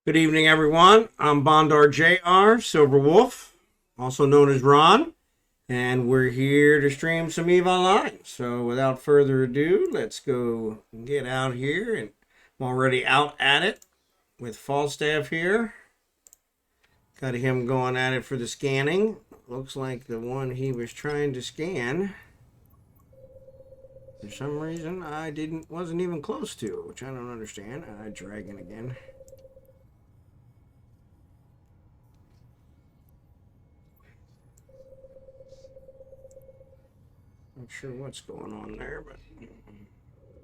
Good evening, everyone. I'm Bondar Jr. Silverwolf, also known as Ron, and we're here to stream some eveonline. So without further ado, let's go get out here. And I'm already out at it with Falstaff here. Got him going at it for the scanning. Looks like the one he was trying to scan, for some reason, wasn't even close to, which I don't understand. Dragon again. Not sure what's going on there, but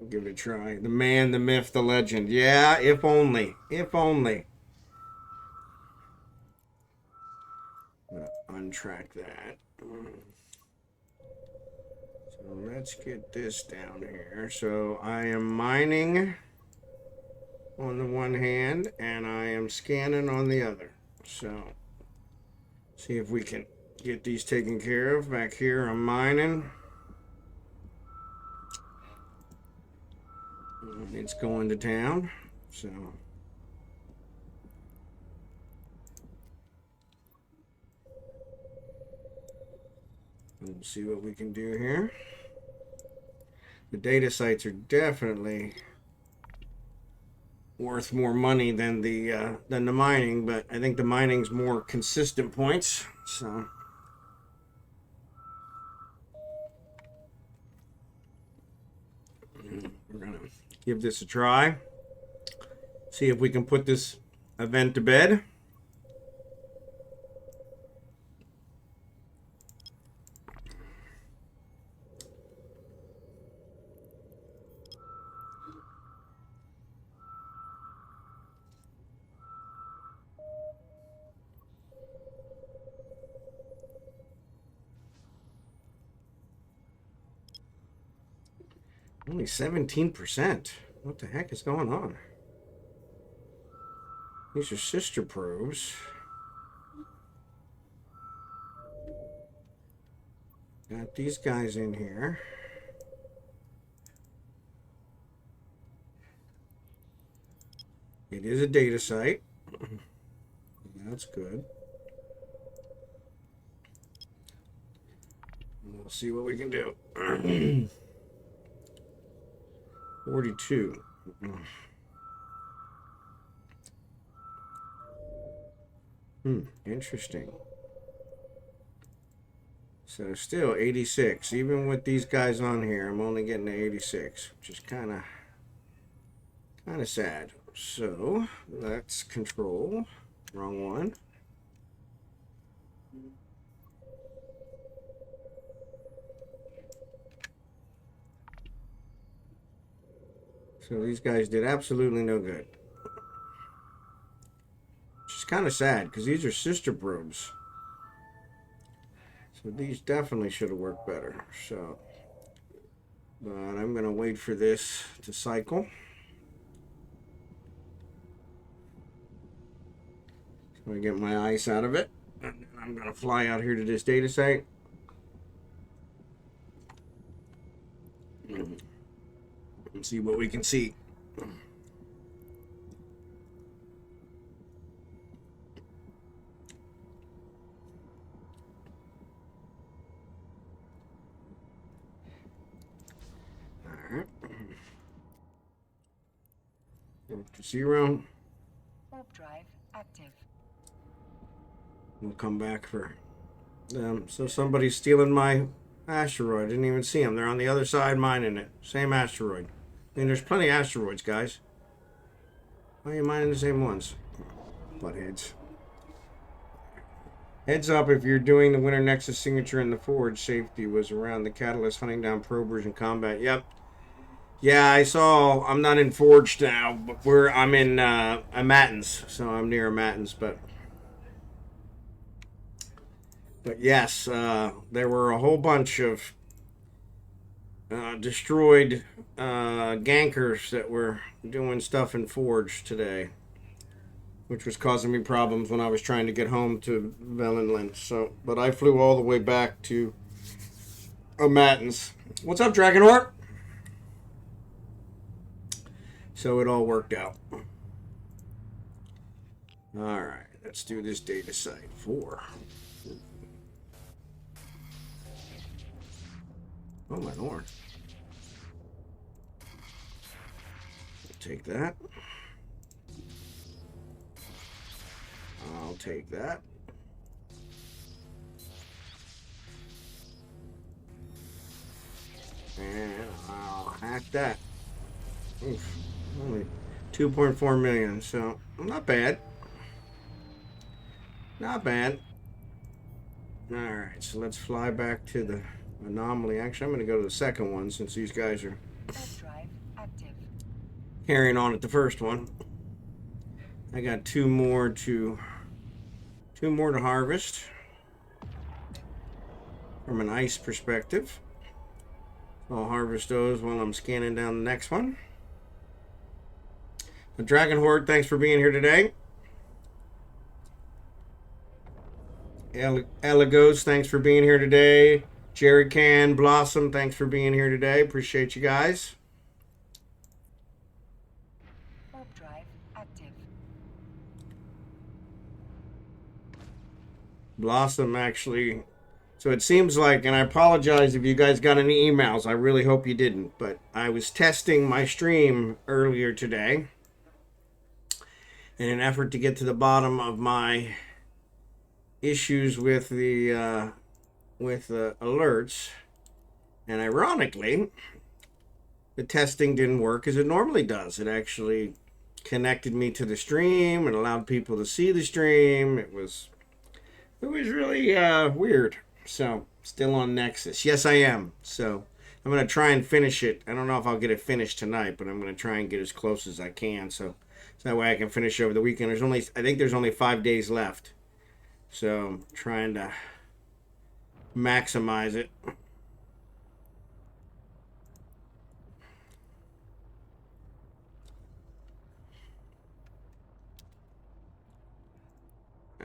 give it a try. The man, the myth, the legend. Yeah, if only. If only. Untrack that. So let's get this down here. So I am mining on the one hand, and I am scanning on the other. So see if we can get these taken care of. Back here, I'm mining. It's going to town, so we'll see what we can do here. The data sites are definitely worth more money than the mining, but I think the mining's more consistent points. So we're gonna give this a try. See if we can put this event to bed. Only 17%. What the heck is going on? These are sister probes. Got these guys in here. It is a data site. That's good. We'll see what we can do. 42. Interesting. So still 86. Even with these guys on here, I'm only getting to 86, which is kind of sad. So let's control. Wrong one. So these guys did absolutely no good. Which is kind of sad because these are sister probes. So these definitely should have worked better. So, but I'm going to wait for this to cycle. So I get my ice out of it. And I'm going to fly out here to this data site. And see what we can see. Alright. Go to 0. Warp drive active. We'll come back for them. So somebody's stealing my asteroid. I didn't even see them. They're on the other side mining it. Same asteroid. I mean, there's plenty of asteroids, guys. Why are you mining the same ones? Buttheads. Heads up, if you're doing the Winter Nexus signature in the Forge, safety was around the catalyst, hunting down probers in combat. Yep. Yeah, I saw. I'm not in Forge now, but I'm in Matins, so I'm near Matins, but yes, there were a whole bunch of destroyed gankers that were doing stuff in Forge today, which was causing me problems when I was trying to get home to Vellenland. So, but I flew all the way back to Matins. What's up, Drachenhort? So it all worked out. All right, let's do this data site 4. Oh my lord. Take that. I'll take that. And I'll hack that. Oof. Only 2.4 million, so not bad. Not bad. Alright, so let's fly back to the anomaly. Actually, I'm going to go to the second one since these guys are Drive active. carrying on at the first one. I got two more to harvest from an ice perspective. So I'll harvest those while I'm scanning down the next one. The Drachenhort, thanks for being here today. Eligos, thanks for being here today. Jerry Can, Blossom, thanks for being here today. Appreciate you guys. Warp drive active. Blossom actually, so it seems like, and I apologize if you guys got any emails, I really hope you didn't, but I was testing my stream earlier today in an effort to get to the bottom of my issues with the alerts, and ironically the testing didn't work as it normally does. It actually connected me to the stream and allowed people to see the stream. It was really weird. So still on Nexus. Yes, I am. So I'm gonna try and finish it. I don't know if I'll get it finished tonight, but I'm gonna try and get as close as I can, so that way I can finish over the weekend. I think there's only 5 days left. So I'm trying to maximize it.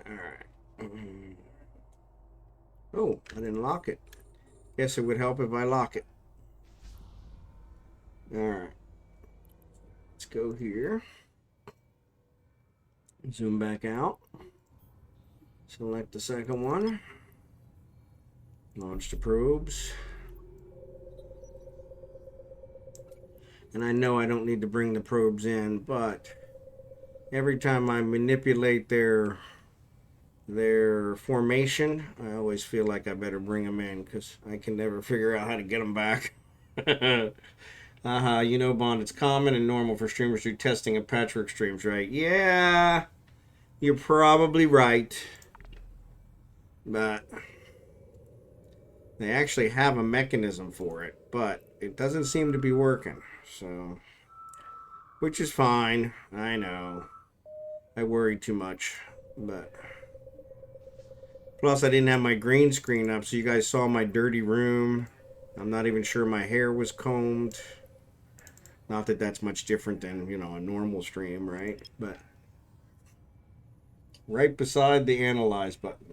Alright. Oh, I didn't lock it. Guess it would help if I lock it. Alright. Let's go here. Zoom back out. Select the second one. Launch the probes. And I know I don't need to bring the probes in, but every time I manipulate their formation, I always feel like I better bring them in because I can never figure out how to get them back. You know, Bond, it's common and normal for streamers to do testing of patchwork streams, right? Yeah, you're probably right. But they actually have a mechanism for it, but it doesn't seem to be working. So, which is fine. I know. I worry too much, but plus I didn't have my green screen up, so you guys saw my dirty room. I'm not even sure my hair was combed. Not that that's much different than, you know, a normal stream, right? But right beside the analyze button.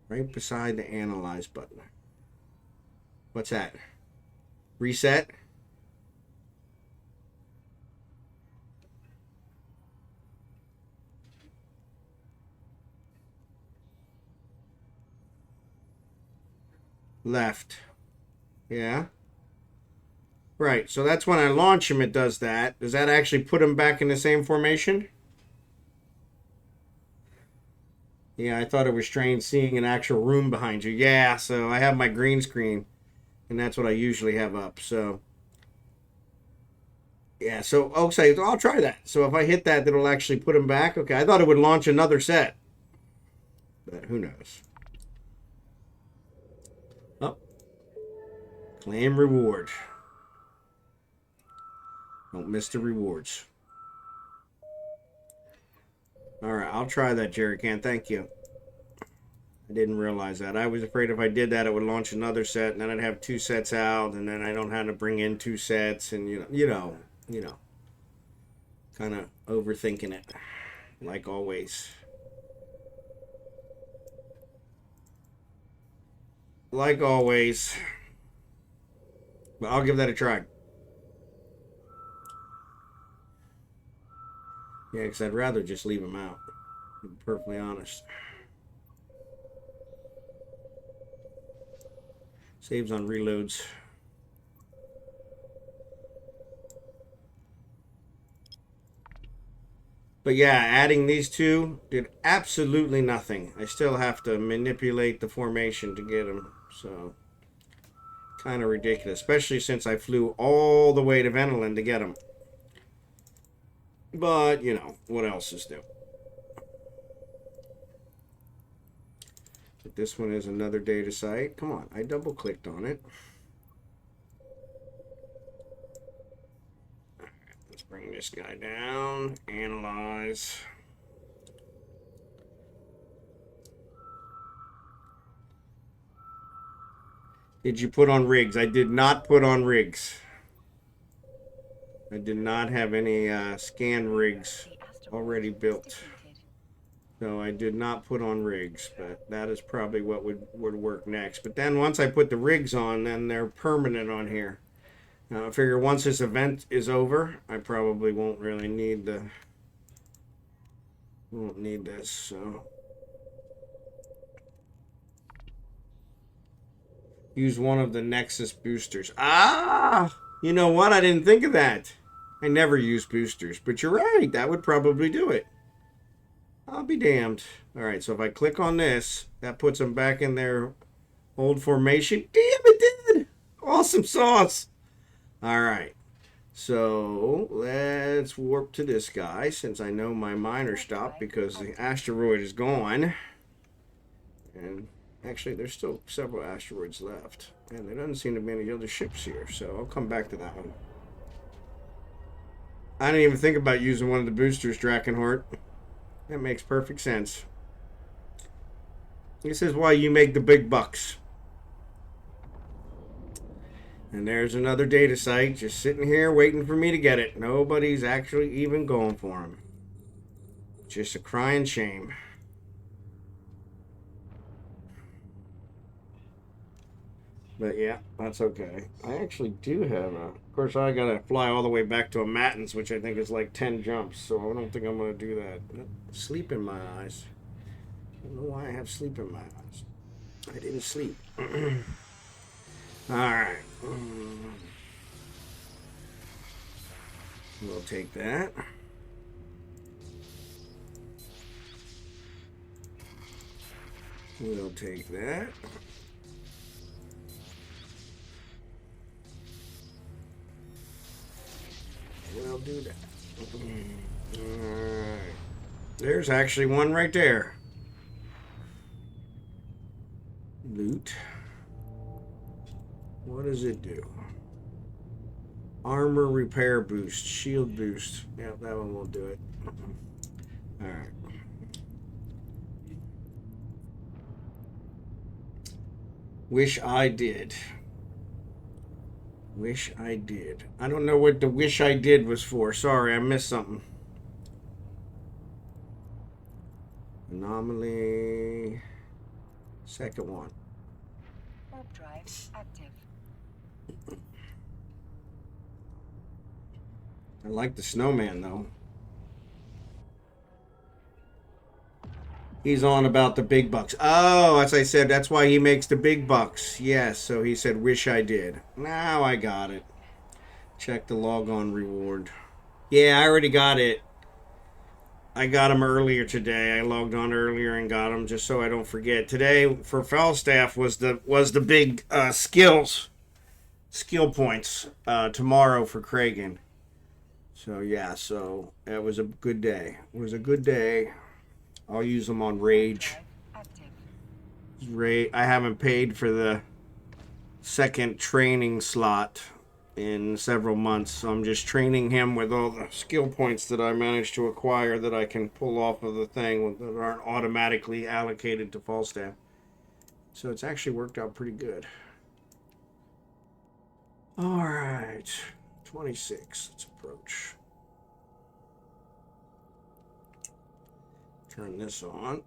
Right beside the analyze button. What's that? Reset? Left. Yeah. Right, so that's when I launch him, it does that. Does that actually put him back in the same formation? Yeah, I thought it was strange seeing an actual room behind you. Yeah, so I have my green screen, and that's what I usually have up, so. Yeah, so, okay, I'll try that. So if I hit that, that'll actually put him back? Okay, I thought it would launch another set. But who knows? Oh. Claim reward. Don't miss the rewards. Alright, I'll try that, Jerry Can. Thank you. I didn't realize that. I was afraid if I did that, it would launch another set, and then I'd have 2 sets out, and then I don't have to bring in 2 sets, and you know. Kind of overthinking it, like always. Like always. But I'll give that a try. Yeah, because I'd rather just leave them out, to be perfectly honest. Saves on reloads. But yeah, adding these two did absolutely nothing. I still have to manipulate the formation to get them. So, kind of ridiculous. Especially since I flew all the way to Venoland to get them. But, you know, what else is new? But this one is another data site. Come on, I double clicked on it. Let's bring this guy down. Analyze. Did you put on rigs? I did not put on rigs. I did not have any scan rigs already built. So I did not put on rigs, but that is probably what would work next. But then once I put the rigs on, then they're permanent on here. Now I figure once this event is over, I probably won't really need this. So use one of the Nexus boosters. Ah, you know what? I didn't think of that. I never use boosters, but you're right. That would probably do it. I'll be damned. All right, so if I click on this, that puts them back in their old formation. Damn, it did! Awesome sauce. All right, so let's warp to this guy since I know my miner stopped because the asteroid is gone. And actually, there's still several asteroids left. And there doesn't seem to be any other ships here, so I'll come back to that one. I didn't even think about using one of the boosters, Drachenhort. That makes perfect sense. This is why you make the big bucks. And there's another data site just sitting here waiting for me to get it. Nobody's actually even going for him. Just a crying shame. But yeah, that's okay. I actually do have a... Of course, I gotta fly all the way back to a Matins, which I think is like 10 jumps. So I don't think I'm gonna do that. Sleep in my eyes. I don't know why I have sleep in my eyes. I didn't sleep. Alright. We'll take that. We'll take that. We'll do that. Alright. There's actually one right there. Loot. What does it do? Armor repair boost. Shield boost. Yep, that one will do it. Alright. Wish I did. Wish I did. I don't know what the wish I did was for. Sorry, I missed something. Anomaly. Second one. Warp drive active. I like the snowman though. He's on about the big bucks. Oh, as I said, that's why he makes the big bucks. Yes, so he said, wish I did. Now I got it. Check the log on reward. Yeah, I already got it. I got him earlier today. I logged on earlier and got him just so I don't forget. Today for Falstaff was the big skill points. Tomorrow for Kragan. So yeah, so it was a good day. It was a good day. I'll use them on Rage. I haven't paid for the second training slot in several months, so I'm just training him with all the skill points that I managed to acquire that I can pull off of the thing that aren't automatically allocated to Falstaff. So it's actually worked out pretty good. Alright, 26, let's approach. Turn this on.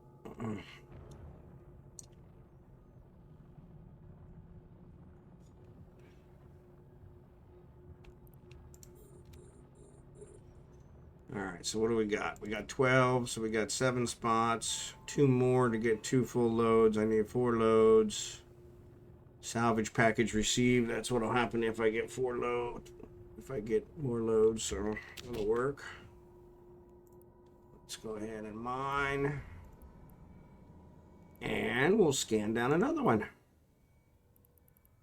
All right, so what do we got? We got 12, so we got 7 spots. 2 more to get 2 full loads. I need 4 loads. Salvage package received. That's what'll happen if I get 4 loads. If I get more loads, so it'll work. Let's go ahead and mine. And we'll scan down another one.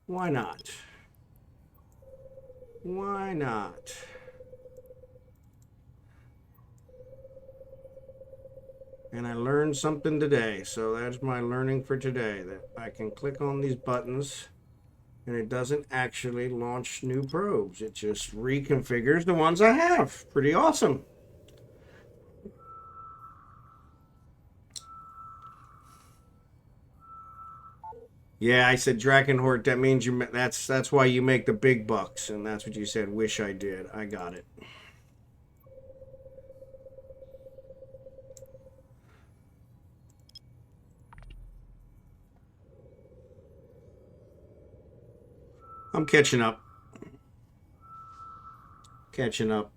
Why not? Why not? And I learned something today, so that's my learning for today, that I can click on these buttons and it doesn't actually launch new probes. It just reconfigures the ones I have. Pretty awesome. Yeah, I said drachenhort. That means you. That's why you make the big bucks, and that's what you said. Wish I did. I got it. I'm catching up. Catching up.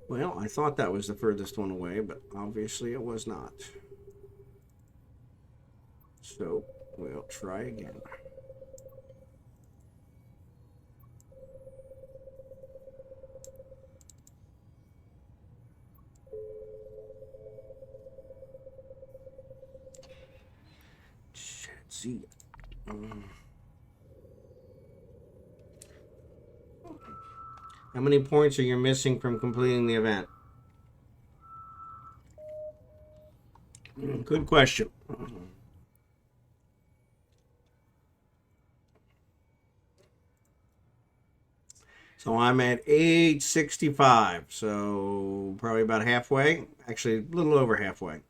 Well, I thought that was the furthest one away, but obviously it was not. So we'll try again. Let's see. How many points are you missing from completing the event? Good question. So I'm at 865, so probably about halfway. Actually, a little over halfway.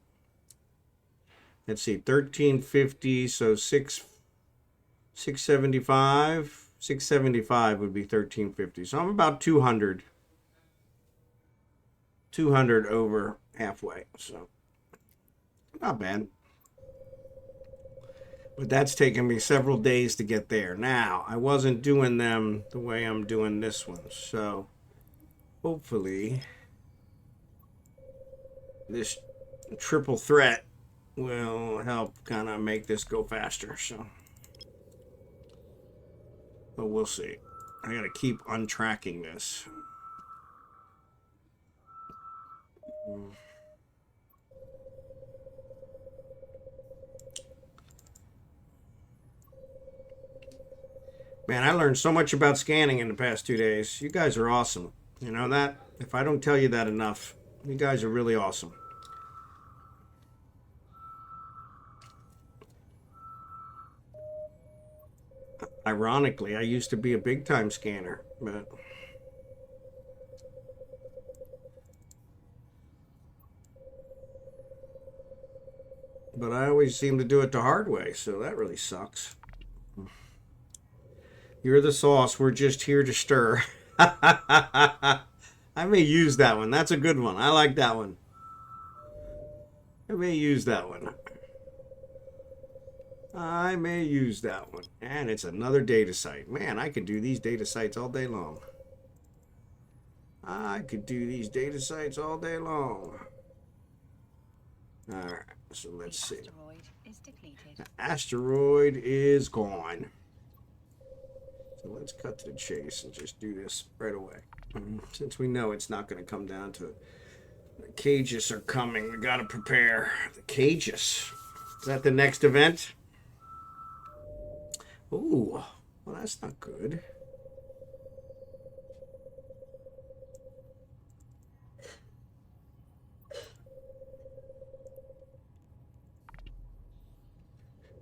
Let's see, 1350, so 675. 675 would be 1350. So I'm about 200 over halfway. So not bad. But that's taken me several days to get there. Now, I wasn't doing them the way I'm doing this one. So hopefully this triple threat will help kind of make this go faster. So, but we'll see. I gotta keep untracking this. Man, I learned so much about scanning in the past 2 days. You guys are awesome. You know that? If I don't tell you that enough, you guys are really awesome. Ironically, I used to be a big-time scanner, but I always seem to do it the hard way, so that really sucks. You're the sauce. We're just here to stir. I may use that one. That's a good one. I like that one. I may use that one. I may use that one. And it's another data site. Man, I could do these data sites all day long. I could do these data sites all day long. Alright, so let's see. The asteroid is gone. So let's cut to the chase and just do this right away. Since we know it's not going to come down to it. The cages are coming. We got to prepare. The cages. Is that the next event? Ooh, well, that's not good.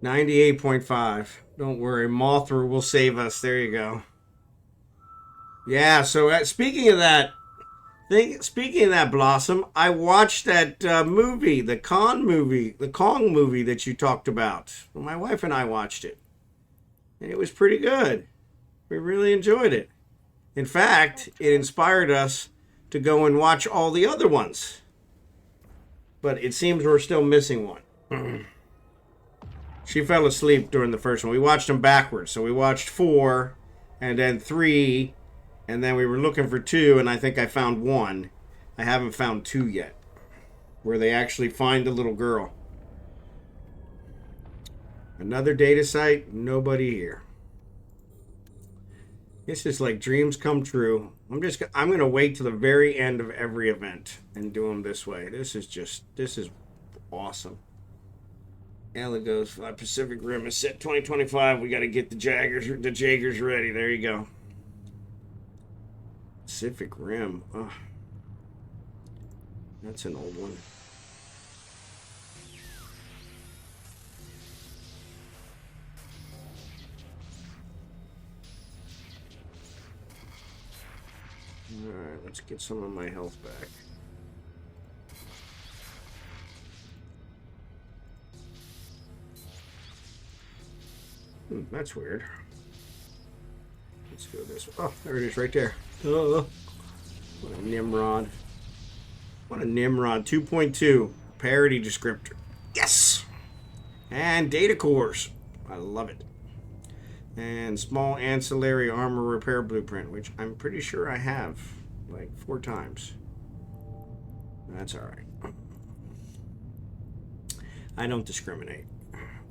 $98.5. Don't worry, Mothra will save us. There you go. Yeah, so speaking of that, Blossom, I watched that movie, the Kong movie that you talked about. Well, my wife and I watched it. And it was pretty good. We really enjoyed it. In fact, it inspired us to go and watch all the other ones. But it seems we're still missing one. She fell asleep during the first one. We watched them backwards. So we watched 4, and then 3, and then we were looking for 2, and I think I found 1. I haven't found 2 yet, where they actually find the little girl. Another data site, nobody here. This is like dreams come true. I'm gonna wait to the very end of every event and do them this way. This is awesome. Ella goes, Pacific Rim is set 2025. We got to get the Jaggers ready. There you go. Pacific Rim. Oh, that's an old one. Alright, let's get some of my health back. That's weird. Let's go this way. Oh, there it is right there. Oh, what a Nimrod. What a Nimrod. 2.2. Parity descriptor. Yes! And data cores. I love it. And small ancillary armor repair blueprint, which I'm pretty sure I have like 4 times. That's alright. I don't discriminate.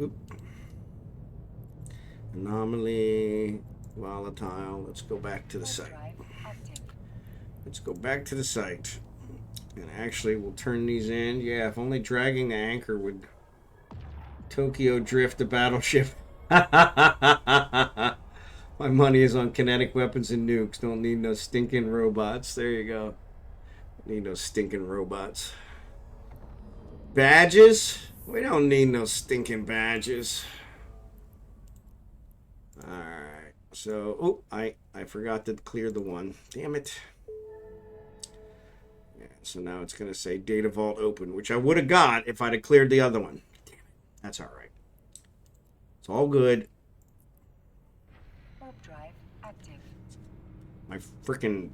Oop. Anomaly, volatile. Let's go back to the site. Let's go back to the site. And actually, we'll turn these in. Yeah, if only dragging the anchor would Tokyo drift the battleship. My money is on kinetic weapons and nukes. Don't need no stinking robots. There you go. Need no stinking robots. Badges? We don't need no stinking badges. Alright, so, oh, I forgot to clear the one. Damn it. Yeah, so now it's going to say data vault open, which I would have got if I'd have cleared the other one. Damn it. That's alright. It's all good. Warp drive active. My freaking...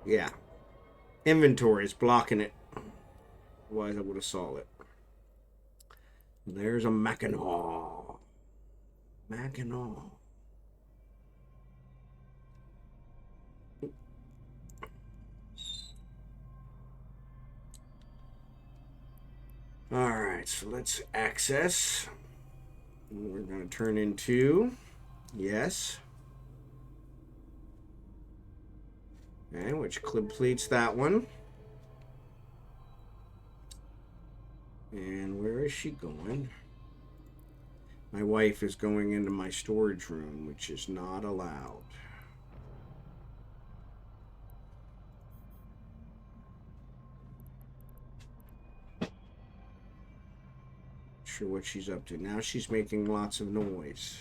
yeah. Inventory is blocking it. Otherwise, I would have saw it. There's a Mackinaw. Mackinaw. Alright, so let's access. We're going to turn into... yes. Okay, which completes that one. And where is she going? My wife is going into my storage room, which is not allowed. Not sure what she's up to. Now she's making lots of noise.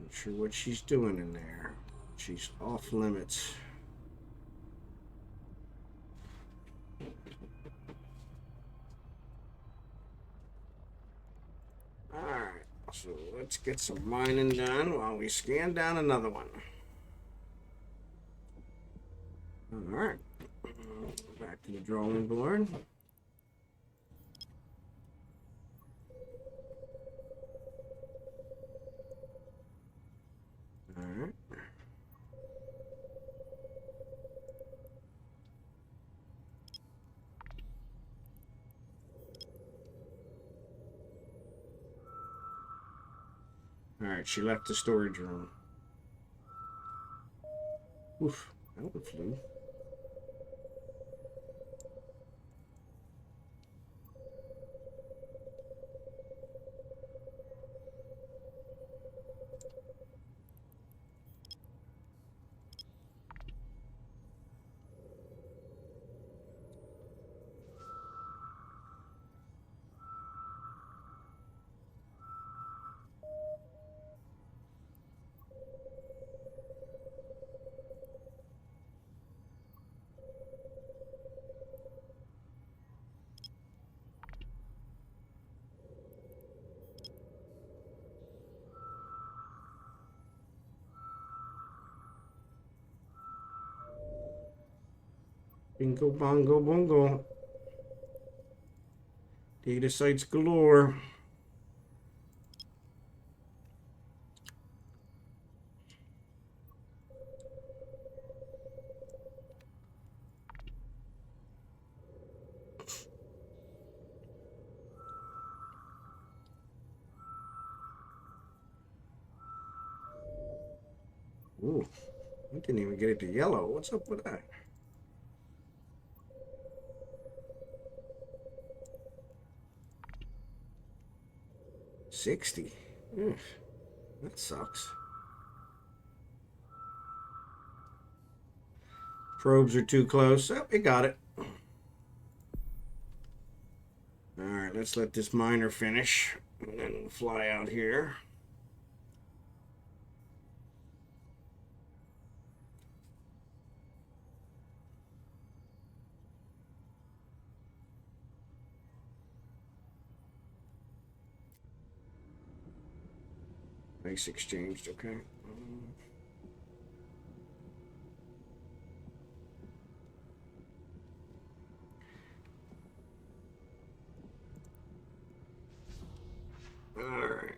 Not sure what she's doing in there. She's off limits. Alright, so let's get some mining done while we scan down another one. Alright, back to the drawing board. Alright. Alright, she left the storage room. Oof, that one flew. Bingo, bongo, bongo. Data sites galore. Ooh, I didn't even get it to yellow. What's up with that? 60. That sucks. Probes are too close. Oh, we got it. Alright, let's let this miner finish. And then we'll fly out here. Base exchanged, okay. Alright.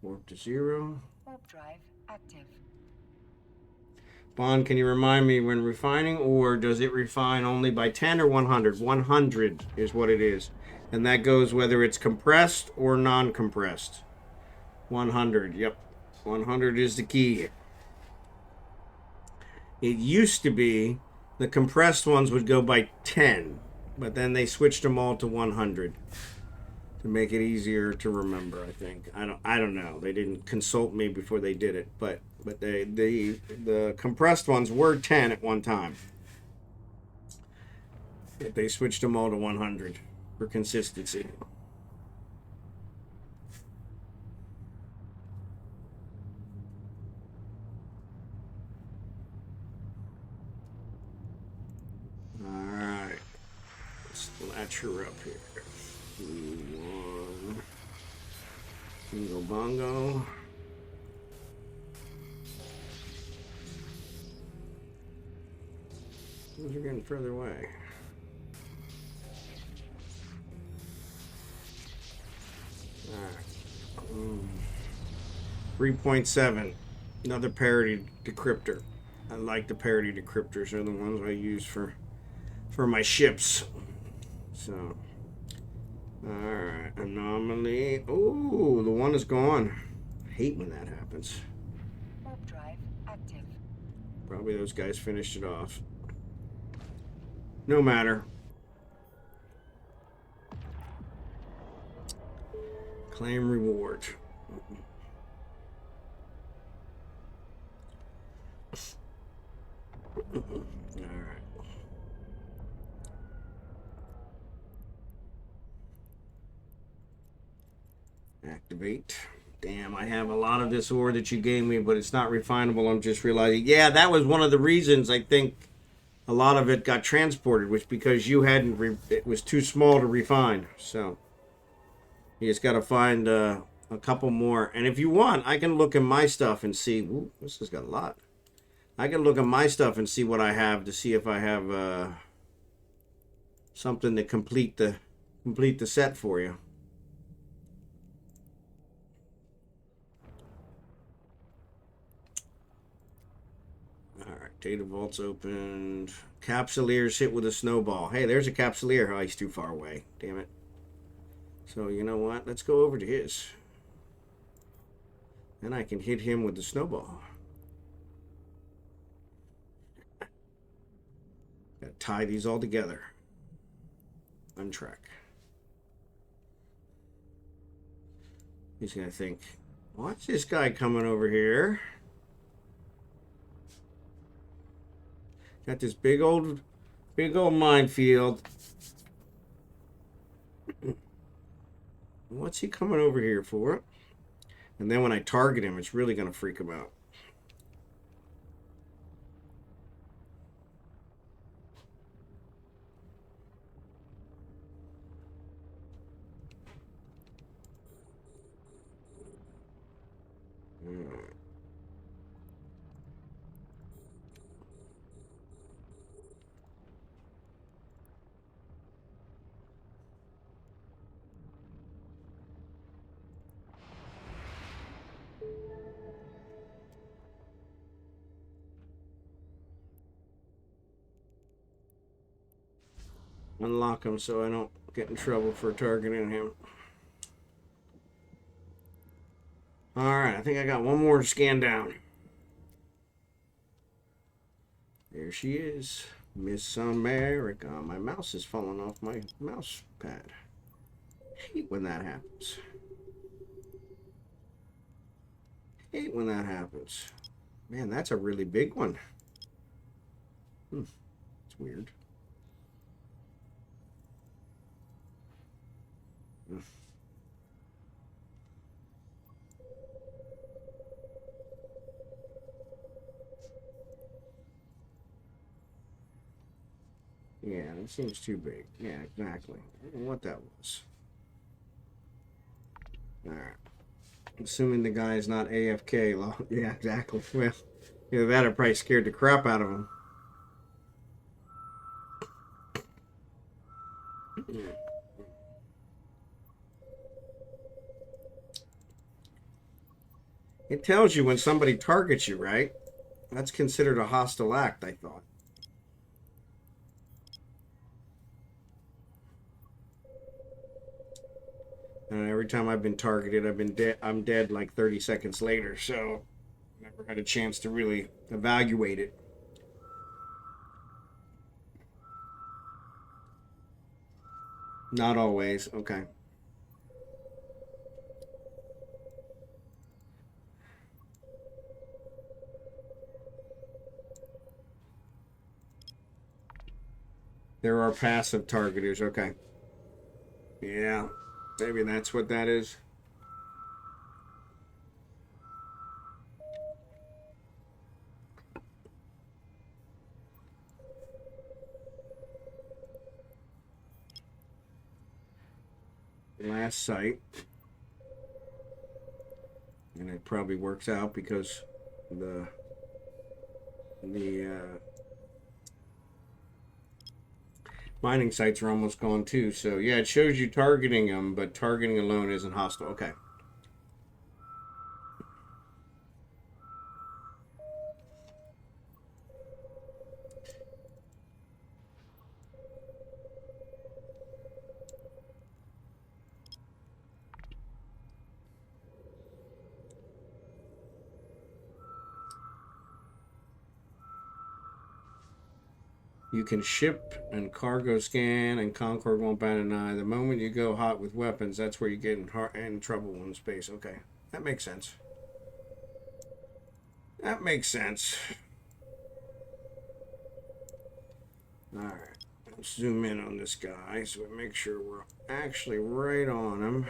Warp to 0. Warp drive active. Bond, can you remind me when refining, or does it refine only by 10 or 100? 100 is what it is. And that goes whether it's compressed or non-compressed. 100, yep. 100 is the key. It used to be the compressed ones would go by 10, but then they switched them all to 100 to make it easier to remember, I think. I don't know. They didn't consult me before they did it, but the compressed ones were 10 at one time. But they switched them all to 100 for consistency. Alright. Let's latch her up here. 1. Bingo bongo. Those are getting further away. Alright. 3.7. Another parity decryptor. I like the parity decryptors. They're the ones I use for my ships. So, alright, anomaly. Oh, the one is gone. I hate when that happens. Warp drive active. Probably those guys finished it off. No matter. Claim reward. Alright. Activate. Damn, I have a lot of this ore that you gave me, but it's not refinable. I'm just realizing. Yeah, that was one of the reasons I think a lot of it got transported, was because you hadn't. It was too small to refine. So you just got to find a couple more. And if you want, I can look at my stuff and see. Ooh, this has got a lot. I can look at my stuff and see what I have to see if I have something to complete the set for you. Alright, data vault's opened. Capsulier's hit with a snowball. Hey, there's a capsulier. Oh, he's too far away. Damn it. So, you know what? Let's go over to his. Then I can hit him with the snowball. Gotta tie these all together. Untrack. He's gonna think, what's this guy coming over here? Got this big old minefield. What's he coming over here for? And then when I target him, it's really gonna freak him out. unlock him so I don't get in trouble for targeting him. Alright, I think I got one more to scan down. There she is. Miss America. My mouse is falling off my mouse pad. Hate when that happens. Hate when that happens. Man, that's a really big one. It's weird. Yeah, it seems too big. Yeah, exactly. I don't know what that was. Alright. Assuming the guy is not AFK. Yeah, exactly. Well, either that or probably scared the crap out of him. It tells you when somebody targets you, right? That's considered a hostile act, I thought. Every time I've been targeted, I've been dead. I'm dead like 30 seconds later, so never had a chance to really evaluate it. Not always. Okay. There are passive targeters. Okay. Yeah. Maybe that's what that is. Last site. And it probably works out because the mining sites are almost gone too. So yeah, it shows you targeting them, but targeting alone isn't hostile. Okay. You can ship and cargo scan, and Concord won't bat an eye. The moment you go hot with weapons, that's where you get in trouble in space. Okay, that makes sense. That makes sense. All right, let's zoom in on this guy so we make sure we're actually right on him.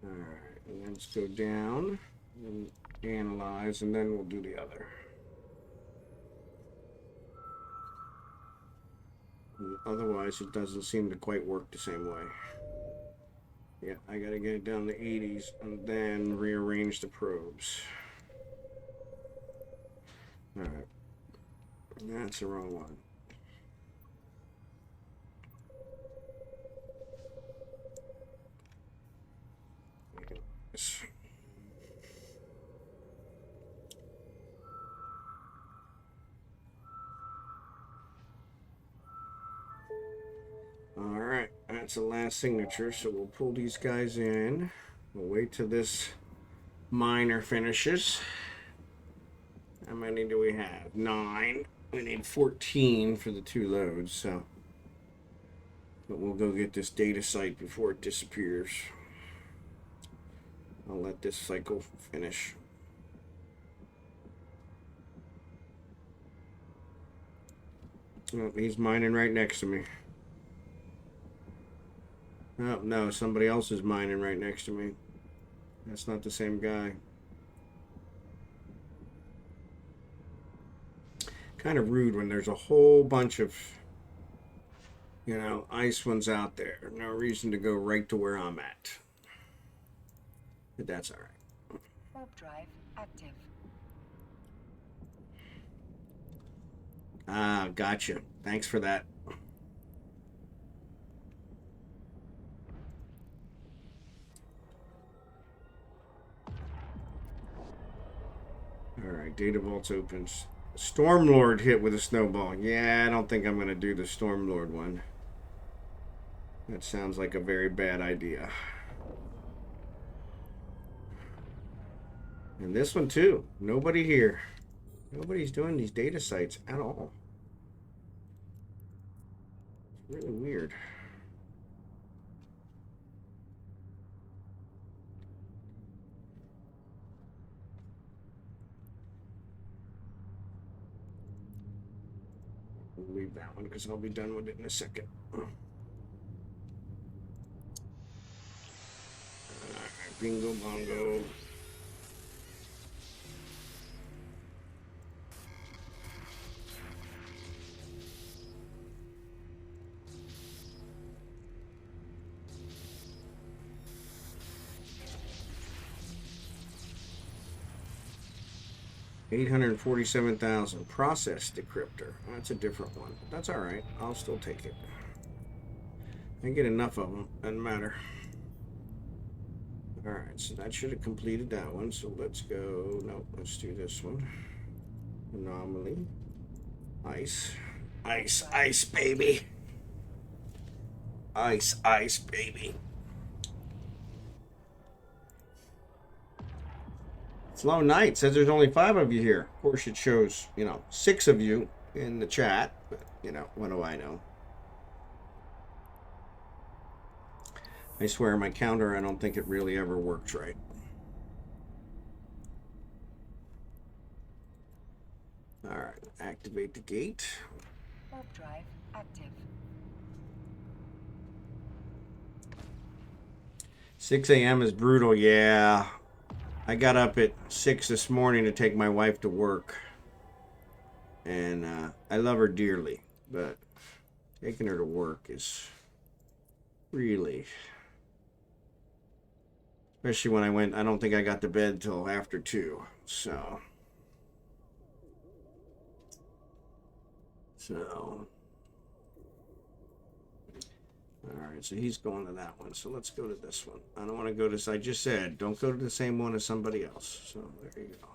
All right, and let's go down and analyze, and then we'll do the other. Otherwise, it doesn't seem to quite work the same way. Yeah, I gotta get it down to 80s and then rearrange the probes. Alright. That's the wrong one. Yes. Alright, that's the last signature, so we'll pull these guys in. We'll wait till this miner finishes. How many do we have? 9. We need 14 for the 2 loads, so. But we'll go get this data site before it disappears. I'll let this cycle finish. Oh, he's mining right next to me. Oh, no, somebody else is mining right next to me. That's not the same guy. Kind of rude when there's a whole bunch of, you know, ice ones out there. No reason to go right to where I'm at. But that's all right. Warp drive active. Ah, gotcha. Thanks for that. All right, data vault's opens. Stormlord hit with a snowball. Yeah, I don't think I'm going to do the Stormlord one. That sounds like a very bad idea. And this one too. Nobody here. Nobody's doing these data sites at all. It's really weird. We'll leave that one because I'll be done with it in a second. Alright, bingo bongo. $847,000 process decryptor. That's a different one. That's all right. I'll still take it. I get enough of them. Doesn't matter. All right. So that should have completed that one. So let's go. Nope. Let's do this one. Anomaly. Ice. Ice. Ice, baby. Ice. Ice, baby. Slow Night says there's only 5 of you here. Of course, it shows, 6 of you in the chat. But, what do I know? I swear, my counter, I don't think it really ever works right. All right, activate the gate. Warp drive active. 6 a.m. is brutal, yeah. I got up at 6 this morning to take my wife to work. And I love her dearly, but taking her to work is really... Especially when I don't think I got to bed till after 2, so... Alright, so he's going to that one. So let's go to this one. I don't want to go to this. I just said, don't go to the same one as somebody else. So there you go.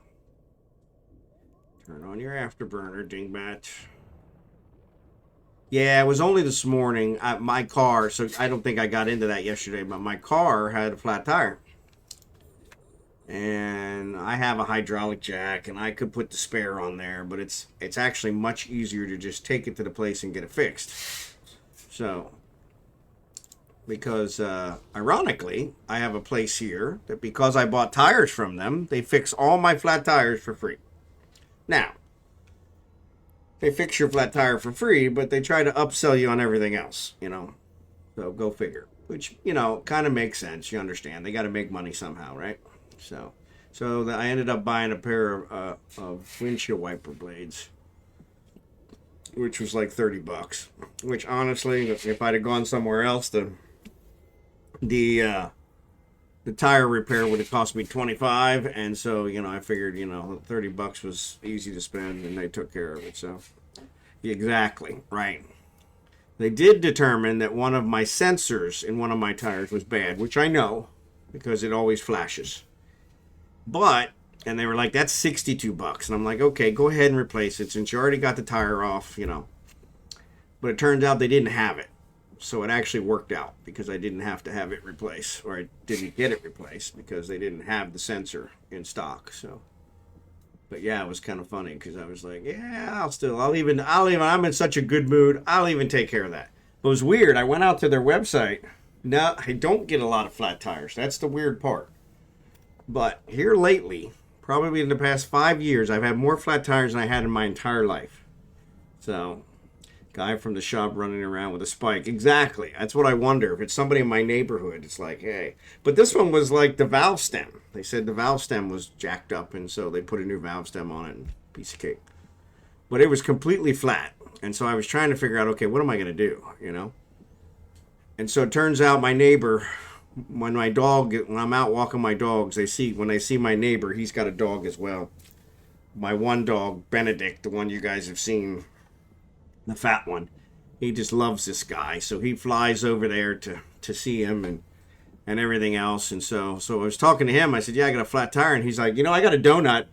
Turn on your afterburner, dingbat. Yeah, it was only this morning. My car, so I don't think I got into that yesterday, but my car had a flat tire. And I have a hydraulic jack, and I could put the spare on there, but it's actually much easier to just take it to the place and get it fixed. So... Because, ironically, I have a place here that because I bought tires from them, they fix all my flat tires for free. Now, they fix your flat tire for free, but they try to upsell you on everything else, So go figure. Which, kind of makes sense. You understand. They got to make money somehow, right? So I ended up buying a pair of windshield wiper blades, which was like $30. Which, honestly, if I'd have gone somewhere else, the tire repair would have cost me $25, and so I figured $30 was easy to spend, and they took care of it. So exactly right. They did determine that one of my sensors in one of my tires was bad, which I know because it always flashes. And they were like, that's $62, and I'm like, okay, go ahead and replace it since you already got the tire off, But it turns out they didn't have it. So it actually worked out because I didn't have to have it replaced, or I didn't get it replaced because they didn't have the sensor in stock. So, but yeah, it was kind of funny because I was like, yeah, I'll even, I'm in such a good mood. I'll even take care of that. But it was weird. I went out to their website. Now I don't get a lot of flat tires. That's the weird part. But here lately, probably in the past 5 years, I've had more flat tires than I had in my entire life. So... Guy from the shop running around with a spike. Exactly. That's what I wonder. If it's somebody in my neighborhood, it's like, hey. But this one was like the valve stem. They said the valve stem was jacked up, and so they put a new valve stem on it, and piece of cake. But it was completely flat. And so I was trying to figure out, okay, what am I going to do, And so it turns out my neighbor, when I'm out walking my dogs, when they see my neighbor, he's got a dog as well. My one dog, Benedict, the one you guys have seen, the fat one, he just loves this guy, so he flies over there to see him and everything else. And so I was talking to him. I said, yeah, I got a flat tire, and he's like, I got a donut.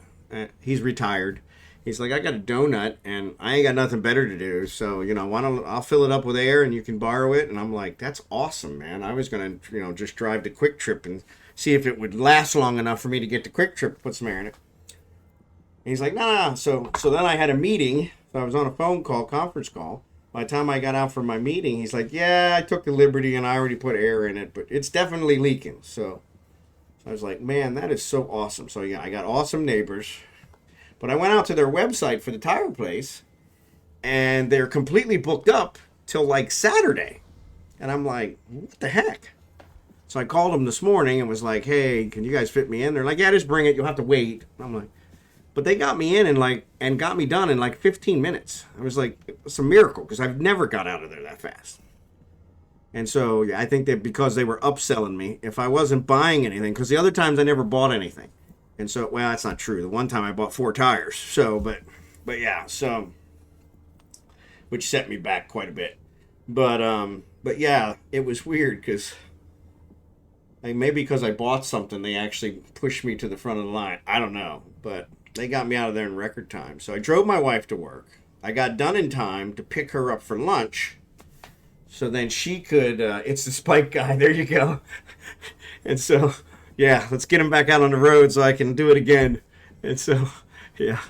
He's retired. He's like, I got a donut and I ain't got nothing better to do. So, you know, why don't I'll fill it up with air and you can borrow it. And I'm like, that's awesome, man. I was going to, you know, just drive to Quick Trip and see if it would last long enough for me to get to Quick Trip, put some air in it. And he's like, nah. So then I had a meeting. So I was on a phone call, conference call. By the time I got out from my meeting, he's like, yeah, I took the liberty and I already put air in it, but it's definitely leaking. So I was like, man, that is so awesome. So yeah, I got awesome neighbors. But I went out to their website for the tire place, and they're completely booked up till like Saturday. And I'm like, what the heck? So I called them this morning and was like, hey, can you guys fit me in? They're like, yeah, just bring it. You'll have to wait. I'm like, but they got me in and got me done in like 15 minutes. I was like, it's a miracle because I've never got out of there that fast. And so yeah, I think that because they were upselling me, if I wasn't buying anything, because the other times I never bought anything. And so, well, that's not true. The one time I bought 4 tires. So, but yeah, so, which set me back quite a bit. But yeah, it was weird because, like, maybe because I bought something, they actually pushed me to the front of the line. I don't know, but they got me out of there in record time. So I drove my wife to work. I got done in time to pick her up for lunch. So then she could, it's the Spike guy. There you go. And so, yeah, let's get him back out on the road so I can do it again. And so, yeah.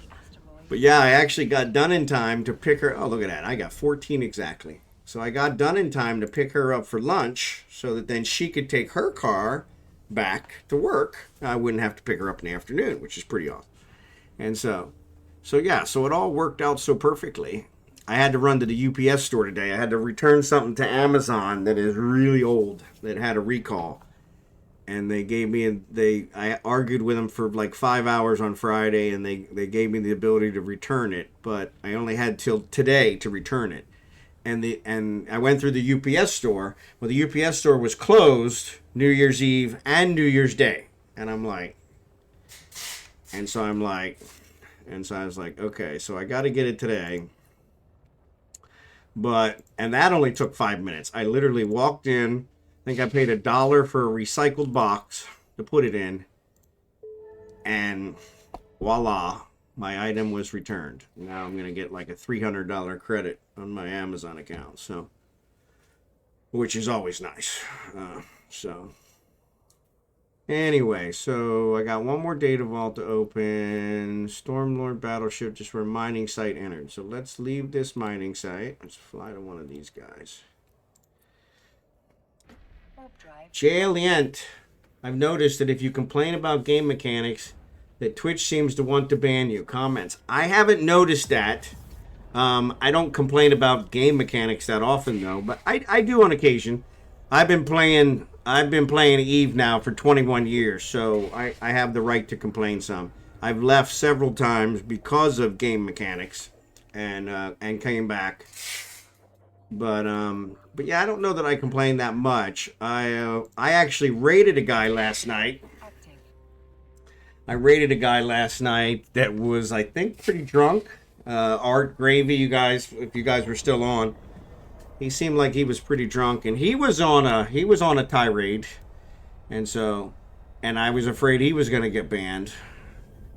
But yeah, I actually got done in time to pick her. Oh, look at that. I got 14 exactly. So I got done in time to pick her up for lunch so that then she could take her car back to work. I wouldn't have to pick her up in the afternoon, which is pretty awesome. And so yeah, so it all worked out so perfectly. I had to run to the UPS store today. I had to return something to Amazon that is really old, that had a recall. And they gave me, I argued with them for like 5 hours on Friday, and they gave me the ability to return it. But I only had till today to return it. And I went through the UPS store. Well, the UPS store was closed New Year's Eve and New Year's Day. And I'm like, and so I was like, okay, so I got to get it today. And that only took 5 minutes. I literally walked in. I think I paid $1 for a recycled box to put it in. And voila, my item was returned. Now I'm going to get like a $300 credit on my Amazon account. So, which is always nice. Anyway, so I got one more data vault to open. Stormlord Battleship, just for a mining site entered. So let's leave this mining site. Let's fly to one of these guys. Jaileint. I've noticed that if you complain about game mechanics, that Twitch seems to want to ban you. Comments. I haven't noticed that. I don't complain about game mechanics that often, though, but I do on occasion. I've been playing Eve now for 21 years, so I have the right to complain some. I've left several times because of game mechanics, and came back. But yeah, I don't know that I complain that much. I actually raided a guy last night. I raided a guy last night that was, I think, pretty drunk. Art Gravy, you guys, if you guys were still on. He seemed like he was pretty drunk, and he was on a tirade, and I was afraid he was going to get banned.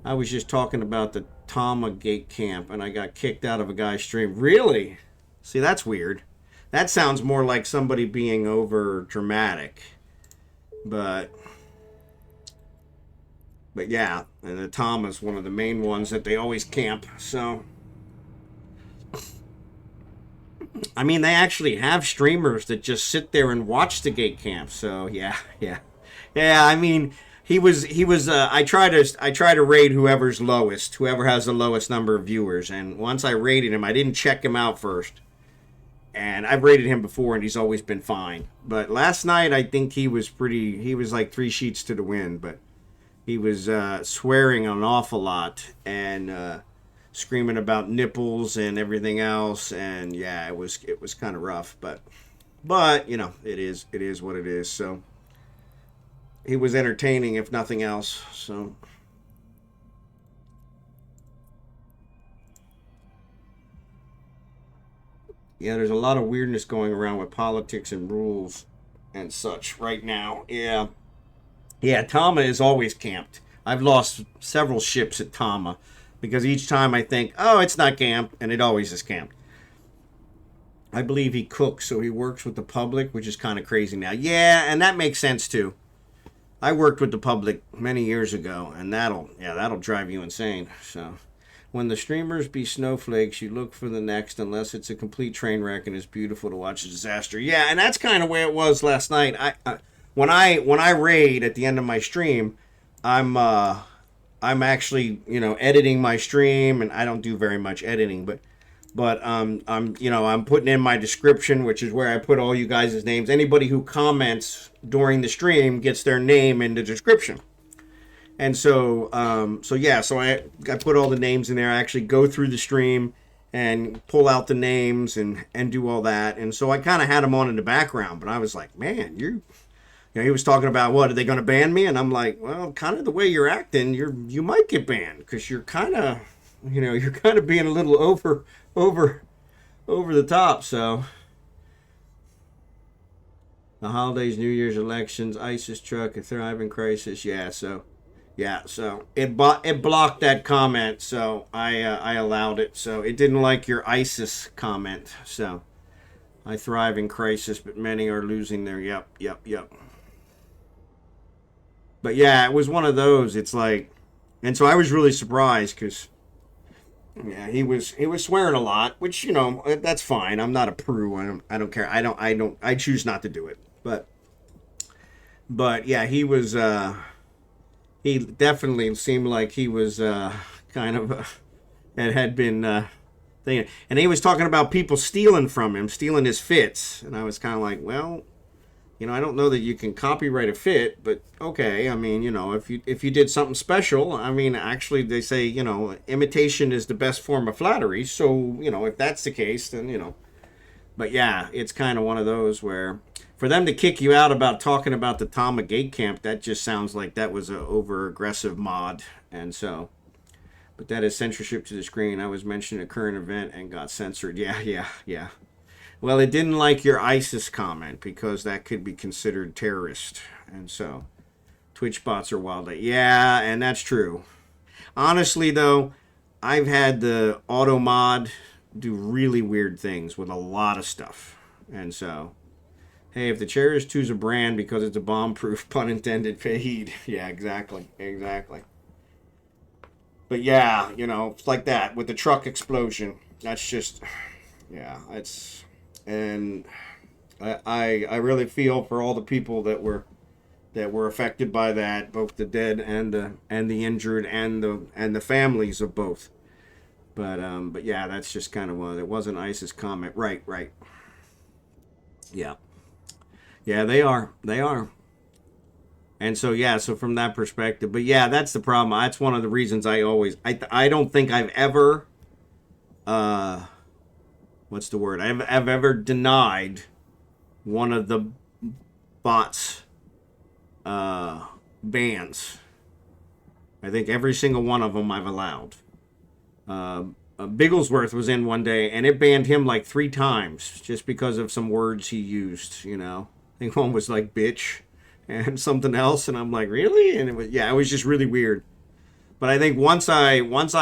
I was just talking about the Tama Gate camp, and I got kicked out of a guy's stream. Really? See, that's weird. That sounds more like somebody being over dramatic, but yeah, and the Tama's one of the main ones that they always camp. So. I mean, they actually have streamers that just sit there and watch the gate camp. So yeah. I mean, he was. I try to raid whoever has the lowest number of viewers. And once I raided him, I didn't check him out first. And I've raided him before, and he's always been fine. But last night, I think he was like 3 sheets to the wind. But he was swearing an awful lot and. Screaming about nipples and everything else, and yeah, it was kind of rough, but you know, it is what it is. So he was entertaining, if nothing else. So yeah, there's a lot of weirdness going around with politics and rules and such right now. Yeah, Tama is always camped. I've lost several ships at Tama because each time I think, oh, it's not camped, and it always is camped. I believe he cooks, so he works with the public, which is kind of crazy now. Yeah, and that makes sense too. I worked with the public many years ago, and that'll drive you insane. So, when the streamers be snowflakes, you look for the next, unless it's a complete train wreck and it's beautiful to watch a disaster. Yeah, and that's kind of where it was last night. When I raid at the end of my stream, I'm actually editing my stream, and I don't do very much editing, but I'm putting in my description, which is where I put all you guys' names. Anybody who comments during the stream gets their name in the description. And so I put all the names in there. I actually go through the stream and pull out the names and do all that. And so I kind of had them on in the background, but I was like, man, he was talking about, what, are they going to ban me? And I'm like, well, kind of the way you're acting, you might get banned, because you're kind of being a little over the top. So the holidays, New Year's, elections, ISIS truck, a thriving crisis. Yeah, so it blocked that comment, so I allowed it. So it didn't like your ISIS comment. So I thrive in crisis, but many are losing their yep. But yeah, it was one of those. It's like, and so I was really surprised, because yeah, he was swearing a lot, which that's fine. I'm not a prude. I don't care. I choose not to do it. But yeah, he was. He definitely seemed like he was kind of and had been thinking, and he was talking about people stealing from him, stealing his fits, and I was kind of like, well, I don't know that you can copyright a fit, but okay. I mean, if you did something special, I mean, actually, they say, imitation is the best form of flattery. So, if that's the case, then, But yeah, it's kind of one of those where, for them to kick you out about talking about the Tama Gate Camp, that just sounds like that was an over-aggressive mod. And so, but that is censorship to the screen. I was mentioning a current event and got censored. Yeah. Well, it didn't like your ISIS comment, because that could be considered terrorist. And so, Twitch bots are wild. Yeah, and that's true. Honestly, though, I've had the auto mod do really weird things with a lot of stuff. And so, hey, if the Cherish 2 is a brand because it's a bomb-proof, pun intended, Fahid. Yeah, exactly. But yeah, it's like that with the truck explosion. That's just, yeah, it's... And I really feel for all the people that were affected by that, both the dead and the injured and the families of both. But yeah, that's just kind of one. It was an ISIS comment, right? Yeah, they are. And so yeah, so from that perspective, but yeah, that's the problem. That's one of the reasons I don't think I've ever what's the word? I've ever denied one of the bots bans. I think every single one of them I've allowed. Bigglesworth was in one day, and it banned him like 3 times just because of some words he used. I think one was like bitch and something else, and I'm like, really? And it was just really weird. But I think once I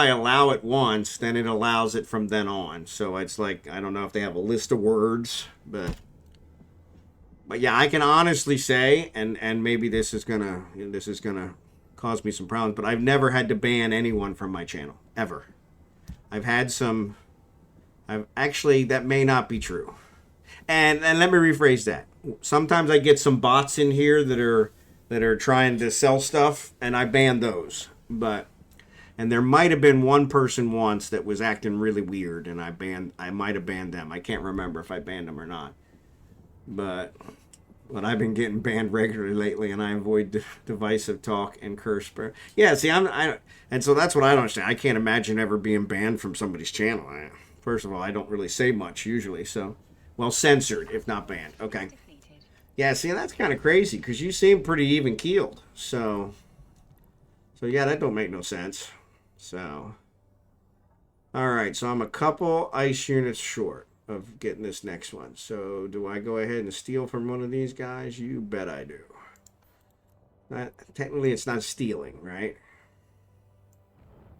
allow it once, then it allows it from then on. So it's like, I don't know if they have a list of words, but yeah, I can honestly say, and maybe this is gonna cause me some problems, but I've never had to ban anyone from my channel ever. I've had some. Actually, that may not be true. And let me rephrase that. Sometimes I get some bots in here that are trying to sell stuff, and I ban those. And there might have been one person once that was acting really weird, and I might have banned them. I can't remember if I banned them or not. But I've been getting banned regularly lately, and I avoid divisive talk and curse. Yeah, see, and so that's what I don't understand. I can't imagine ever being banned from somebody's channel. First of all, I don't really say much usually, so, well, censored if not banned. Okay. Yeah, see, that's kind of crazy, because you seem pretty even keeled. So yeah, that don't make no sense. So, all right, so I'm a couple ice units short of getting this next one. So do I go ahead and steal from one of these guys? You bet I do. Technically, it's not stealing, right?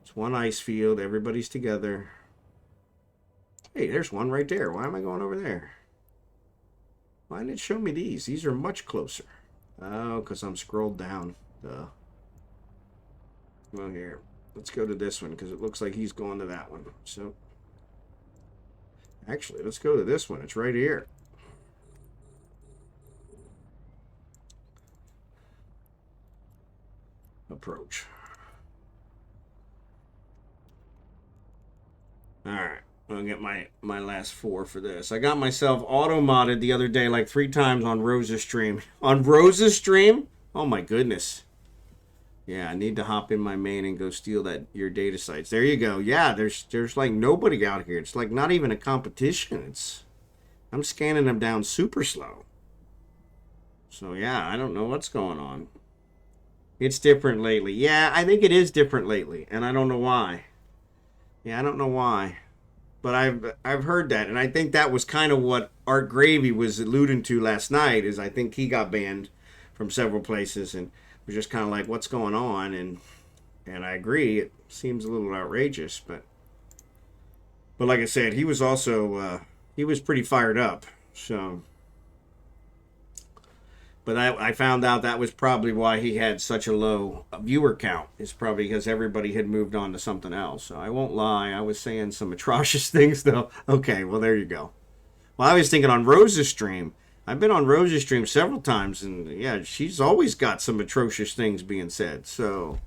It's It's one ice field. Everybody's together. Hey, there's one right there. Why am I going over there? Why didn't it show me these? These are much closer. Oh, because I'm scrolled down. Duh. Well, here. Let's go to this one because it looks like he's going to that one. So, actually, let's go to this one. It's right here. Approach. Alright. I'll get my last 4 for this. I got myself auto-modded the other day like 3 times on Rose's stream. On Rose's stream? Oh my goodness. Yeah, I need to hop in my main and go steal your data sites. There you go. Yeah, there's like nobody out here. It's like not even a competition. I'm scanning them down super slow. So yeah, I don't know what's going on. It's different lately. Yeah, I think it is different lately, and I don't know why. Yeah, I don't know why. But I've heard that, and I think that was kind of what Art Gravy was alluding to last night, is I think he got banned from several places, and was just kind of like, what's going on? And I agree, it seems a little outrageous, but like I said, he was also, he was pretty fired up, so... But I found out that was probably why he had such a low viewer count. It's probably because everybody had moved on to something else. So I won't lie. I was saying some atrocious things, though. Okay, well, there you go. Well, I was thinking on Rose's stream. I've been on Rose's stream several times, and yeah, she's always got some atrocious things being said. So,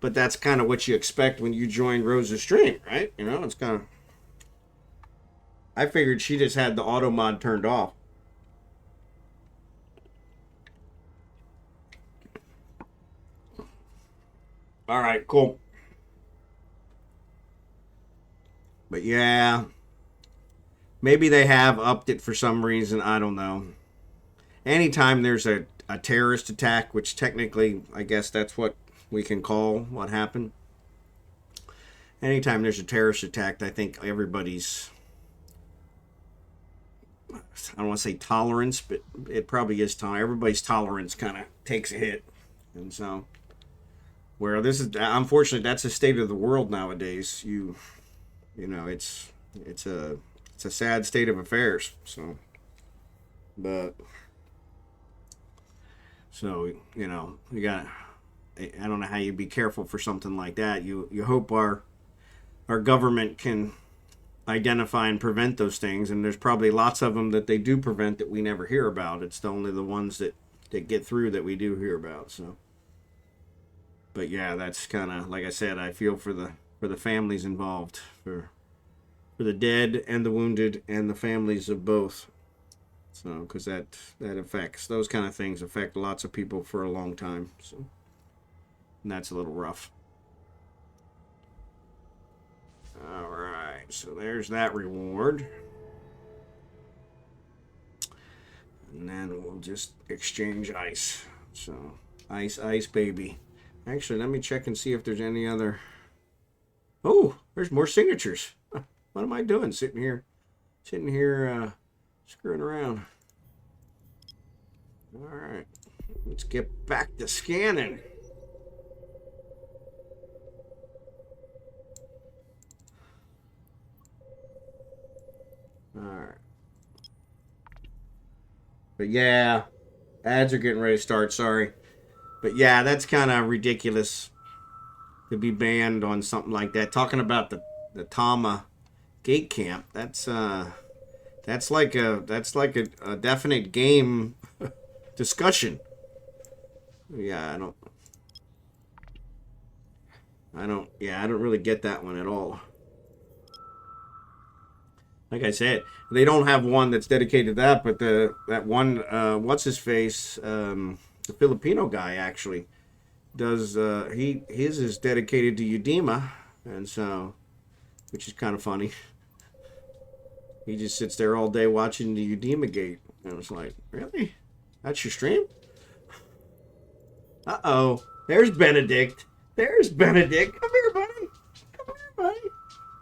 but that's kind of what you expect when you join Rose's stream, right? You know, it's kind of... I figured she just had the auto mod turned off. All right, cool. But yeah, maybe they have upped it for some reason. I don't know. Anytime there's a terrorist attack, which technically, I guess that's what we can call what happened. Anytime there's a terrorist attack, I think everybody's, I don't want to say tolerance, but it probably is time. Everybody's tolerance kind of takes a hit. And so... Where this is, unfortunately, that's the state of the world nowadays. You know, it's a sad state of affairs. So, but so you know, you got. I don't know how you be careful for something like that. You hope our government can identify and prevent those things, and there's probably lots of them that they do prevent that we never hear about. It's only the ones that get through that we do hear about. So. But yeah, that's kind of, like I said, I feel for the families involved, for the dead and the wounded and the families of both. So, because that affects, those kind of things affect lots of people for a long time. So, and that's a little rough. All right, so there's that reward. And then we'll just exchange ice. So, ice, baby. Actually, let me check and see if there's any other... Oh, there's more signatures. What am I doing sitting here screwing around? All right, let's get back to scanning. All right. But yeah, ads are getting ready to start, sorry. But yeah, that's kind of ridiculous to be banned on something like that. Talking about the Tama gate camp, that's like a definite game discussion. Yeah, I don't really get that one at all. Like I said, they don't have one that's dedicated to that, but that one what's his face, the Filipino guy actually does. His is dedicated to Udema, and so, which is kind of funny. He just sits there all day watching the Udema gate, and it's like, really? That's your stream? Uh-oh. There's Benedict. There's Benedict. Come here, buddy. Come here, buddy.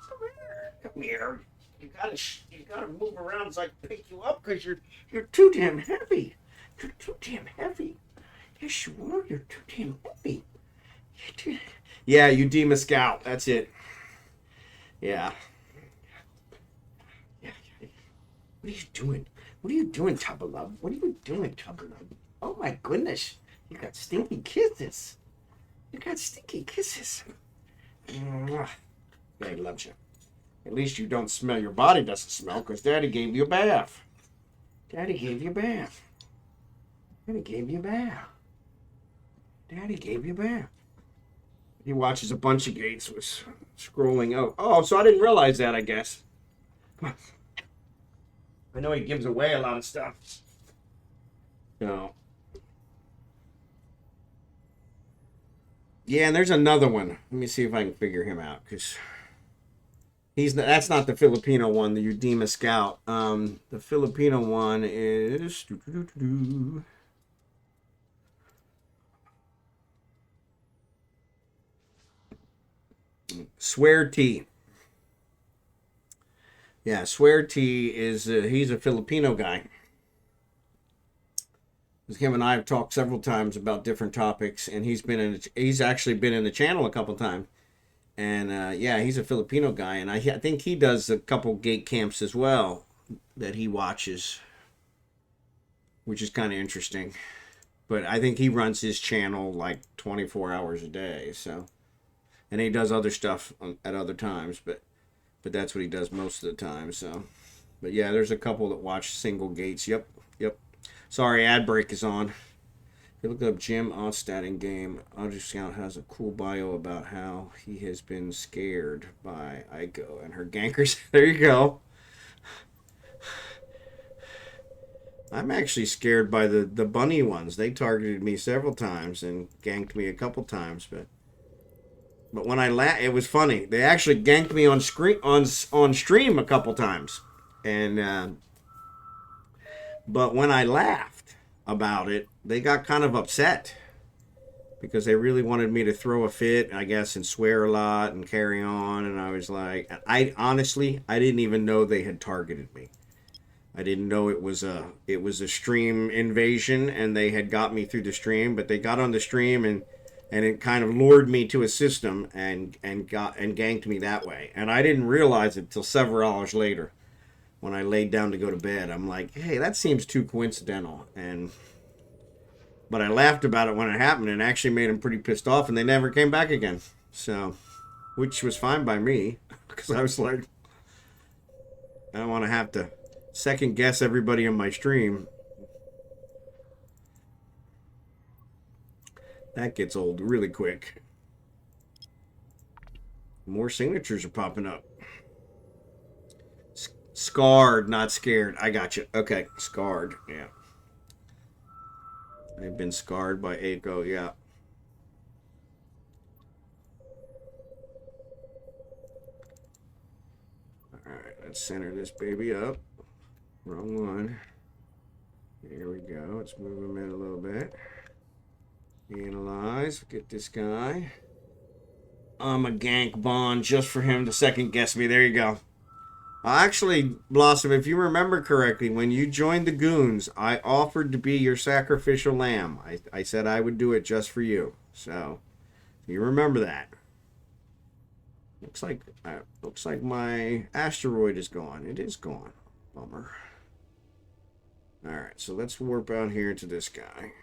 Come here. Come here. You gotta move around so I can pick you up because you're too damn heavy. You're too damn heavy. Yes, you are. You're too damn heavy. Yeah, Udema Scout. That's it. Yeah. Yeah. What are you doing? What are you doing, Tubba? What are you doing, Tubba? Oh my goodness. You got stinky kisses. You got stinky kisses. Mwah. Yeah, he loves you. At least you don't smell. Your body doesn't smell because Daddy gave you a bath. Daddy gave you a bath. Daddy gave you a bath. Daddy gave you a bath. He watches a bunch of gates was scrolling out. Oh, so I didn't realize that, I guess. I know he gives away a lot of stuff. No. Yeah, and there's another one. Let me see if I can figure him out, because that's not the Filipino one, the Udema Scout. The Filipino one is Swear T. Yeah, Swear T is he's a Filipino guy. Him and I have talked several times about different topics, and he's actually been in the channel a couple times. And yeah, he's a Filipino guy, and I think he does a couple gate camps as well that he watches, which is kind of interesting. But I think he runs his channel like 24 hours a day, so, and he does other stuff at other times, but that's what he does most of the time. So, but yeah, there's a couple that watch single gates. Yep. Sorry, ad break is on. If you look up Jim Onstad in game, Audrey Scout has a cool bio about how he has been scared by Aiko and her gankers. There you go. I'm actually scared by the bunny ones. They targeted me several times and ganked me a couple times, but when it was funny. They actually ganked me on stream a couple times, and but when I laughed about it, they got kind of upset because they really wanted me to throw a fit, I guess, and swear a lot and carry on. And I was like, I didn't even know they had targeted me. I didn't know it was a stream invasion, and they had got me through the stream. But they got on the stream and it kind of lured me to a system and ganked me that way. And I didn't realize it till several hours later. When I laid down to go to bed, I'm like, hey, that seems too coincidental. But I laughed about it when it happened and actually made them pretty pissed off, and they never came back again. So, which was fine by me, because I was like, I don't want to have to second guess everybody on my stream. That gets old really quick. More signatures are popping up. Scarred, not scared. I got you. Okay, scarred. Yeah. They've been scarred by Aiko. Yeah. All right, let's center this baby up. Wrong one. Here we go. Let's move him in a little bit. Analyze. Get this guy. I'm a gank bond just for him to second guess me. There you go. Actually, Blossom, if you remember correctly, when you joined the Goons, I offered to be your sacrificial lamb. I said I would do it just for you. So, you remember that. Looks like my asteroid is gone. It is gone. Bummer. Alright, so let's warp out here to this guy.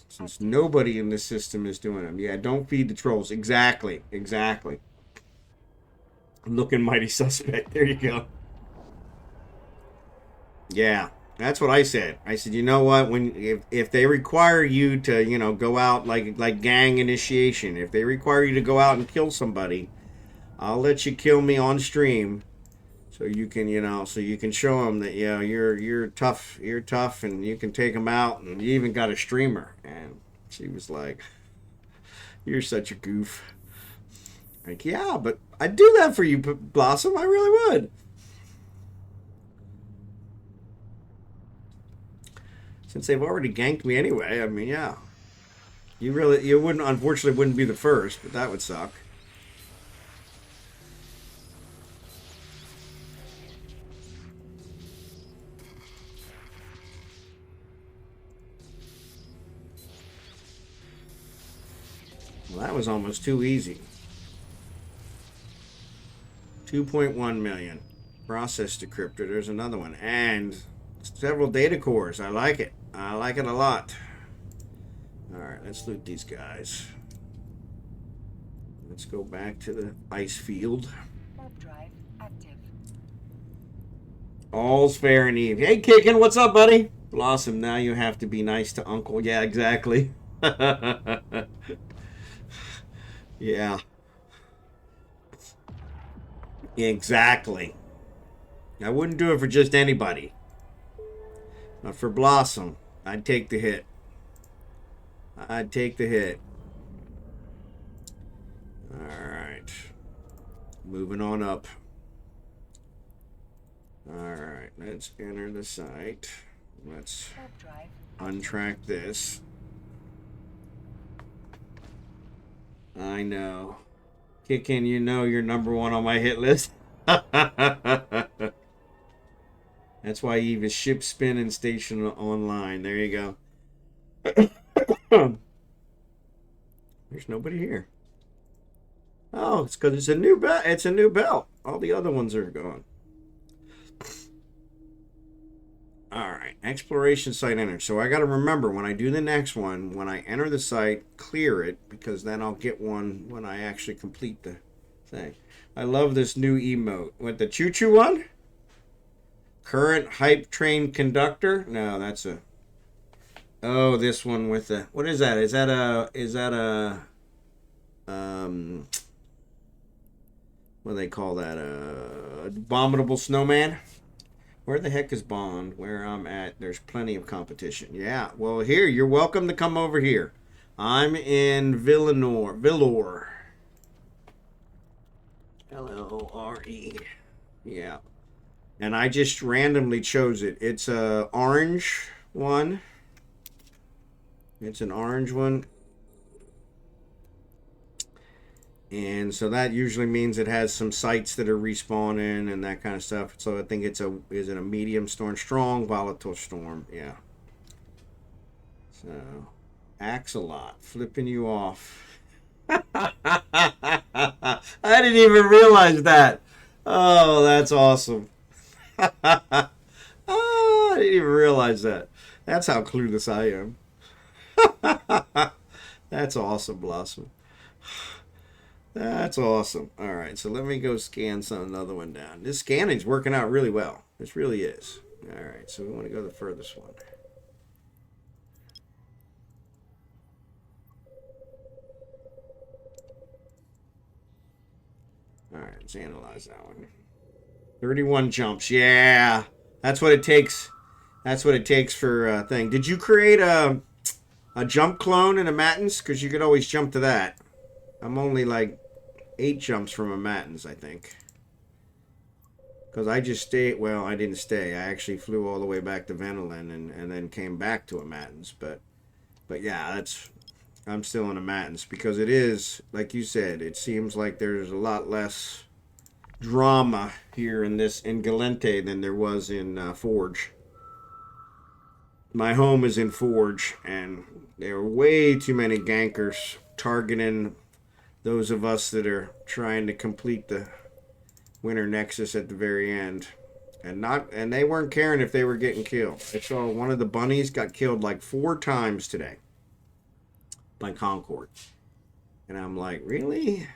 Since nobody in this system is doing them. Yeah, don't feed the trolls. Exactly. Looking mighty suspect. There you go. Yeah, that's what I said. I said, you know what? If they require you to, go out like gang initiation, if they require you to go out and kill somebody, I'll let you kill me on stream. So you can, so you can show them that, you're tough, and you can take them out, and you even got a streamer. And she was like, you're such a goof. Like, yeah, but I'd do that for you, Blossom. I really would. Since they've already ganked me anyway, I mean, yeah. Unfortunately wouldn't be the first, but that would suck. Well, that was almost too easy. 2.1 million. Process decryptor. There's another one. And several data cores. I like it. I like it a lot. Alright, let's loot these guys. Let's go back to the ice field. Warp drive active. All's fair and even. Hey, Kickin', what's up, buddy? Blossom, now you have to be nice to Uncle. Yeah, exactly. Yeah. Exactly. I wouldn't do it for just anybody. But for Blossom, I'd take the hit. I'd take the hit. Alright. Moving on up. Alright, let's enter the site. Let's untrack this. I know. Kick in, you know you're number one on my hit list. That's why Eve is ship spin and station online. There you go. There's nobody here. Oh, it's because it's a new belt. It's a new belt. All the other ones are gone. Alright, exploration site enter. So I got to remember when I do the next one, when I enter the site, clear it, because then I'll get one when I actually complete the thing. I love this new emote. What, the choo-choo one? Current hype train conductor? No, that's a... Oh, this one with the... What is that? Is that a... What do they call that? Abominable snowman? Where the heck is Bond? Where I'm at, there's plenty of competition. Yeah, well, here, you're welcome to come over here. I'm in Villor. L-O-R-E. Yeah. And I just randomly chose it. It's a orange one. It's an orange one. And so that usually means it has some sites that are respawning and that kind of stuff. So I think it's is it a medium storm? Strong, volatile storm. Yeah. So, Axolot, flipping you off. I didn't even realize that. Oh, that's awesome. I didn't even realize that. That's how clueless I am. That's awesome, Blossom. That's awesome. All right, so let me go scan another one down. This scanning's working out really well. This really is. All right, so we want to go to the furthest one. All right, let's analyze that one. 31 jumps. Yeah, that's what it takes. That's what it takes for a thing. Did you create a jump clone in a Matins? Because you could always jump to that. I'm only like 8 jumps from a Matins, I think. Because I just stayed, well, I didn't stay. I actually flew all the way back to Venelin and then came back to a Matins. But yeah, I'm still in a Matins. Because it is, like you said, it seems like there's a lot less drama here in Jaileint than there was in Forge. My home is in Forge, and there are way too many gankers targeting those of us that are trying to complete the Winter Nexus at the very end. And they weren't caring if they were getting killed. I saw one of the bunnies got killed like 4 times today by Concord. And I'm like, really?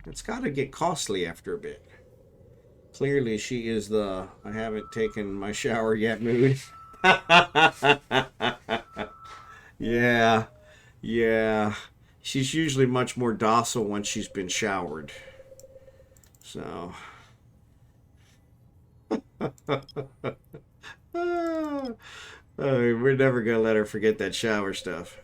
It's got to get costly after a bit. Clearly she is the I haven't taken my shower yet mood. Yeah. Yeah. She's usually much more docile once she's been showered. So. We're never going to let her forget that shower stuff.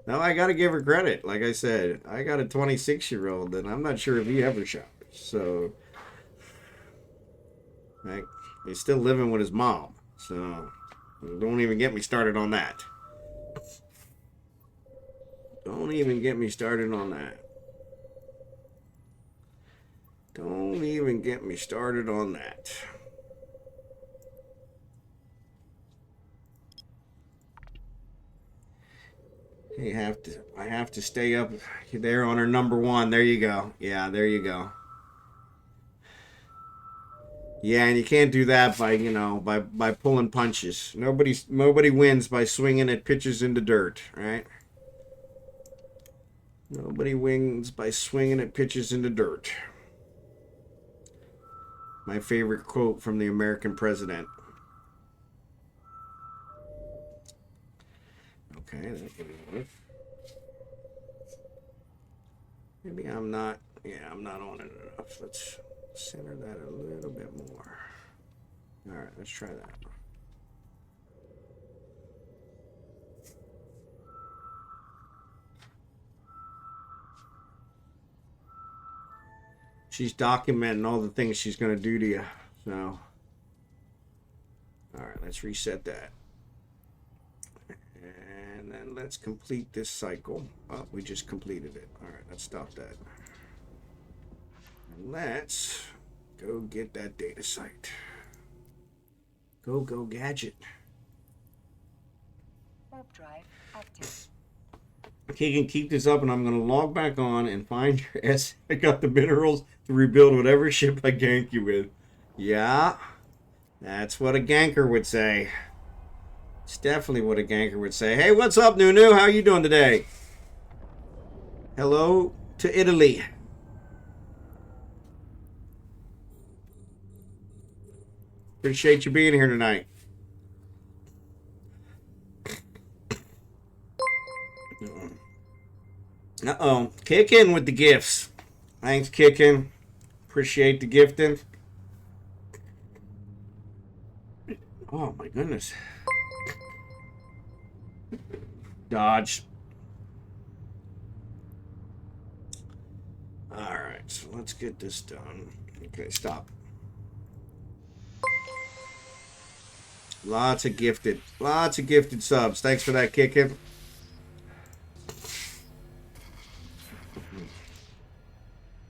Now, I got to give her credit. Like I said, I got a 26-year-old, and I'm not sure if he ever showers. So, he's still living with his mom. So, don't even get me started on that. Don't even get me started on that. Don't even get me started on that. I have to stay up there on her number one. There you go. Yeah, there you go. Yeah, and you can't do that by, by pulling punches. Nobody wins by swinging at pitches into dirt, right? Nobody wins by swinging at pitches into dirt. My favorite quote from the American president. Okay, that didn't work. Maybe I'm not, I'm not on it enough. Let's center that a little bit more. All right, let's try that. She's documenting all the things she's going to do to you. So, all right, let's reset that. And then let's complete this cycle. Oh, we just completed it. All right, let's stop that. And let's go get that data site. Go gadget. Warp drive active. Okay, you can keep this up, and I'm going to log back on and find your S. I got the minerals to rebuild whatever ship I gank you with. Yeah, that's what a ganker would say. It's definitely what a ganker would say. Hey, what's up, Nunu? How are you doing today? Hello to Italy. Appreciate you being here tonight. Uh-oh. Kick in with the gifts. Thanks, Kickin. Appreciate the gifting. Oh, my goodness. Dodge. Alright, so let's get this done. Okay, stop. Lots of gifted subs. Thanks for that, Kickin.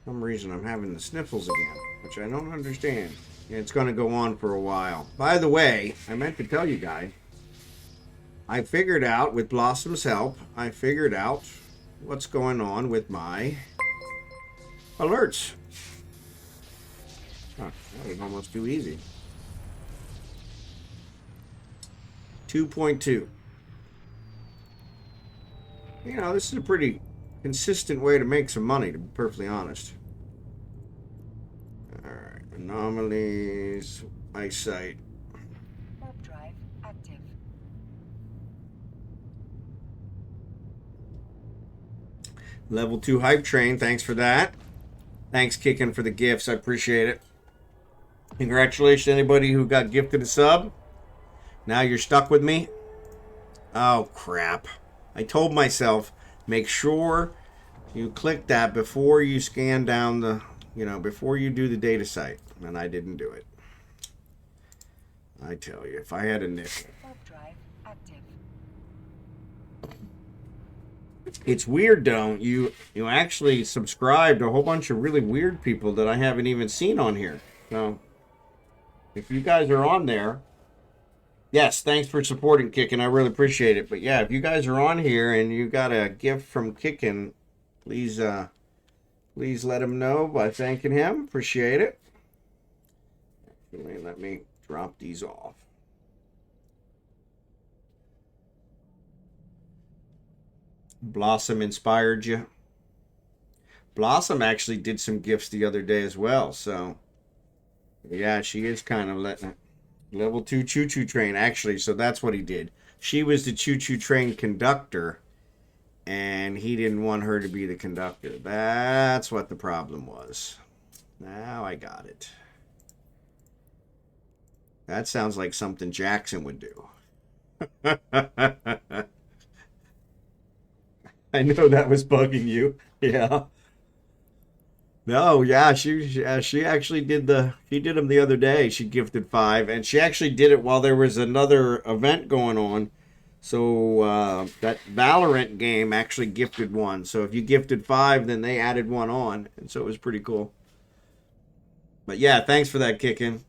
For some reason I'm having the sniffles again, which I don't understand. And it's going to go on for a while. By the way, I meant to tell you guys, I figured out, with Blossom's help, I figured out what's going on with my alerts. Oh, that was almost too easy. 2.2. You know, this is a pretty consistent way to make some money, to be perfectly honest. Alright, anomalies, eyesight. Warp drive active. Level 2 hype train, thanks for that. Thanks, Kickin, for the gifts, I appreciate it. Congratulations to anybody who got gifted a sub. Now you're stuck with me. Oh, crap. I told myself, make sure you click that before you scan down the, before you do the data site. And I didn't do it. I tell you, if I had a nickel. Warp drive active. It's weird, though. You actually subscribe to a whole bunch of really weird people that I haven't even seen on here. So, if you guys are on there, yes, thanks for supporting Kickin. I really appreciate it. But yeah, if you guys are on here and you got a gift from Kickin, please let him know by thanking him. Appreciate it. Actually, let me drop these off. Blossom inspired you. Blossom actually did some gifts the other day as well. So, yeah, she is kind of letting it. Level 2 choo-choo train, actually, so that's what he did. She was the choo-choo train conductor, and he didn't want her to be the conductor. That's what the problem was. Now I got it. That sounds like something Jackson would do. I know that was bugging you. Yeah. No, yeah, she actually did she did them the other day. She gifted 5, and she actually did it while there was another event going on. So that Valorant game actually gifted 1. So if you gifted 5, then they added 1 on, and so it was pretty cool. But yeah, thanks for that, Kickin.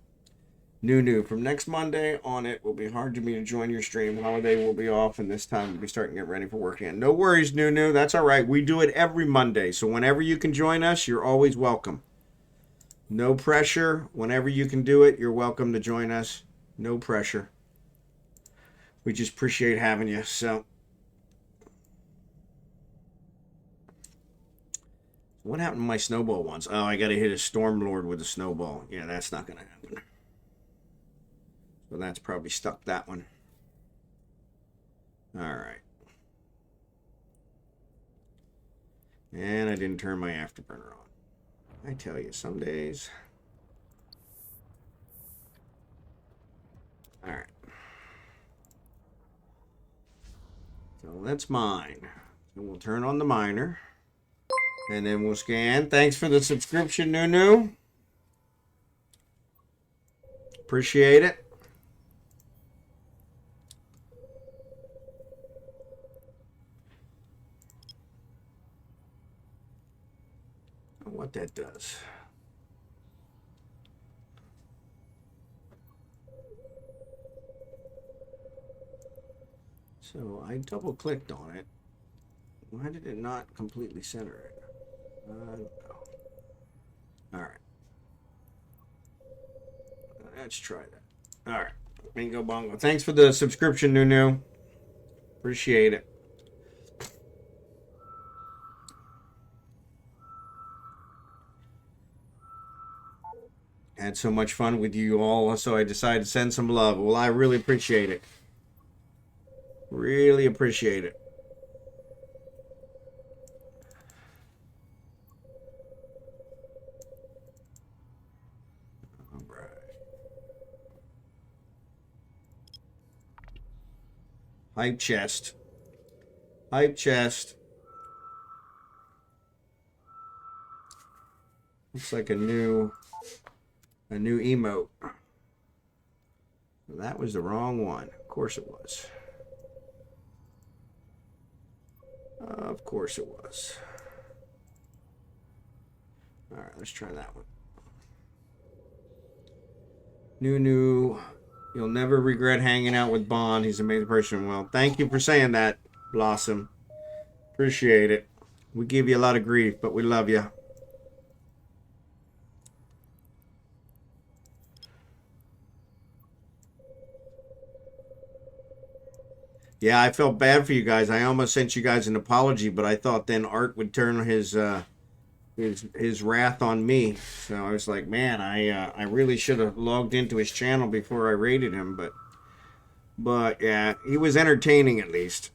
Nunu, from next Monday on, it will be hard to me to join your stream. Holiday will be off, and this time we'll be starting to get ready for work again. No worries, Nunu. That's all right. We do it every Monday, so whenever you can join us, you're always welcome. No pressure. Whenever you can do it, you're welcome to join us. No pressure. We just appreciate having you. So, what happened to my snowball ones? Oh, I got to hit a Stormlord with a snowball. Yeah, that's not going to happen. So that's probably stuck that one. All right. And I didn't turn my afterburner on. I tell you, some days. All right. So that's mine. So we'll turn on the miner. And then we'll scan. Thanks for the subscription, Nunu. Appreciate it. What that does. So I double clicked on it. Why did it not completely center it? I don't know. All right. Let's try that. All right. Bingo bongo. Thanks for the subscription, Nunu. Appreciate it. Had so much fun with you all, so I decided to send some love. Well, I really appreciate it. Really appreciate it. All right. Hype chest. Hype chest. Looks like a new emote. That was the wrong one. Of course it was. Of course it was. All right, let's try that one. Nunu, you'll never regret hanging out with Bond. He's an amazing person. Well, thank you for saying that, Blossom. Appreciate it. We give you a lot of grief, but we love you. Yeah, I felt bad for you guys. I almost sent you guys an apology, but I thought then Art would turn his wrath on me. So I was like, man, I really should have logged into his channel before I raided him, but yeah, he was entertaining at least.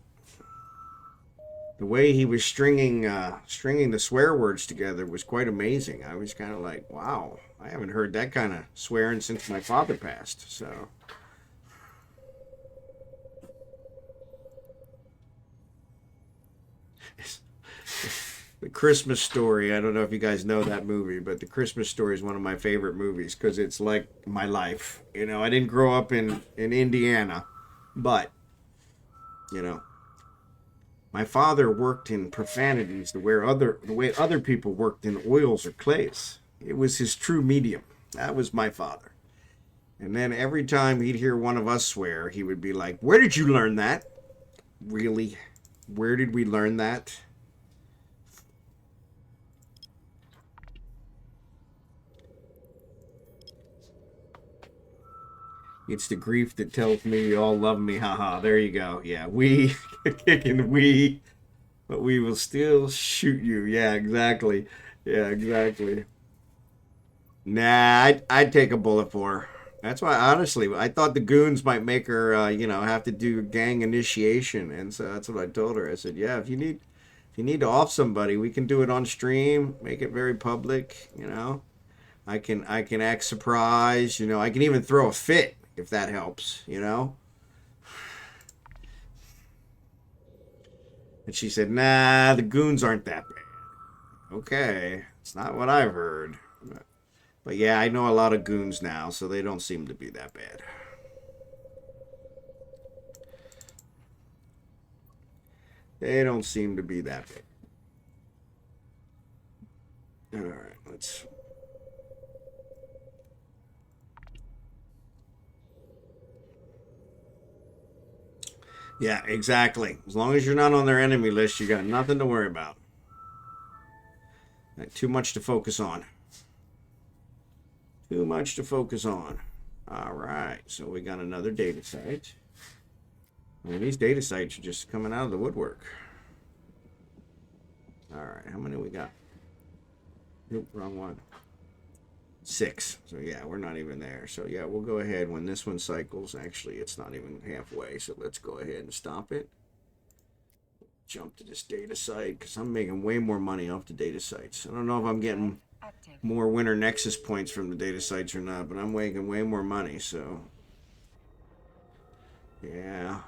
The way he was stringing the swear words together was quite amazing. I was kind of like, wow, I haven't heard that kind of swearing since my father passed. So. The Christmas Story. I don't know if you guys know that movie, but The Christmas Story is one of my favorite movies because it's like my life. You know, I didn't grow up in Indiana, but, you know, my father worked in profanities the way other people worked in oils or clays. It was his true medium. That was my father. And then every time he'd hear one of us swear, he would be like, "Where did you learn that?" Really? Where did we learn that? It's the grief that tells me you all love me. Haha. There you go. Yeah, we kicking we, but we will still shoot you. Yeah, exactly. Yeah, exactly. Nah, I'd take a bullet for her. That's why, honestly, I thought the goons might make her, have to do gang initiation, and so that's what I told her. I said, yeah, if you need to off somebody, we can do it on stream, make it very public. I can act surprised. I can even throw a fit if that helps. And she said, nah, the goons aren't that bad. Okay, it's not what I've heard. But yeah, I know a lot of goons now, so they don't seem to be that bad. They don't seem to be that bad. All right, let's. Yeah, exactly. As long as you're not on their enemy list, you got nothing to worry about. Not too much to focus on. Too much to focus on. All right, so we got another data site. I mean, these data sites are just coming out of the woodwork. All right, how many we got? Nope, wrong one. 6. So yeah, we're not even there. So yeah, we'll go ahead when this one cycles. Actually, it's not even halfway. So let's go ahead and stop it. Jump to this data site because I'm making way more money off the data sites. I don't know if I'm getting more winter Nexus points from the data sites or not, but I'm making way more money. So yeah.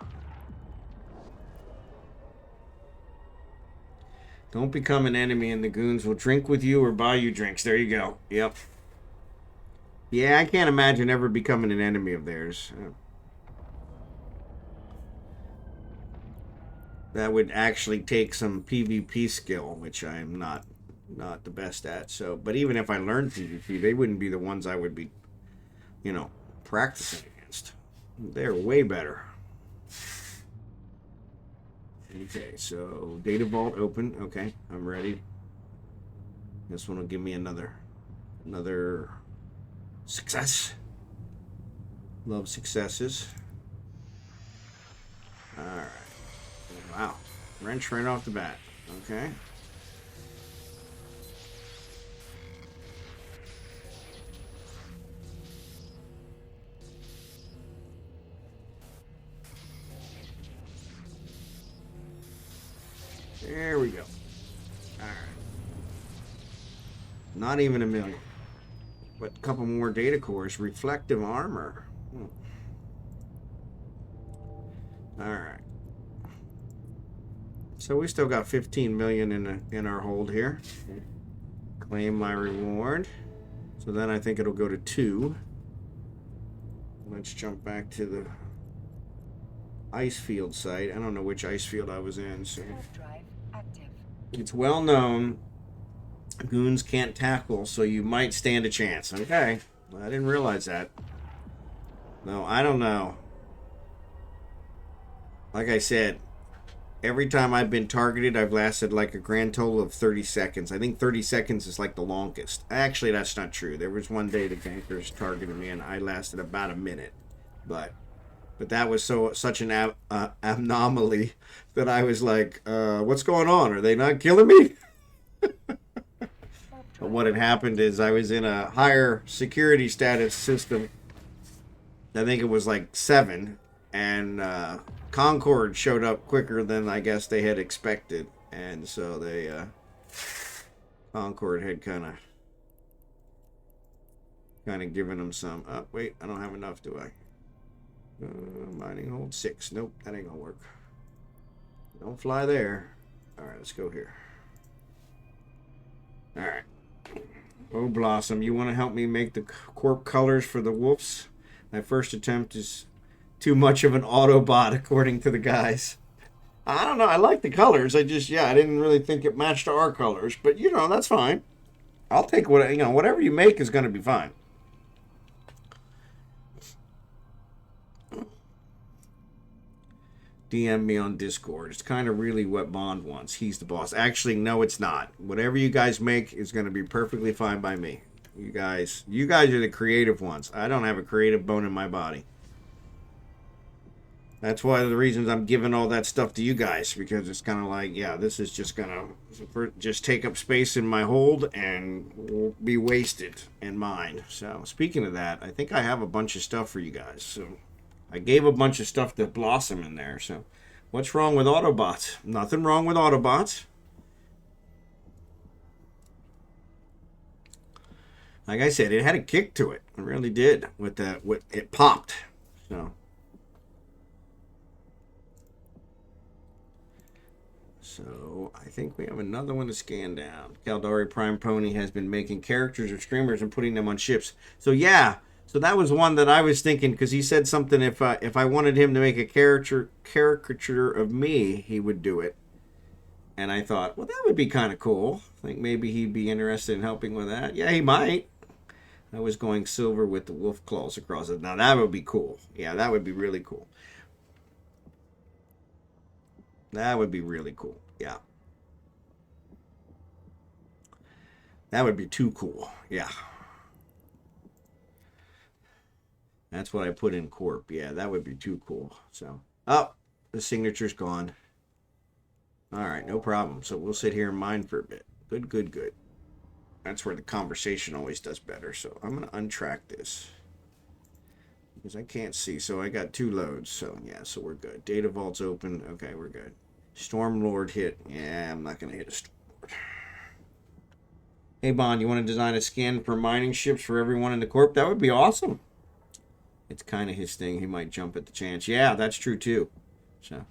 Don't become an enemy and the goons will drink with you or buy you drinks. There you go. Yep. Yeah, I can't imagine ever becoming an enemy of theirs. That would actually take some PvP skill, which I'm not the best at. So, but even if I learned PvP, they wouldn't be the ones I would be, practicing against. They're way better. Okay, so data vault open. Okay, I'm ready. This one will give me another success. Love successes. All right. Wow. Wrench right off the bat. Okay. There we go. All right. Not even a million. But a couple more data cores. Reflective armor. All right. So we still got 15 million in our hold here. Claim my reward. So then I think it'll go to 2. Let's jump back to the ice field site. I don't know which ice field I was in. So it's well known goons can't tackle, so you might stand a chance. Okay. I didn't realize that. No, I don't know. Like I said, every time I've been targeted, I've lasted like a grand total of 30 seconds. I think 30 seconds is like the longest. Actually, that's not true. There was one day the gankers targeted me and I lasted about a minute. But that was such an anomaly that I was like, what's going on? Are they not killing me? But what had happened is I was in a higher security status system. I think it was like 7. And Concord showed up quicker than I guess they had expected. And so they, Concord had kind of given them some. Oh, wait, I don't have enough, do I? Mining hold 6. Nope, that ain't gonna work. Don't fly there. All right, let's go here. All right. Oh, Blossom, you want to help me make the corp colors for the wolves? My first attempt is too much of an Autobot, according to the guys. I don't know. I like the colors. I didn't really think it matched our colors. But, that's fine. I'll take whatever you make is going to be fine. DM me on Discord. It's kind of really what Bond wants. He's the boss. Actually, no, it's not. Whatever you guys make is going to be perfectly fine by me. You guys are the creative ones. I don't have a creative bone in my body. That's one of the reasons I'm giving all that stuff to you guys, because it's kind of like, yeah, this is just gonna just take up space in my hold and will be wasted in mine. So speaking of that, I think I have a bunch of stuff for you guys. So I gave a bunch of stuff to Blossom in there. So what's wrong with Autobots? Nothing wrong with Autobots. Like I said, it had a kick to it. It really did. With that, it popped. So I think we have another one to scan down. Caldari Prime Pony has been making characters or streamers and putting them on ships. So yeah, so that was one that I was thinking, because he said something, if I wanted him to make a caricature of me, he would do it. And I thought, well, that would be kind of cool. I think maybe he'd be interested in helping with that. Yeah, he might. I was going silver with the wolf claws across it. Now that would be cool. Yeah, that would be really cool. That would be really cool. Yeah. That would be too cool. Yeah. That's what I put in Corp. Yeah, that would be too cool. So, oh, the signature's gone. All right, no problem. So we'll sit here and mine for a bit. Good, good, good. That's where the conversation always does better. So I'm going to untrack this because I can't see. So I got 2 loads. So yeah, so we're good. Data vault's open. Okay, we're good. Stormlord hit. Yeah, I'm not going to hit a Stormlord. Hey, Bond, you want to design a skin for mining ships for everyone in the Corp? That would be awesome. It's kind of his thing. He might jump at the chance. Yeah, that's true too. So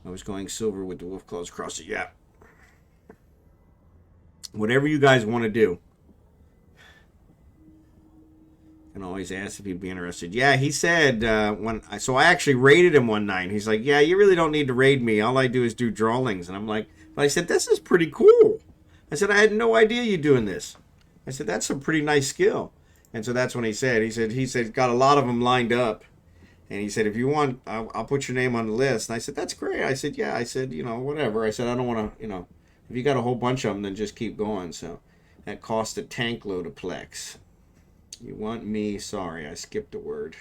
I was going silver with the wolf claws across it. Yeah. Whatever you guys want to do. Can always ask if he'd be interested. Yeah, he said so I actually raided him one night. He's like, yeah, you really don't need to raid me. All I do is do drawings. And I'm like, but I said, this is pretty cool. I said, I had no idea you doing this. I said, that's a pretty nice skill. And so that's when he said, got a lot of them lined up. And he said, if you want, I'll put your name on the list. And I said, that's great. I said, yeah. I said, whatever. I said, I don't want to, if you got a whole bunch of them, then just keep going. So that cost a tank load of Plex. You want me? Sorry, I skipped a word.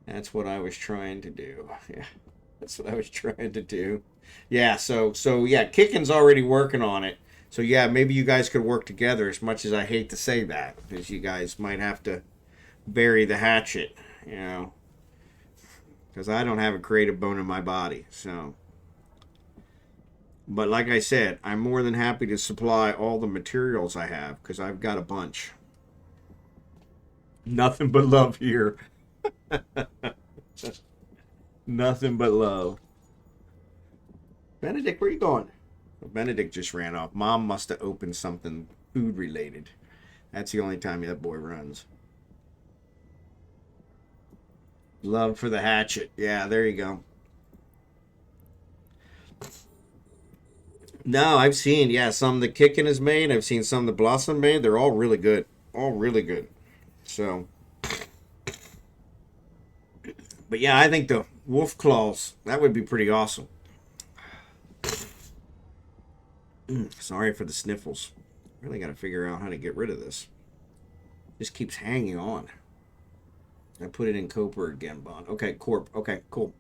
That's what I was trying to do. Yeah, that's what I was trying to do. Yeah, so yeah, Kickin's already working on it. So yeah, maybe you guys could work together, as much as I hate to say that, because you guys might have to bury the hatchet, because I don't have a creative bone in my body. So, but like I said, I'm more than happy to supply all the materials I have, because I've got a bunch. Nothing but love here. Nothing but love. Benedict, where you going? Benedict just ran off. Mom must have opened something food related. That's the only time that boy runs. Love for the hatchet. Yeah, there you go. No, I've seen, some the Kickin has made. I've seen some the Blossom made. They're all really good. All really good. So, but yeah, I think the wolf claws, that would be pretty awesome. Sorry for the sniffles. Really got to figure out how to get rid of this. Just keeps hanging on. I put it in Cooper again, Bond. Okay, Corp. Okay, cool.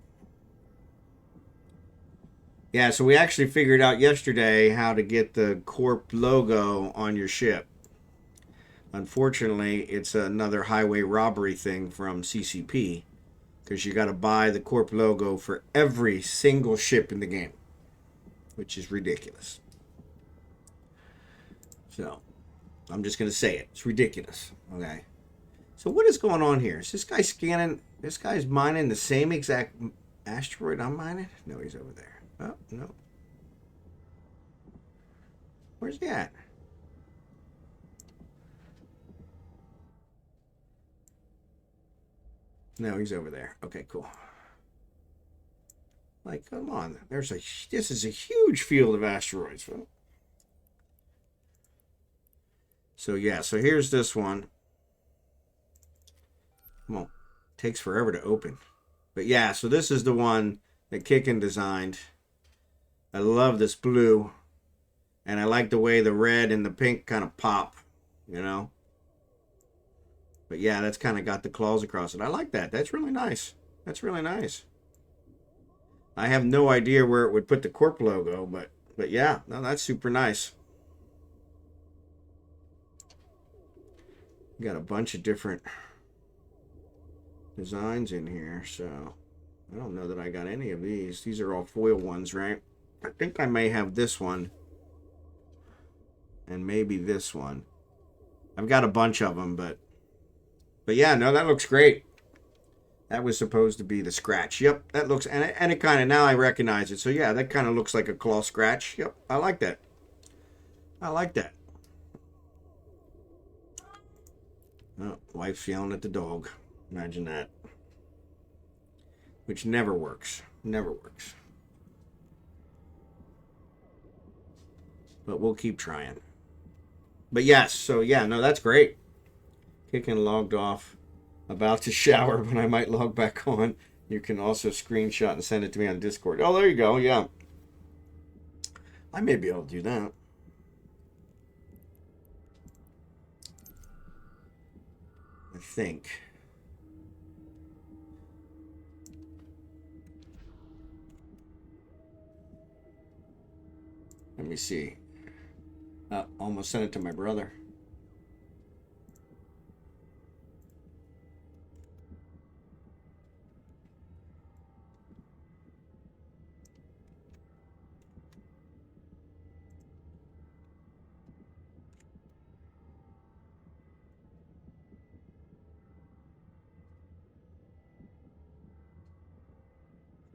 Yeah, so we actually figured out yesterday how to get the Corp logo on your ship. Unfortunately, it's another highway robbery thing from CCP, because you got to buy the Corp logo for every single ship in the game, which is ridiculous. So, I'm just going to say it. It's ridiculous. Okay. So, what is going on here? Is this guy scanning? This guy's mining the same exact asteroid I'm mining? No, he's over there. Oh, no. Where's he at? No, he's over there. Okay, cool. Like, come on. This is a huge field of asteroids. So, yeah. So, here's this one. Well, takes forever to open. But, yeah. So, this is the one that Kickin designed. I love this blue. And I like the way the red and the pink kind of pop. But, yeah, that's kind of got the claws across it. I like that. That's really nice. That's really nice. I have no idea where it would put the Corp logo, but yeah, no, that's super nice. Got a bunch of different designs in here, so I don't know that I got any of these. These are all foil ones, right? I think I may have this one and maybe this one. I've got a bunch of them, but yeah, no, that looks great. That was supposed to be the scratch. Yep, that looks, and it kind of, now I recognize it. So yeah, that kind of looks like a claw scratch. Yep, I like that. I like that. Oh, wife's yelling at the dog. Imagine that. Which never works. Never works. But we'll keep trying. But yes, so yeah, no, that's great. Kickin logged off. About to shower, but I might log back on. You can also screenshot and send it to me on Discord. Oh, there you go. Yeah. I may be able to do that. I think. Let me see. Almost sent it to my brother.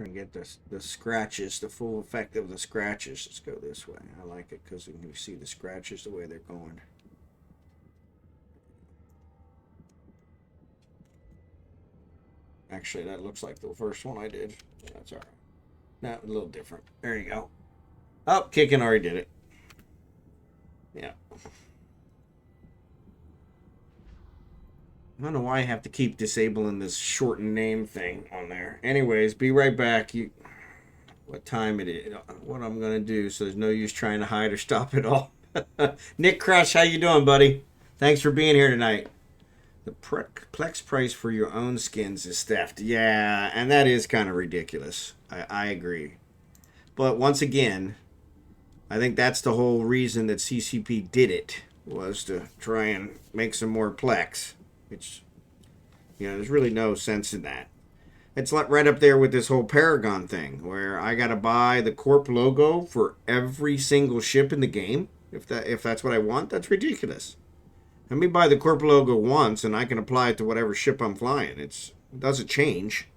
And get the scratches, the full effect of the scratches. Let's go this way. I like it because you can see the scratches the way they're going. Actually, that looks like the first one I did. That's all right. Now, a little different. There you go. Oh, Kickin already did it. Yeah. I don't know why I have to keep disabling this shortened name thing on there. Anyways, be right back. What time it is, what I'm going to do, so there's no use trying to hide or stop it all. nickcrush, how you doing, buddy? Thanks for being here tonight. The Plex price for your own skins is theft. Yeah, and that is kind of ridiculous. I agree. But once again, I think that's the whole reason that CCP did it, was to try and make some more Plex. Which, there's really no sense in that. It's like right up there with this whole Paragon thing, where I gotta buy the Corp logo for every single ship in the game. If that's what I want, that's ridiculous. Let me buy the Corp logo once, and I can apply it to whatever ship I'm flying. It doesn't change.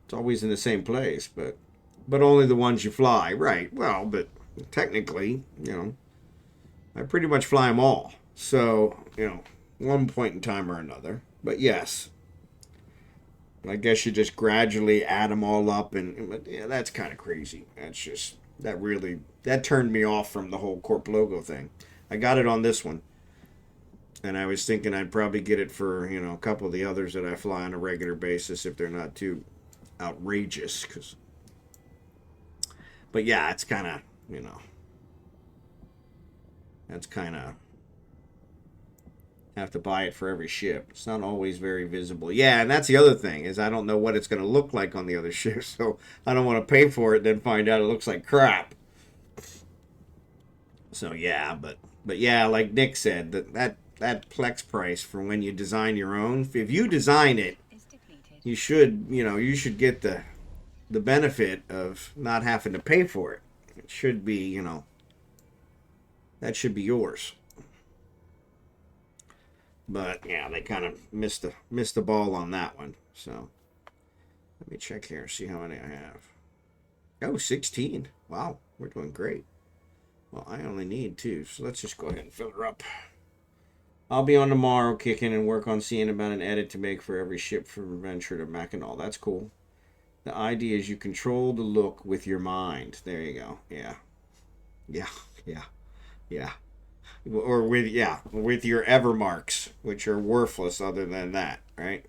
It's always in the same place, but only the ones you fly, right? Well, but technically, I pretty much fly them all. So, one point in time or another. But yes, I guess you just gradually add them all up, and yeah, that's kind of crazy. That's just, that turned me off from the whole Corp logo thing. I got it on this one, and I was thinking I'd probably get it for, a couple of the others that I fly on a regular basis if they're not too outrageous. But yeah, it's kind of, that's kind of, have to buy it for every ship. It's not always very visible. Yeah, and that's the other thing, is I don't know what it's going to look like on the other ships, so I don't want to pay for it, then find out it looks like crap. So yeah, but yeah, like Nick said, that Plex price for when you design your own, if you design it, you should, you should get the benefit of not having to pay for it. It should be, that should be yours. But yeah, they kind of missed the ball on that one. So let me check here, see how many I have. Oh, 16. Wow, we're doing great. Well, I only need 2, so let's just go ahead and fill her up. I'll be on tomorrow kicking and work on seeing about an edit to make for every ship from Venture to Mackinac. That's cool. The idea is you control the look with your mind. There you go. Yeah. Or with your Evermarks, which are worthless other than that, right?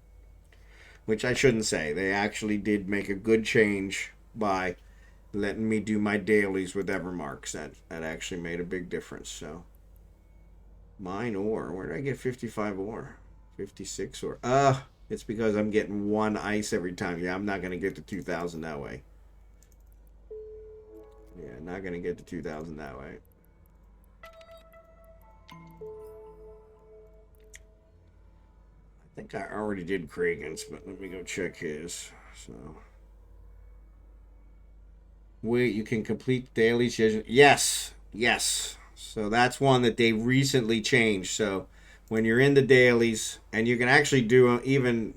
Which I shouldn't say. They actually did make a good change by letting me do my dailies with Evermarks. That actually made a big difference. So mine ore. Where did I get 55 ore? 56 ore. It's because I'm getting 1 ice every time. Yeah, I'm not gonna get to 2,000 that way. Yeah, not gonna get to 2,000 that way. I think I already did Kragan's, but let me go check his. So, wait, you can complete dailies. Yes. So that's one that they recently changed. So when you're in the dailies, and you can actually do even,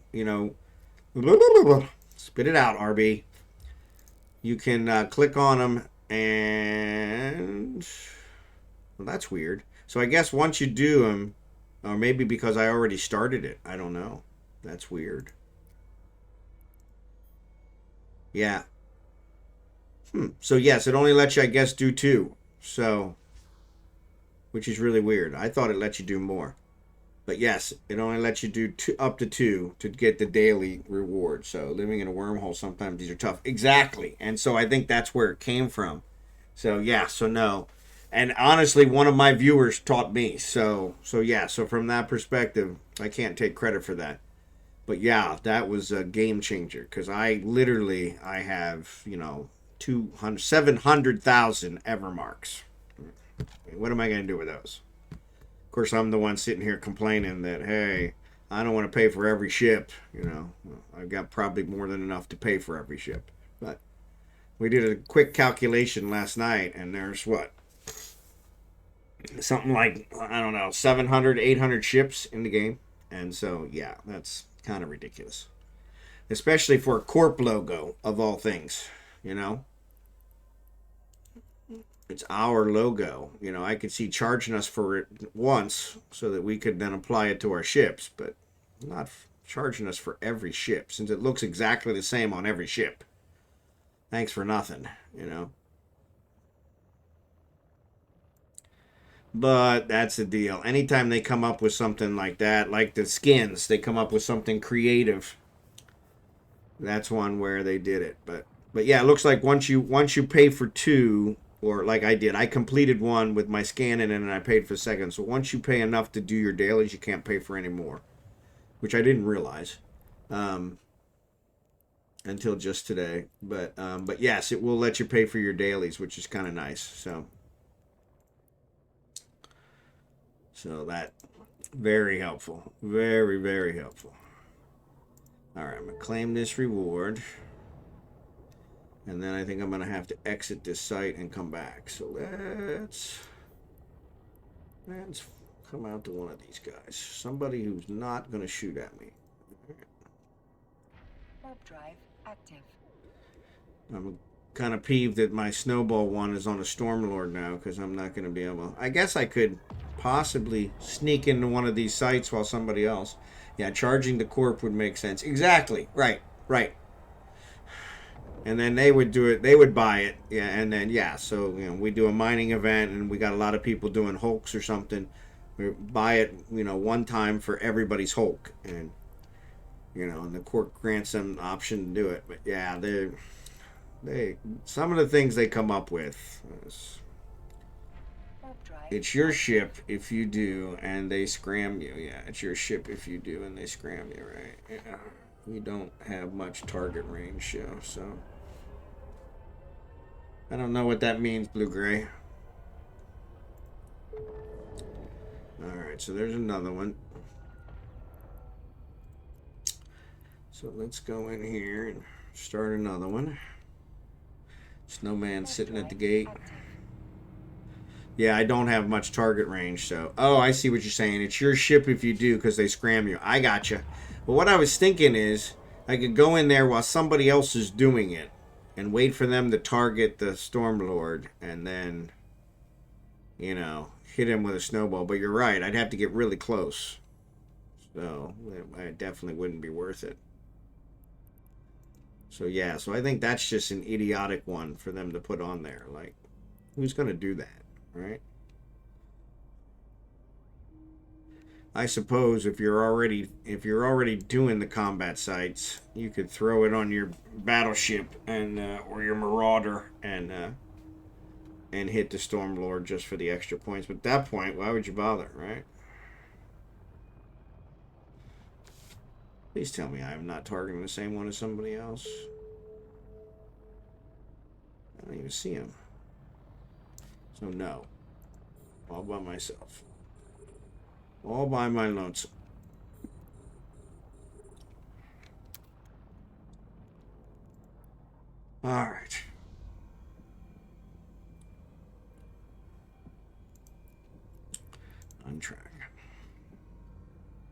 spit it out, RB. You can click on them, and well, that's weird. So I guess once you do them. Or maybe because I already started it. I don't know. That's weird. Yeah. So yes, it only lets you, I guess, do 2. So, which is really weird. I thought it let you do more. But yes, it only lets you do up to 2 to get the daily reward. So living in a wormhole, sometimes these are tough. Exactly. And so I think that's where it came from. So yeah, so no. And honestly, one of my viewers taught me. So yeah, so from that perspective, I can't take credit for that. But yeah, that was a game changer because I have, 700,000 ever marks. What am I going to do with those? Of course, I'm the one sitting here complaining that, hey, I don't want to pay for every ship. I've got probably more than enough to pay for every ship. But we did a quick calculation last night, and there's what? Something like, I don't know, 700, 800 ships in the game. And so, yeah, that's kind of ridiculous. Especially for a Corp logo, of all things, It's our logo. I could see charging us for it once so that we could then apply it to our ships, but not charging us for every ship since it looks exactly the same on every ship. Thanks for nothing, But that's the deal. Anytime they come up with something like that, like the skins, they come up with something creative. That's one where they did it. But yeah, it looks like once you pay for 2, or like I did, I completed one with my scan in and I paid for the second. So once you pay enough to do your dailies, you can't pay for any more, which I didn't realize until just today. But yes, it will let you pay for your dailies, which is kind of nice. So that very helpful, very, very helpful. All right, I'm gonna claim this reward. And then I think I'm going to have to exit this site and come back. So let's come out to one of these guys. Somebody who's not going to shoot at me. Warp drive active. I'm kind of peeved that my snowball one is on a Stormlord now because I'm not going to be able... I guess I could possibly sneak into one of these sites while somebody else... Yeah, charging the Corp would make sense. Exactly. Right. And then they would do it. They would buy it. Yeah, and then, yeah. So, we do a mining event and we got a lot of people doing hulks or something. We buy it, one time for everybody's hulk. And, and the court grants them the option to do it. But, yeah, they some of the things they come up with is, it's your ship if you do and they scram you. Yeah, it's your ship if you do and they scram you, right? Yeah. We don't have much target range, so... I don't know what that means, Blue Gray. Alright, so there's another one. So let's go in here and start another one. Snowman sitting at the gate. Yeah, I don't have much target range, so... Oh, I see what you're saying. It's your ship if you do, because they scram you. I gotcha. But what I was thinking is, I could go in there while somebody else is doing it, and wait for them to target the Stormlord, and then, hit him with a snowball. But you're right, I'd have to get really close. So, it definitely wouldn't be worth it. So, yeah, so I think that's just an idiotic one for them to put on there. Like, who's going to do that, right? I suppose if you're already doing the combat sites, you could throw it on your battleship and or your marauder and hit the Stormlord just for the extra points. But at that point, why would you bother, right? Please tell me I am not targeting the same one as somebody else. I don't even see him. So no, all by myself. All by my lonesome. Alright. On track.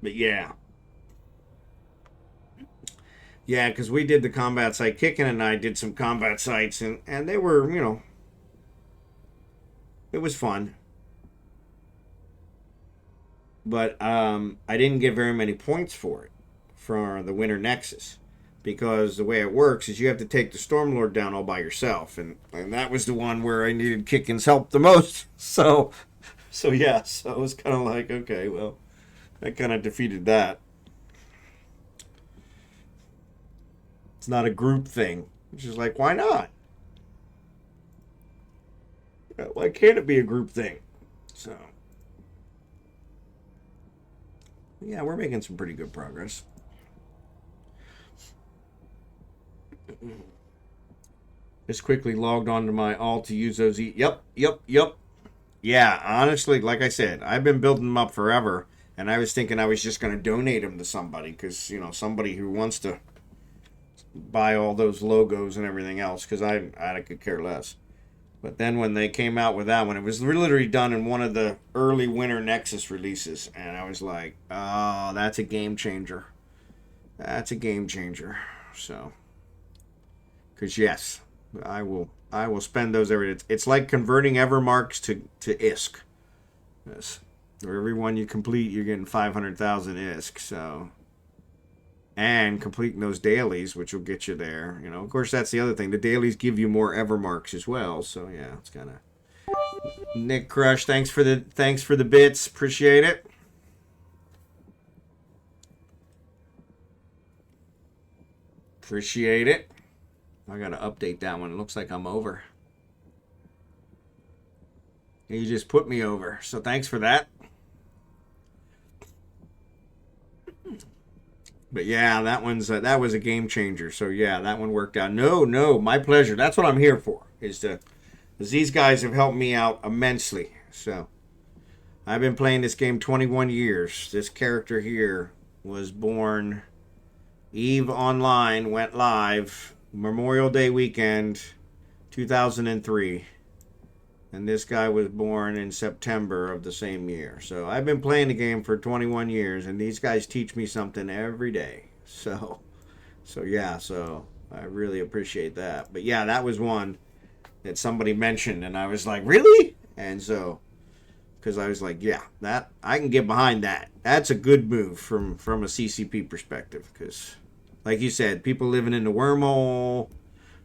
But yeah. Yeah, because we did the combat site. Kickin and I did some combat sites, and they were, it was fun. But I didn't get very many points for it, for the Winter Nexus. Because the way it works is you have to take the Stormlord down all by yourself. And that was the one where I needed Kickin's help the most. So yeah, so it was kind of like, okay, well, That kind of defeated that. It's not a group thing. Which is like, why not? Why can't it be a group thing? So, yeah, we're making some pretty good progress. Just quickly logged onto my alt to use those. Yep. Yeah, honestly, like I said, I've been building them up forever, and I was thinking I was just going to donate them to somebody because, you know, somebody who wants to buy all those logos and everything else, because I could care less. But then when they came out with that one, it was literally done in one of the early winter Nexus releases, and I was like, oh, that's a game changer. That's a game changer. So, because yes, I will spend those every day. It's like converting Evermarks to ISK. Yes. For every one you complete, you're getting 500,000 ISK. So, and completing those dailies, which will get you there. You know, of course, that's the other thing. The dailies give you more Evermarks as well. So yeah, it's kind of. nickcrush, thanks for the bits. Appreciate it. Appreciate it. I gotta update that one. It looks like I'm over. You just put me over, so thanks for that. But yeah, that was a game changer. So yeah, that one worked out. No, my pleasure. That's what I'm here for. Is these guys have helped me out immensely. So I've been playing this game 21 years. This character here was born. eveonline went live Memorial Day weekend, 2003. And this guy was born in September of the same year. So I've been playing the game for 21 years, and these guys teach me something every day. So yeah, so I really appreciate that. But yeah, that was one that somebody mentioned, and I was like, really? And so, because I was like, yeah, that I can get behind that. That's a good move from a CCP perspective, because, like you said, people living in the wormhole.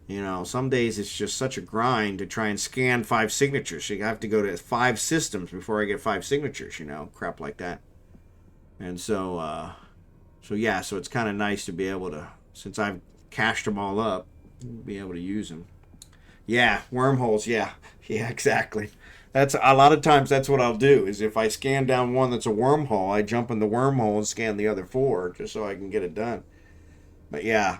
You know, some days it's just such a grind to try and scan 5 signatures. So you have to go to 5 systems before I get 5 signatures, you know, crap like that. And so yeah, so it's kind of nice to be able to, since I've cached them all up, be able to use them. Yeah, wormholes, yeah, exactly. That's a lot of times that's what I'll do is if I scan down one that's a wormhole, I jump in the wormhole and scan the other 4 just so I can get it done. But yeah,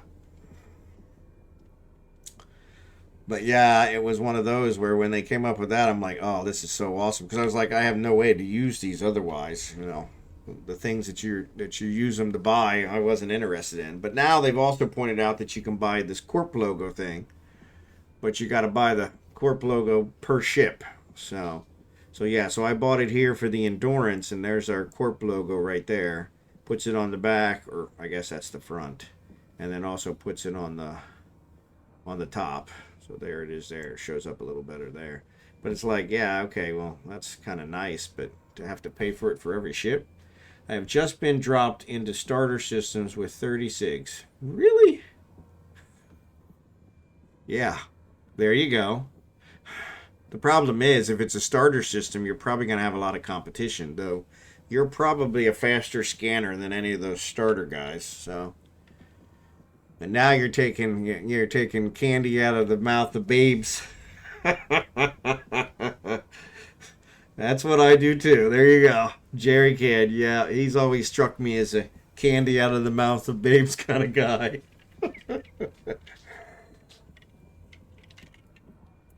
it was one of those where when they came up with that, I'm like, oh, this is so awesome. Because I was like, I have no way to use these otherwise. You know, the things that you use them to buy, I wasn't interested in. But now they've also pointed out that you can buy this corp logo thing, but you got to buy the corp logo per ship. So yeah, so I bought it here for the endurance, and there's our corp logo right there. Puts it on the back, or I guess that's the front, and then also puts it on the top. So there it is there. It shows up a little better there. But it's like, yeah, okay, well, that's kind of nice, but to have to pay for it for every ship? I have just been dropped into starter systems with 30 SIGs. Really? Yeah, there you go. The problem is, if it's a starter system, you're probably going to have a lot of competition, though you're probably a faster scanner than any of those starter guys, so... And now you're taking candy out of the mouth of babes. That's what I do too. There you go. Jerry Kid, yeah, he's always struck me as a candy out of the mouth of babes kind of guy.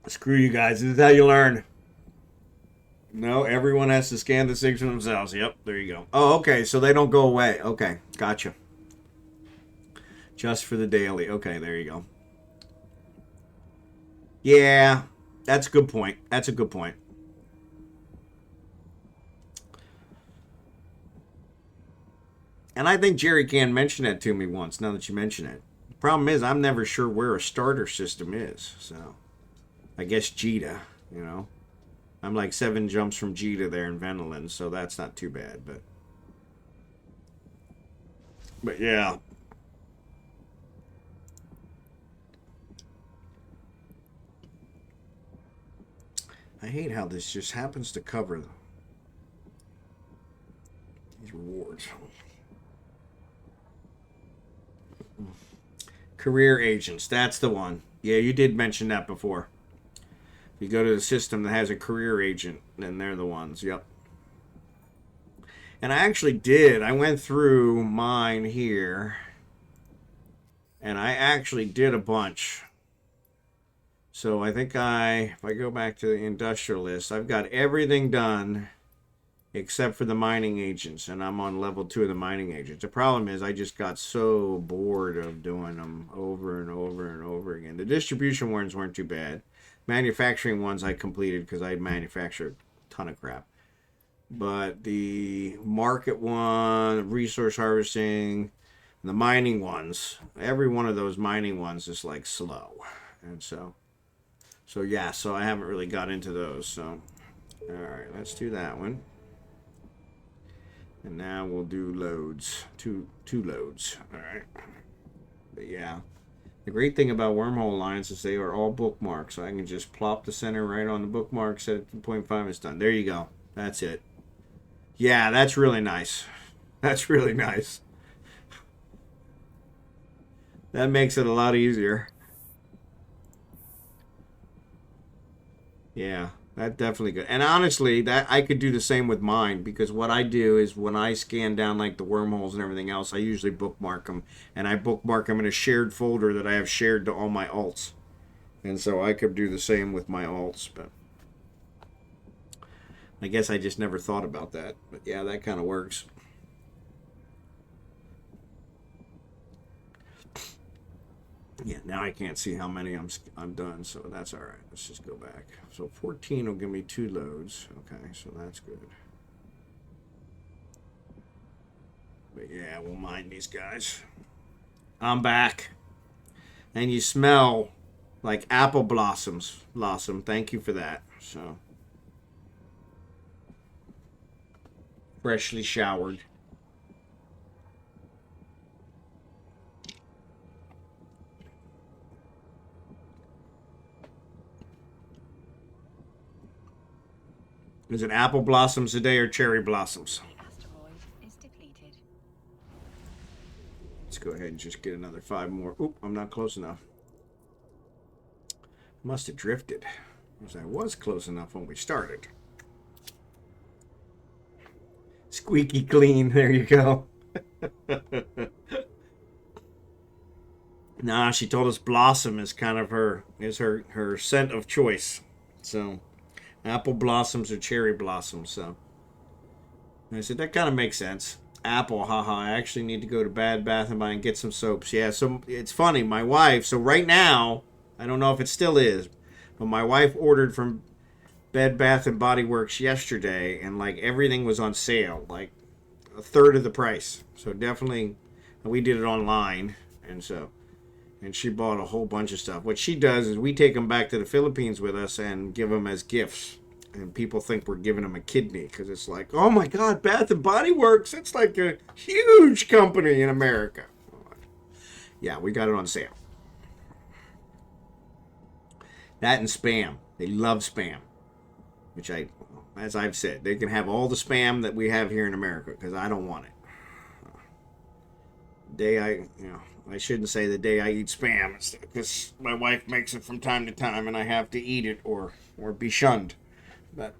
Screw you guys. This is how you learn. No, everyone has to scan the SIGs for themselves. Yep, there you go. Oh, okay, so they don't go away. Okay, gotcha. Just for the daily. Okay, there you go. Yeah, that's a good point. That's a good point. And I think Jerry Can mentioned that to me once, now that you mention it. The problem is, I'm never sure where a starter system is. So, I guess Jita, you know. I'm like 7 jumps from Jita there in Venelin, so that's not too bad. But yeah. I hate how this just happens to cover these rewards. Career agents. That's the one. Yeah, you did mention that before. If you go to the system that has a career agent, then they're the ones. Yep. And I actually did. I went through mine here. And I actually did a bunch. So I think if I go back to the industrial list, I've got everything done except for the mining agents, and I'm on level 2 of the mining agents. The problem is I just got so bored of doing them over and over and over again. The distribution ones weren't too bad. Manufacturing ones I completed because I manufactured a ton of crap. But the market one, resource harvesting, the mining ones, every one of those mining ones is like slow. And so yeah, so I haven't really got into those. So, all right, let's do that one. And now we'll do loads, two loads. All right. But yeah, the great thing about wormhole lines is they are all bookmarks. So I can just plop the center right on the bookmark, set it to 0.5, it's done. There you go. That's it. Yeah, that's really nice. That's really nice. That makes it a lot easier. Yeah, that definitely good. And honestly, that I could do the same with mine, because what I do is when I scan down like the wormholes and everything else, I usually bookmark them, and I bookmark them in a shared folder that I have shared to all my alts. And so I could do the same with my alts, but I guess I just never thought about that. But yeah, that kind of works. Yeah, now I can't see how many I'm done, so that's all right. Let's just go back. So 14 will give me 2 loads. Okay, so that's good. But yeah, we'll mine these guys. I'm back. And you smell like apple blossoms. Blossom, thank you for that. So freshly showered. Is it apple blossoms today or cherry blossoms? The asteroid is depleted. Let's go ahead and just get another 5 more. Oop, I'm not close enough. Must have drifted, because I was close enough when we started. Squeaky clean, there you go. Nah, she told us blossom is kind of her scent of choice. So apple blossoms or cherry blossoms. So and I said that kind of makes sense. Apple, haha. I actually need to go to Bad Bath and Body and get some soaps. Yeah, so it's funny. My wife. So right now, I don't know if it still is, but my wife ordered from Bed Bath and Body Works yesterday, and like everything was on sale, like a third of the price. So definitely, we did it online, and she bought a whole bunch of stuff. What she does is we take them back to the Philippines with us and give them as gifts. And people think we're giving them a kidney because it's like, oh my God, Bath and Body Works. It's like a huge company in America. Yeah, we got it on sale. That and Spam. They love Spam. Which as I've said, they can have all the Spam that we have here in America because I don't want it. I shouldn't say the day I eat Spam because my wife makes it from time to time and I have to eat it or be shunned. But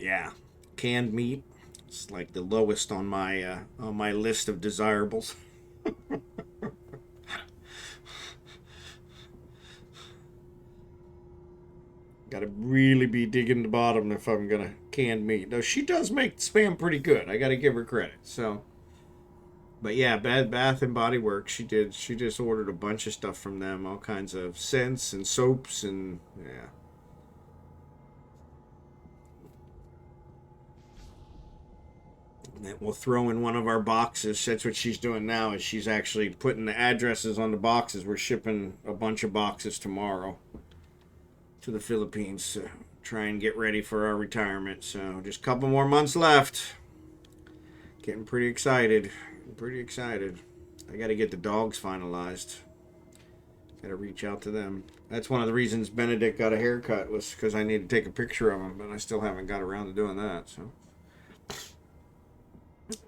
yeah, canned meat, it's like the lowest on my list of desirables. Got to really be digging the bottom if I'm gonna canned meat. Though she does make Spam pretty good. I got to give her credit. So, but yeah, Bed Bath and Body Works. She did. She just ordered a bunch of stuff from them, all kinds of scents and soaps and yeah. That we'll throw in one of our boxes. That's what she's doing now. Is she's actually putting the addresses on the boxes. We're shipping a bunch of boxes tomorrow to the Philippines to try and get ready for our retirement. So just a couple more months left. Getting pretty excited. I got to get the dogs finalized. Got to reach out to them. That's one of the reasons Benedict got a haircut was because I need to take a picture of him, but I still haven't got around to doing that. So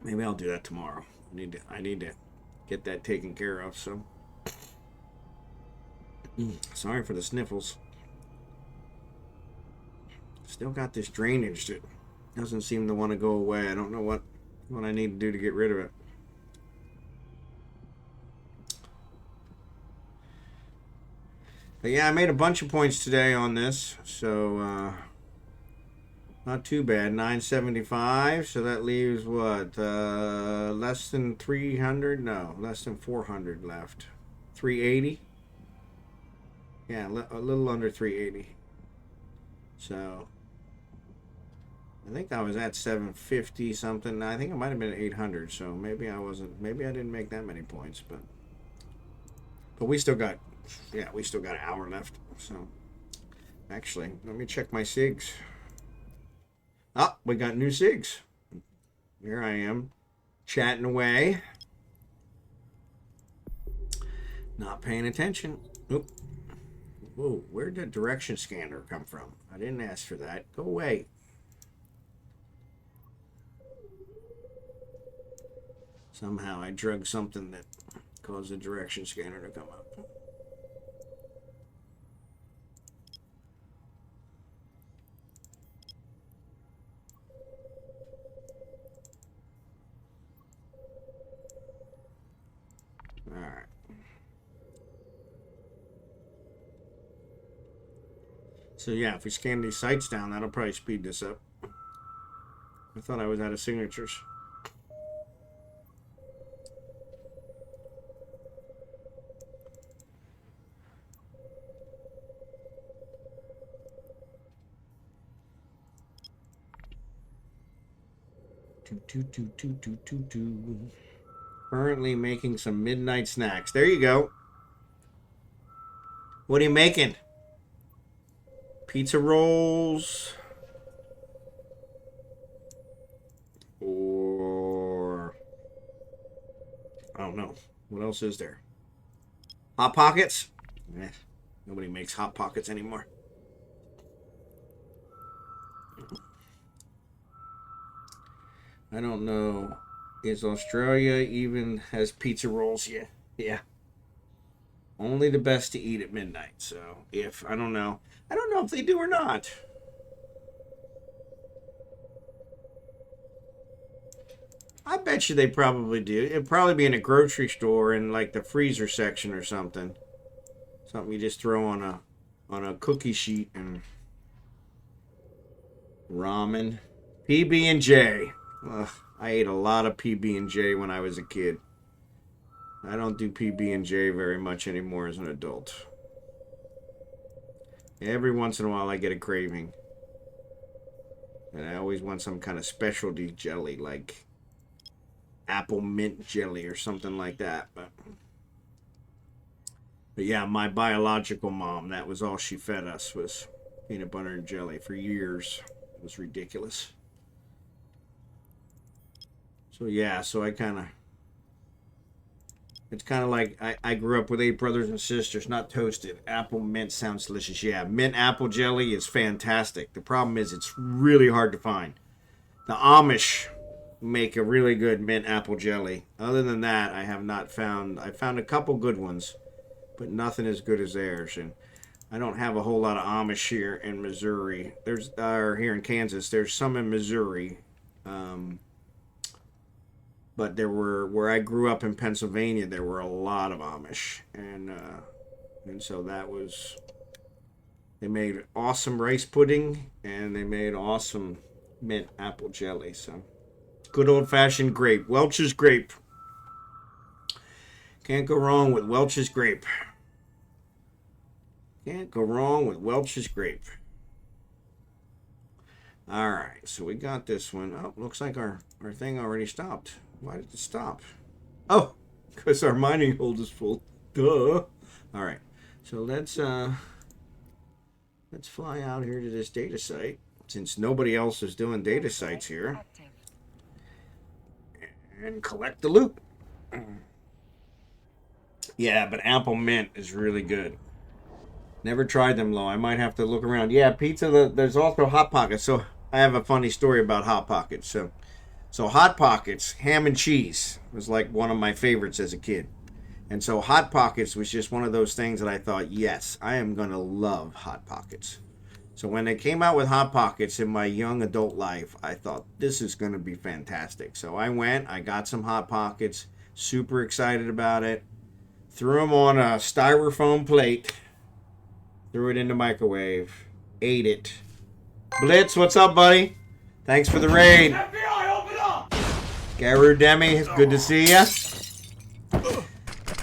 maybe I'll do that tomorrow. I need to get that taken care of. So sorry for the sniffles. Still got this drainage that doesn't seem to want to go away. I don't know what I need to do to get rid of it. But yeah, I made a bunch of points today on this, so not too bad. 975, so that leaves what? Less than 300? No, less than 400 left. 380? Yeah, a little under 380. So I think I was at 750 something. I think it might have been 800, so maybe I didn't make that many points, but we still got, yeah, we still got an hour left. So actually, let me check my SIGs. Oh, we got new SIGs. Here I am, chatting away, not paying attention. Oop. Whoa, where did the direction scanner come from? I didn't ask for that. Go away. Somehow I drugged something that caused the direction scanner to come up. Alright. So yeah, if we scan these sites down, that'll probably speed this up. I thought I was out of signatures. Currently making some midnight snacks. There you go. What are you making? Pizza rolls? Or I don't know. What else is there? Hot Pockets? Eh, nobody makes Hot Pockets anymore. I don't know. Is Australia even has pizza rolls yet? Yeah. Only the best to eat at midnight. So I don't know. I don't know if they do or not. I bet you they probably do. It'd probably be in a grocery store in like the freezer section or something. Something you just throw on a cookie sheet. And ramen, PB&J. Ugh, I ate a lot of PB&J when I was a kid. I don't do PB&J very much anymore as an adult. Every once in a while I get a craving. And I always want some kind of specialty jelly, like apple mint jelly or something like that. But yeah, my biological mom, that was all she fed us, was peanut butter and jelly for years. It was ridiculous. So yeah, so I kind of, it's kind of like I grew up with 8 brothers and sisters, not toasted. Apple mint sounds delicious. Yeah, mint apple jelly is fantastic. The problem is it's really hard to find. The Amish make a really good mint apple jelly. Other than that, I have not found. I found a couple good ones, but nothing as good as theirs. And I don't have a whole lot of Amish here in Missouri. Or here in Kansas. There's some in Missouri. But there were, where I grew up in Pennsylvania, there were a lot of Amish. And so that was, they made awesome rice pudding, and they made awesome mint apple jelly. So good old-fashioned grape. Welch's grape. Can't go wrong with Welch's grape. Can't go wrong with Welch's grape. Alright, so we got this one. Oh, looks like our thing already stopped. Why did it stop? Oh, because our mining hold is full. Duh. Alright, so let's fly out here to this data site, since nobody else is doing data sites here, and collect the loot. Yeah, but apple mint is really good. Never tried them, though. I might have to look around. Yeah, pizza, there's also Hot Pockets. So I have a funny story about Hot Pockets. So So Hot Pockets, ham and cheese, was like one of my favorites as a kid. And so Hot Pockets was just one of those things that I thought, yes, I am going to love Hot Pockets. So when they came out with Hot Pockets in my young adult life, I thought, this is going to be fantastic. So I went, I got some Hot Pockets, super excited about it, threw them on a styrofoam plate, threw it in the microwave, ate it. Blitz, what's up, buddy? Thanks for the raid. FBI, open up! GarouDemi, it's good to see ya.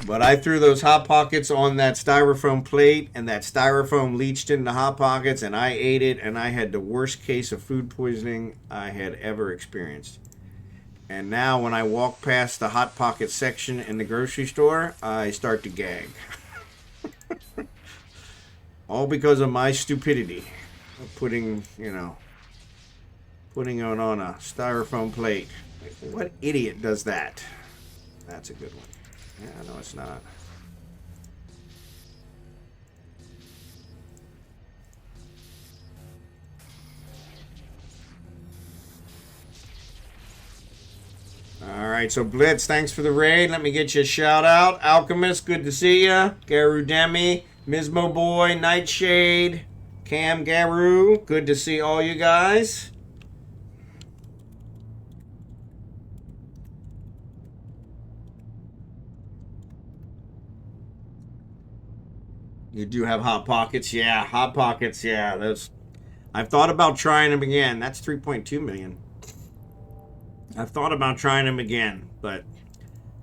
But I threw those Hot Pockets on that styrofoam plate, and that styrofoam leached into Hot Pockets, and I ate it, and I had the worst case of food poisoning I had ever experienced. And now when I walk past the Hot Pocket section in the grocery store, I start to gag. All because of my stupidity. Putting it on a styrofoam plate. What idiot does that? That's a good one. Yeah, no, it's not. All right, so Blitz, thanks for the raid. Let me get you a shout out. Alchemist, good to see ya. GarouDemi, Mismoboy, Knightzshade, CamGarou, good to see all you guys. You do have Hot Pockets, yeah. Hot Pockets, yeah. Those. I've thought about trying them again. That's 3.2 million. I've thought about trying them again, but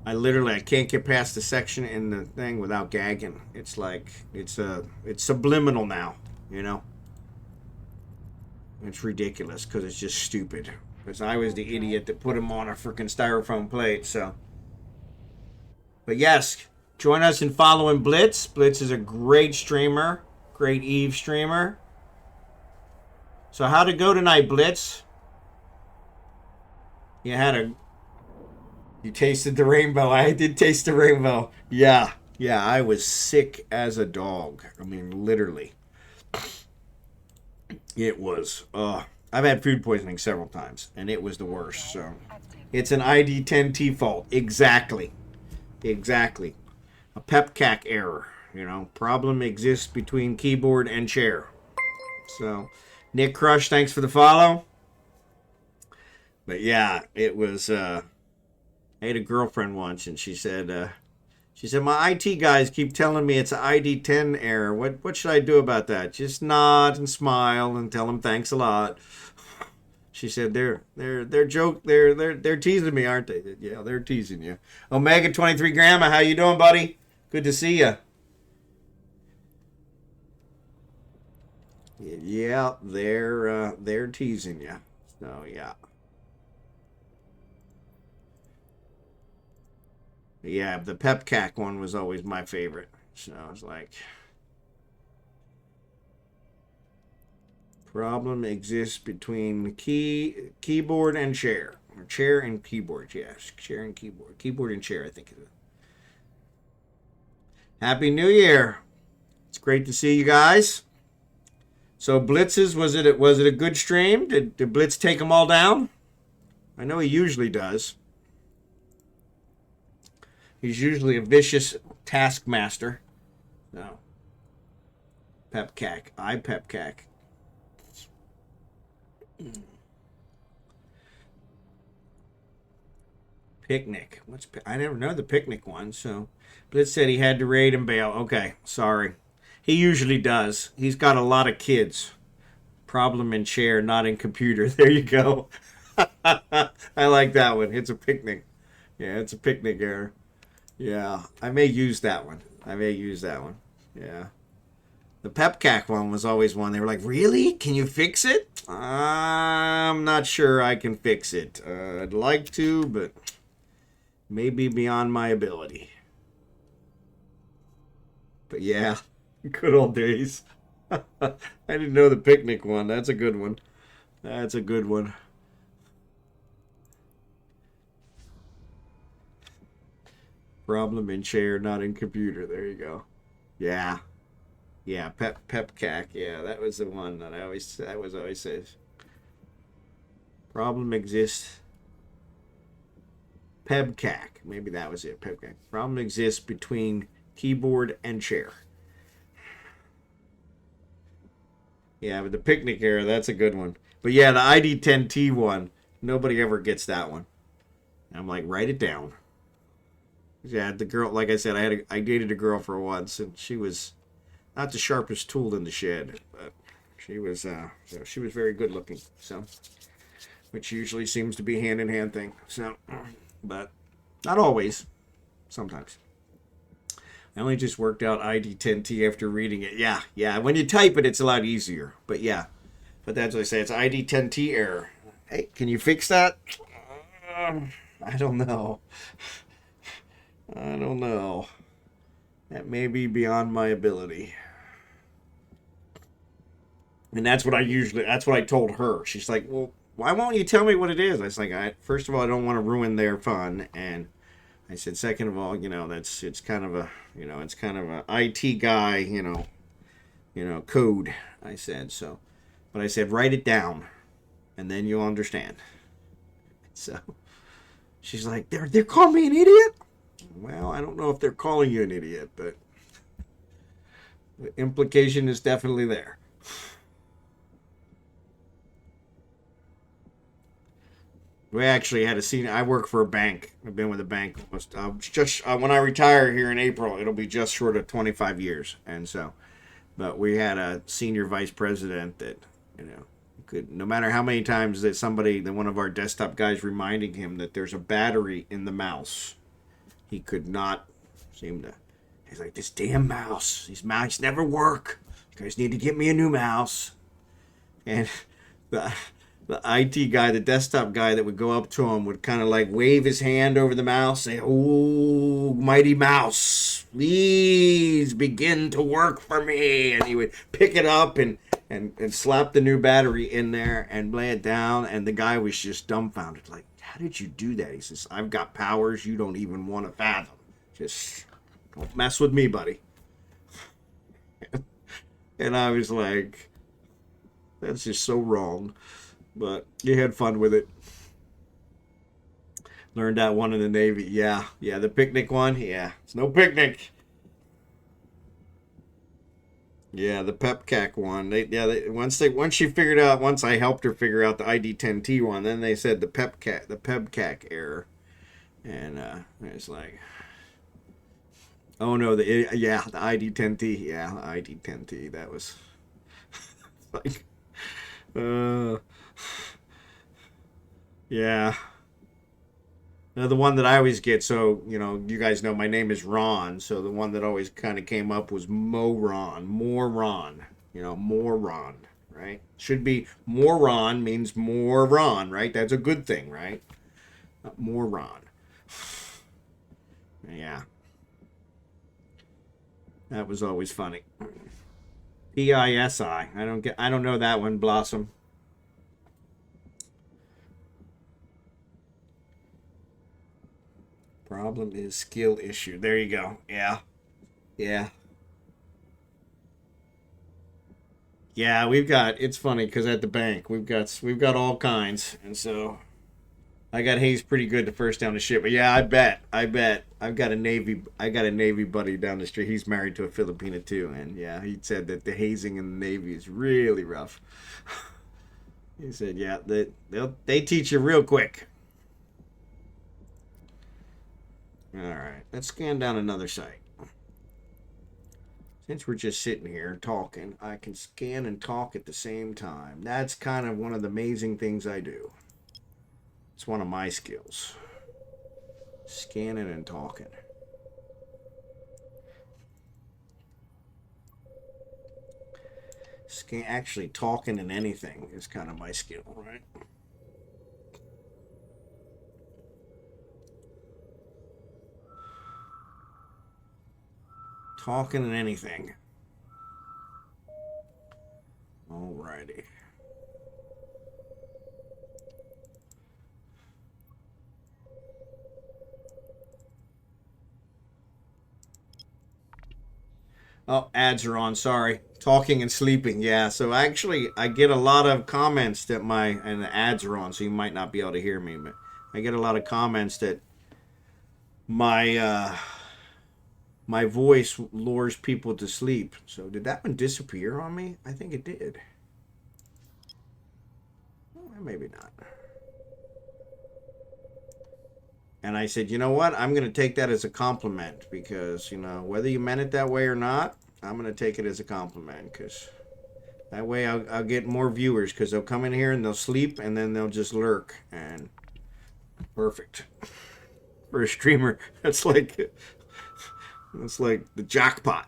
I can't get past the section in the thing without gagging. It's like it's subliminal now, you know. It's ridiculous because it's just stupid. Because I was the idiot that put them on a freaking styrofoam plate. So, but yes, join us in following Blitz. Blitz is a great streamer, great Eve streamer. So how'd it go tonight, Blitz? You tasted the rainbow. I did taste the rainbow. Yeah, I was sick as a dog. I mean, literally. It was, I've had food poisoning several times, and it was the worst. So it's an ID10T fault. Exactly. A pepcac error. You know, problem exists between keyboard and chair. So, nickcrush, thanks for the follow. But yeah, it was, I had a girlfriend once, and she said, my IT guys keep telling me it's an ID10 error. What should I do about that? Just nod and smile and tell them thanks a lot. She said they're teasing me, aren't they? Yeah, they're teasing you. Omega 23 Grandma, how you doing, buddy? Good to see you. Yeah, they're teasing you. So yeah. Yeah, the pepcac one was always my favorite. So I was like, problem exists between keyboard and chair. Or chair and keyboard, yes. Chair and keyboard. Keyboard and chair, I think. Happy New Year. It's great to see you guys. So Blitz's, was it a good stream? Did Blitz take them all down? I know he usually does. He's usually a vicious taskmaster. No. Pepcac. Pepcac. Picnic. I never know the picnic one, so Blitz said he had to raid and bail. Okay, sorry. He usually does. He's got a lot of kids. Problem in chair, not in computer. There you go. I like that one. It's a picnic. Yeah, it's a picnic error. Yeah, I may use that one. Yeah. The pepcac one was always one. They were like, really? Can you fix it? I'm not sure I can fix it. I'd like to, but maybe beyond my ability. But yeah, good old days. I didn't know the picnic one. That's a good one. Problem in chair, not in computer. There you go. Yeah, pepcac. Yeah, that was the one that was always says. Problem exists Pebcac. Maybe that was it. Pebcac. Problem exists between keyboard and chair. Yeah, but the picnic era, that's a good one. But yeah, the ID10T one, nobody ever gets that one. I'm like, write it down. Yeah, the girl, like I said, I dated a girl for once, and she was not the sharpest tool in the shed, but she was very good looking. So, which usually seems to be a hand in hand thing. So, but not always. Sometimes. I only just worked out ID10T after reading it. Yeah. When you type it, it's a lot easier. But yeah. But that's what I say. It's ID10T error. Hey, can you fix that? I don't know. That may be beyond my ability. And that's what I told her. She's like, well, why won't you tell me what it is? I was like, first of all, I don't want to ruin their fun. And I said, second of all, it's kind of a IT guy, code. I said so, but I said write it down, and then you'll understand. So she's like, they're calling me an idiot. Well, I don't know if they're calling you an idiot, but the implication is definitely there. We actually had a senior. I work for a bank. I've been with a bank almost. When I retire here in April, it'll be just short of 25 years. And so, but we had a senior vice president that, could, no matter how many times that one of our desktop guys reminding him that there's a battery in the mouse, he could not seem to. He's like, this damn mouse. These mice never work. You guys need to get me a new mouse. And the IT guy, the desktop guy that would go up to him would kind of like wave his hand over the mouse, say, oh, mighty mouse, please begin to work for me. And he would pick it up and slap the new battery in there and lay it down. And the guy was just dumbfounded. Like, how did you do that? He says, I've got powers you don't even want to fathom. Just don't mess with me, buddy. And I was like, that's just so wrong. But you had fun with it. Learned that one in the Navy. Yeah, the picnic one. Yeah, it's no picnic. Yeah, the Pepcac one. Once I helped her figure out the ID10T one, then they said the Pepcac error, and it's like, oh no, the ID10T. Yeah, the ID10T. That was like, yeah. The one that I always get, so, you guys know my name is Ron, so the one that always kind of came up was Moron, moron, right? Should be moron means moron, right? That's a good thing, right? Moron. Yeah. That was always funny. PISI. I don't know that one, Blossom. Problem is skill issue. There you go. Yeah. Yeah, it's funny because at the bank we've got all kinds, and so I got hazed pretty good the first down the ship. But yeah, I bet I've got a Navy buddy down the street. He's married to a Filipina too, and yeah, he said that the hazing in the Navy is really rough. He said, yeah, they teach you real quick. All right, let's scan down another site. Since we're just sitting here talking, I can scan and talk at the same time. That's kind of one of the amazing things I do. It's one of my skills. Scanning and talking. Actually, talking and anything is kind of my skill, right? Talking and anything. Alrighty. Oh, ads are on. Sorry. Talking and sleeping. Yeah. So actually, I get a lot of comments and the ads are on, so you might not be able to hear me, but I get a lot of comments that my my voice lures people to sleep. So did that one disappear on me? I think it did. Well, maybe not. And I said, you know what? I'm going to take that as a compliment because, you know, whether you meant it that way or not, I'm going to take it as a compliment because that way I'll get more viewers because they'll come in here and they'll sleep and then they'll just lurk. And perfect. For a streamer, that's like the jackpot.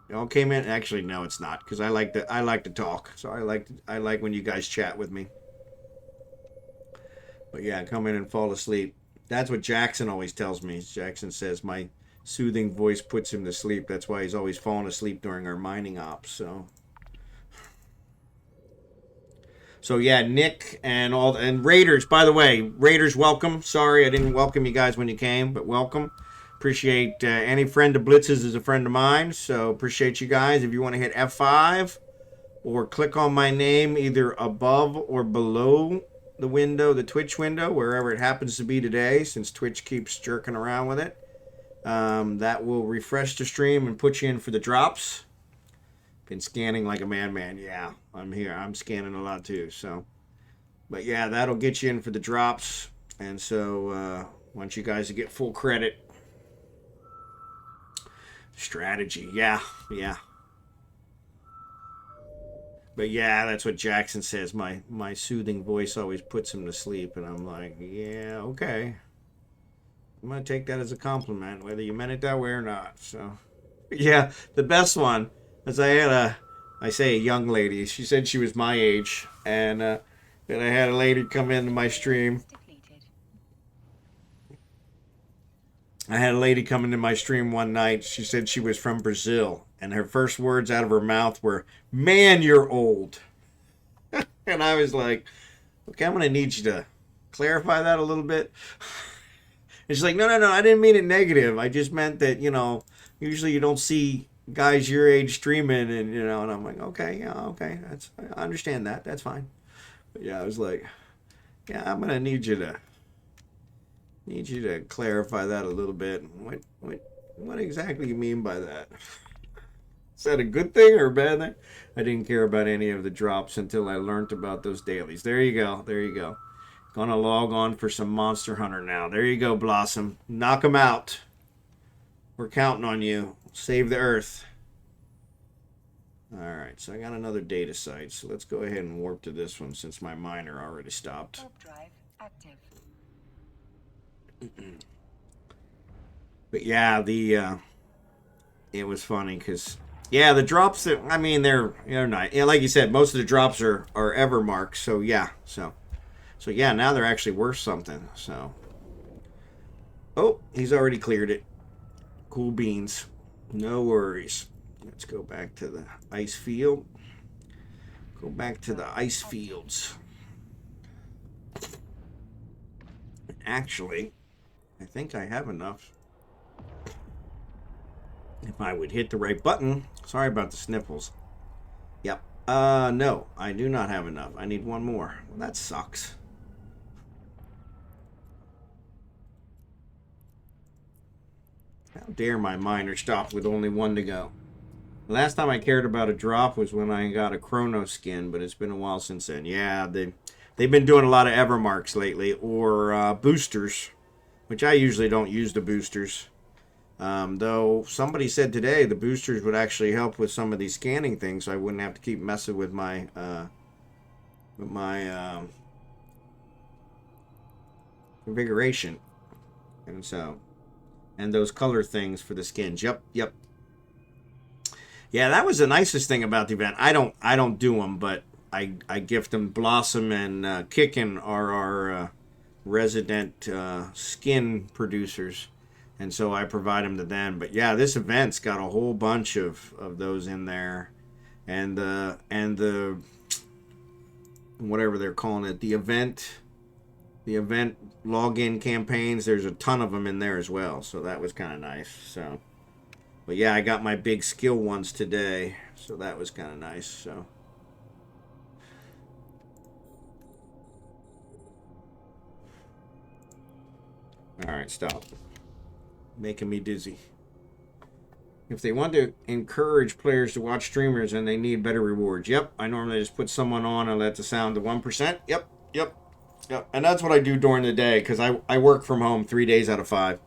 It all came in. Actually, no, it's not because I like to talk. So I like when you guys chat with me. But yeah, come in and fall asleep. That's what Jackson always tells me. Jackson says my soothing voice puts him to sleep. That's why he's always falling asleep during our mining ops. So yeah, Nick and Raiders. By the way, Raiders, welcome. Sorry I didn't welcome you guys when you came, but welcome. Appreciate any friend of Blitz's is a friend of mine. So appreciate you guys. If you want to hit F5 or click on my name either above or below the window, the Twitch window, wherever it happens to be today, since Twitch keeps jerking around with it. That will refresh the stream and put you in for the drops. Been scanning like a madman. Yeah, I'm here. I'm scanning a lot too. So, but yeah, that'll get you in for the drops. And so, want you guys to get full credit. Strategy. Yeah. But yeah, that's what Jackson says. My soothing voice always puts him to sleep. And I'm like, yeah, okay. I'm going to take that as a compliment, whether you meant it that way or not. So, yeah, the best one is I had a young lady. She said she was my age. And then I had a lady come into my stream. I had a lady come into my stream one night. She said she was from Brazil. And her first words out of her mouth were, "Man, you're old." And I was like, okay, I'm going to need you to clarify that a little bit. And she's like, no, I didn't mean it negative. I just meant that, you know, usually you don't see guys your age streaming and, you know, and I'm like, okay, yeah, okay. I understand that. That's fine. But yeah, I was like, yeah, I'm going to need you to clarify that a little bit. What exactly you mean by that? Is that a good thing or a bad thing? I didn't care about any of the drops until I learned about those dailies. There you go. Gonna log on for some Monster Hunter now. There you go, Blossom. Knock them out. We're counting on you. Save the Earth. Alright, so I got another data site. So let's go ahead and warp to this one since my miner already stopped. Warp drive active. But yeah, it was funny because yeah, the drops that I mean they're not, yeah, like you said, most of the drops are ever marks. So yeah, so yeah, now they're actually worth something. So oh, he's already cleared it. Cool beans, no worries. Let's go back to the ice field. Go back to the ice fields. Actually, I think I have enough. If I would hit the right button. Sorry about the sniffles. Yep. No, I do not have enough. I need one more. Well, that sucks. How dare my miner stop with only one to go. The last time I cared about a drop was when I got a chrono skin, but it's been a while since then. Yeah, they've been doing a lot of Evermarks lately, or boosters, which I usually don't use the boosters. Though somebody said today the boosters would actually help with some of these scanning things, so I wouldn't have to keep messing with my configuration, and those color things for the skins. Yep. Yeah, that was the nicest thing about the event. I don't do them, but I gift them. Blossom and Kickin are our resident skin producers. And so I provide them to them. But yeah, this event's got a whole bunch of those in there. And the whatever they're calling it, the event login campaigns, there's a ton of them in there as well. So that was kind of nice. So, but yeah, I got my big skill ones today. So that was kind of nice. So all right, stop. Making me dizzy. If they want to encourage players to watch streamers and they need better rewards. Yep, I normally just put someone on and let the sound to 1%. Yep, yep, yep. And that's what I do during the day because I work from home 3 days out of 5.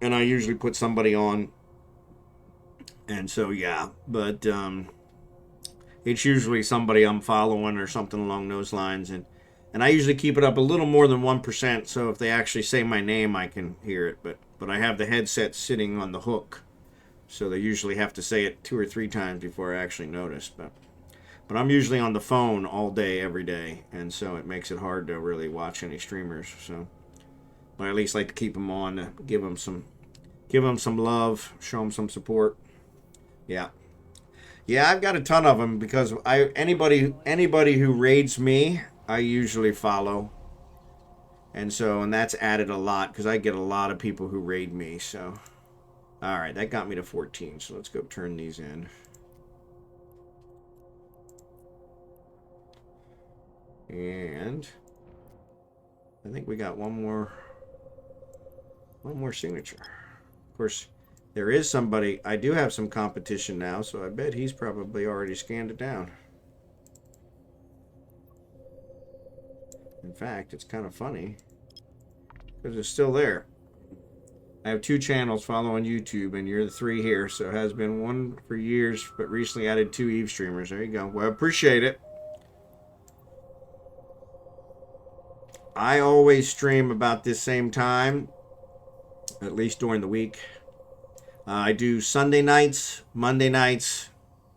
And I usually put somebody on. And so, yeah. But it's usually somebody I'm following or something along those lines. And I usually keep it up a little more than 1%. So if they actually say my name, I can hear it. But I have the headset sitting on the hook. So they usually have to say it 2 or 3 times before I actually notice. But I'm usually on the phone all day, every day. And so it makes it hard to really watch any streamers. So, but I at least like to keep them on to give them some love, show them some support. Yeah. Yeah, I've got a ton of them because anybody who raids me, I usually follow. And that's added a lot because I get a lot of people who raid me. So, all right, that got me to 14. So let's go turn these in. And I think we got one more signature. Of course, there is somebody. I do have some competition now, so I bet he's probably already scanned it down. In fact, it's kind of funny because it's still there. I have 2 channels following YouTube, and you're the 3 here, so it has been 1 for years, but recently added 2 Eve streamers. There you go. Well, I appreciate it. I always stream about this same time, at least during the week. I do Sunday nights, Monday nights,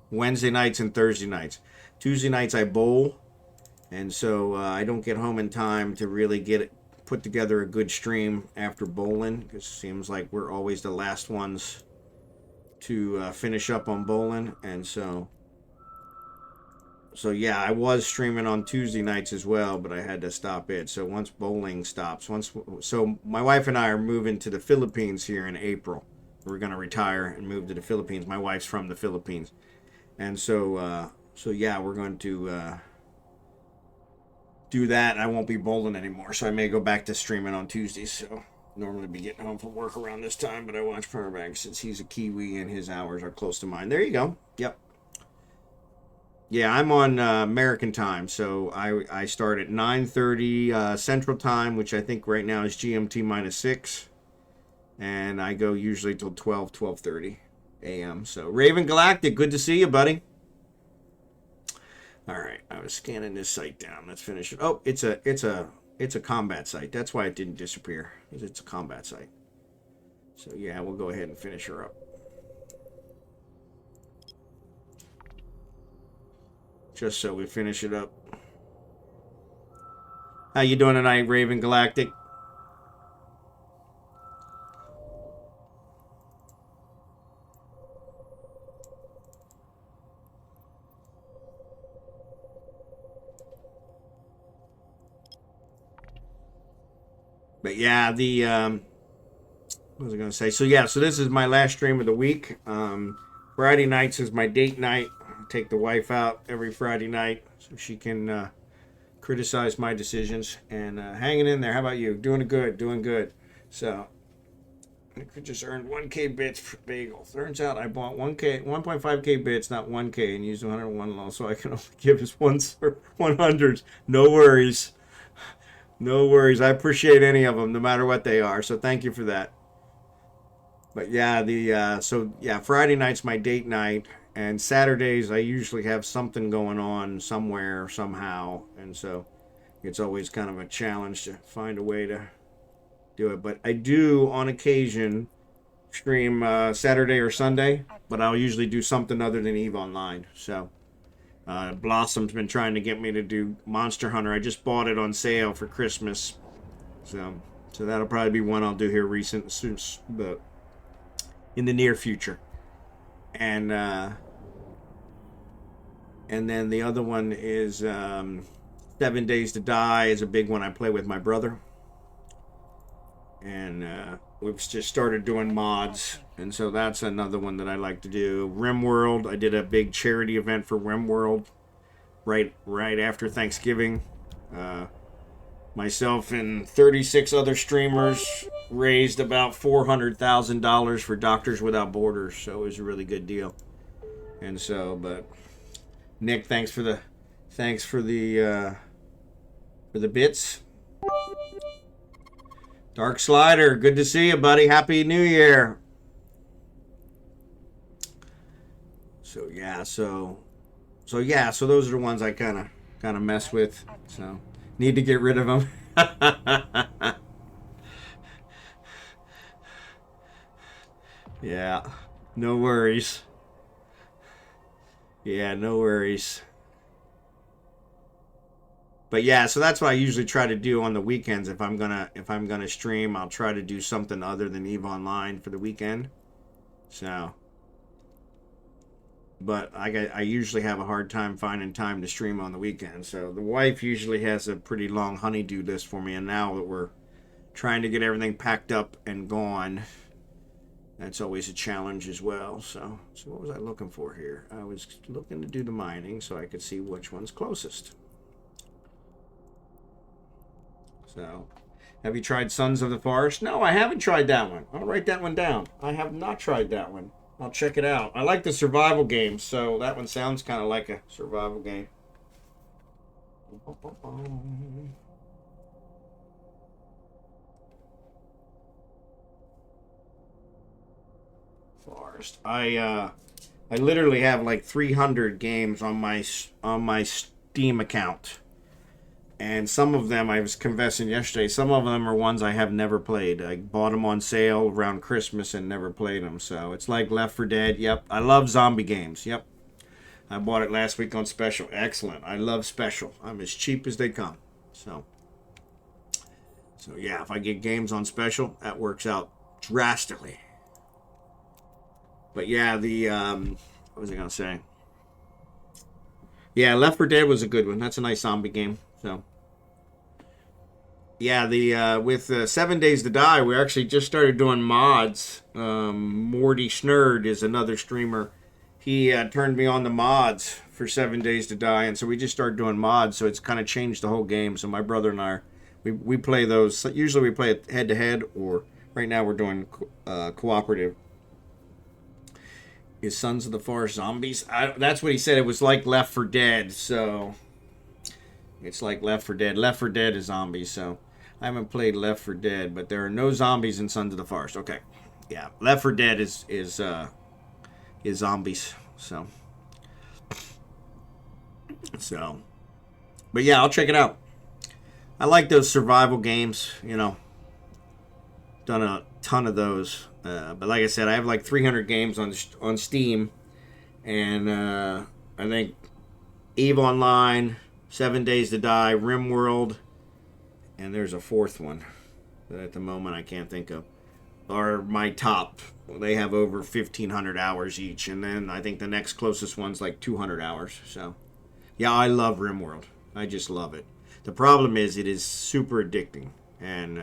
Wednesday nights, and Thursday nights. Tuesday nights I bowl, and so I don't get home in time to really put together a good stream after bowling, because it seems like we're always the last ones to finish up on bowling. And so yeah, I was streaming on Tuesday nights as well, but I had to stop it. So once bowling stops, so my wife and I are moving to the Philippines here in April. We're going to retire and move to the Philippines. My wife's from the Philippines. And so yeah, we're going to do that. I won't be bowling anymore, so I may go back to streaming on Tuesdays. So normally be getting home from work around this time, but I watch Powerbank since he's a Kiwi and his hours are close to mine. There you go. Yep. Yeah, I'm on American time, so I start at 9:30 Central Time, which I think right now is GMT -6, and I go usually till 12:30 a.m. So RavenGalactic, good to see you, buddy. All right, I was scanning this site down. Let's finish it. Oh, it's a combat site. That's why it didn't disappear. It's a combat site. So yeah, we'll go ahead and finish her up. Just so we finish it up. How you doing tonight, RavenGalactic? But yeah, what was I going to say? So yeah, so this is my last stream of the week. Friday nights is my date night. I take the wife out every Friday night so she can criticize my decisions. And hanging in there. How about you? Doing good. Doing good. So I could just earn 1K bits for bagel. Turns out I bought 1.5K bits, not 1K, and used 101 low, so I can only give us 100s. No worries. No worries. I appreciate any of them, no matter what they are. So thank you for that. But yeah, so Friday night's my date night, and Saturdays I usually have something going on somewhere, somehow, and so it's always kind of a challenge to find a way to do it. But I do, on occasion, stream Saturday or Sunday, but I'll usually do something other than eveonline. So Blossom's been trying to get me to do Monster Hunter. I just bought it on sale for Christmas, so that'll probably be one I'll do here but in the near future. And then the other one is 7 Days to Die is a big one I play with my brother. And we've just started doing mods, and so that's another one that I like to do. RimWorld, I did a big charity event for RimWorld right after Thanksgiving. My Myself and 36 other streamers raised about $400,000 for Doctors Without Borders, so it was a really good deal. And so, but Nick, thanks for the bits. Dark Slider, good to see you, buddy. Happy New Year. So yeah, so those are the ones I kind of mess with. So need to get rid of them. Yeah, no worries. Yeah, no worries. But yeah, so that's what I usually try to do on the weekends. If I'm gonna stream, I'll try to do something other than eveonline for the weekend. So, but I usually have a hard time finding time to stream on the weekend. So the wife usually has a pretty long honey-do list for me, and now that we're trying to get everything packed up and gone, that's always a challenge as well. So what was I looking for here? I was looking to do the mining so I could see which one's closest. So, have you tried Sons of the Forest? No, I haven't tried that one. I'll write that one down. I have not tried that one. I'll check it out. I like the survival games, so that one sounds kind of like a survival game. Forest. I literally have like 300 games on my Steam account. And some of them, I was confessing yesterday, some of them are ones I have never played. I bought them on sale around Christmas and never played them. So it's like Left 4 Dead. Yep. I love zombie games. Yep. I bought it last week on special. Excellent. I love special. I'm as cheap as they come. So yeah, if I get games on special, that works out drastically. But yeah, what was I going to say? Yeah, Left 4 Dead was a good one. That's a nice zombie game. So, yeah, with 7 Days to Die, we actually just started doing mods. Morty Schnurd is another streamer. He turned me on to mods for 7 Days to Die, and so we just started doing mods. So it's kind of changed the whole game. So my brother and I, we play those. Usually we play it head to head, or right now we're doing cooperative. Is Sons of the Forest zombies? That's what he said. It was like Left 4 Dead, so it's like Left 4 Dead. Left 4 Dead is zombies, so I haven't played Left 4 Dead, but there are no zombies in Sons of the Forest. Okay, yeah, Left 4 Dead is zombies. So, but yeah, I'll check it out. I like those survival games. You know, done a ton of those. But like I said, I have like 300 games on Steam, and I think eveonline, 7 Days to Die, RimWorld, and there's a fourth one that at the moment I can't think of, are my top. They have over 1,500 hours each, and then I think the next closest one's like 200 hours. So, yeah, I love RimWorld. I just love it. The problem is it is super addicting, and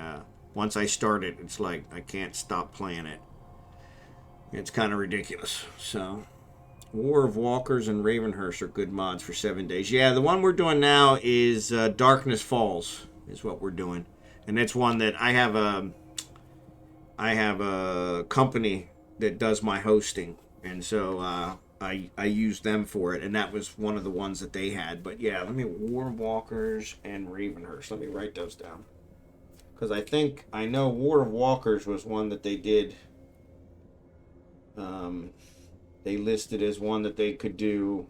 once I start it, it's like I can't stop playing it. It's kind of ridiculous. So, War of Walkers and Ravenhurst are good mods for 7 days. Yeah, the one we're doing now is Darkness Falls is what we're doing. And it's one that I have a company that does my hosting. And so I use them for it. And that was one of the ones that they had. But yeah, War of Walkers and Ravenhurst. Let me write those down. Because I know War of Walkers was one that they did. They listed as one that they could do,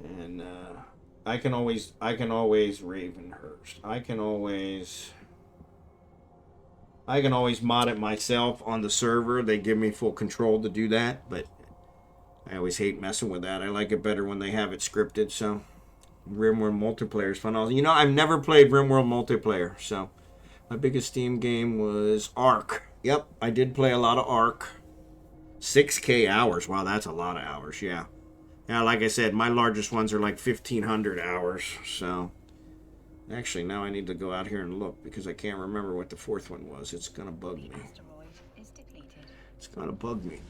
and I can always Ravenhurst. I can always mod it myself on the server. They give me full control to do that, but I always hate messing with that. I like it better when they have it scripted. So RimWorld multiplayer is fun. You know, I've never played RimWorld multiplayer, so my biggest Steam game was Ark. Yep, I did play a lot of Ark. 6K hours. Wow, that's a lot of hours. Yeah. Yeah, like I said, my largest ones are like 1,500 hours. So, actually, now I need to go out here and look because I can't remember what the fourth one was. It's going to bug me. It's going to bug me.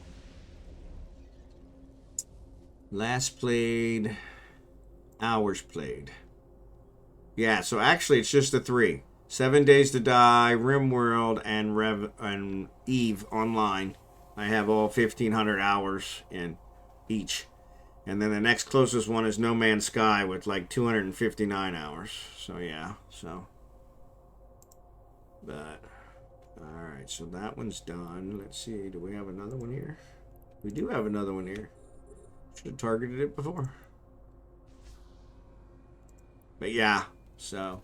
Last played, hours played. Yeah, so actually it's just the three. 7 Days to Die, RimWorld, and Eve Online. I have all 1,500 hours in each. And then the next closest one is No Man's Sky with like 259 hours. So yeah, so. But, alright, so that one's done. Let's see, do we have another one here? We do have another one here. Should have targeted it before. But yeah, so.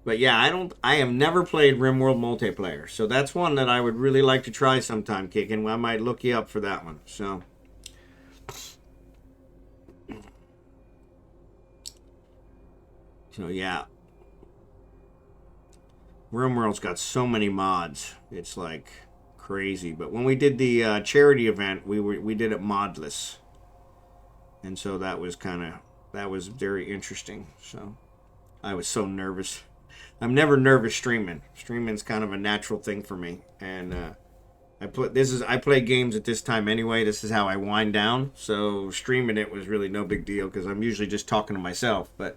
But yeah, I have never played RimWorld multiplayer. So that's one that I would really like to try sometime, Kickin'. I might look you up for that one. So. So yeah. RimWorld's got so many mods. It's like crazy. But when we did the charity event, we did it modless. And so that was very interesting. So I was so nervous. I'm never nervous streaming. Streaming's kind of a natural thing for me, and I play games at this time anyway. This is how I wind down. So streaming it was really no big deal because I'm usually just talking to myself. But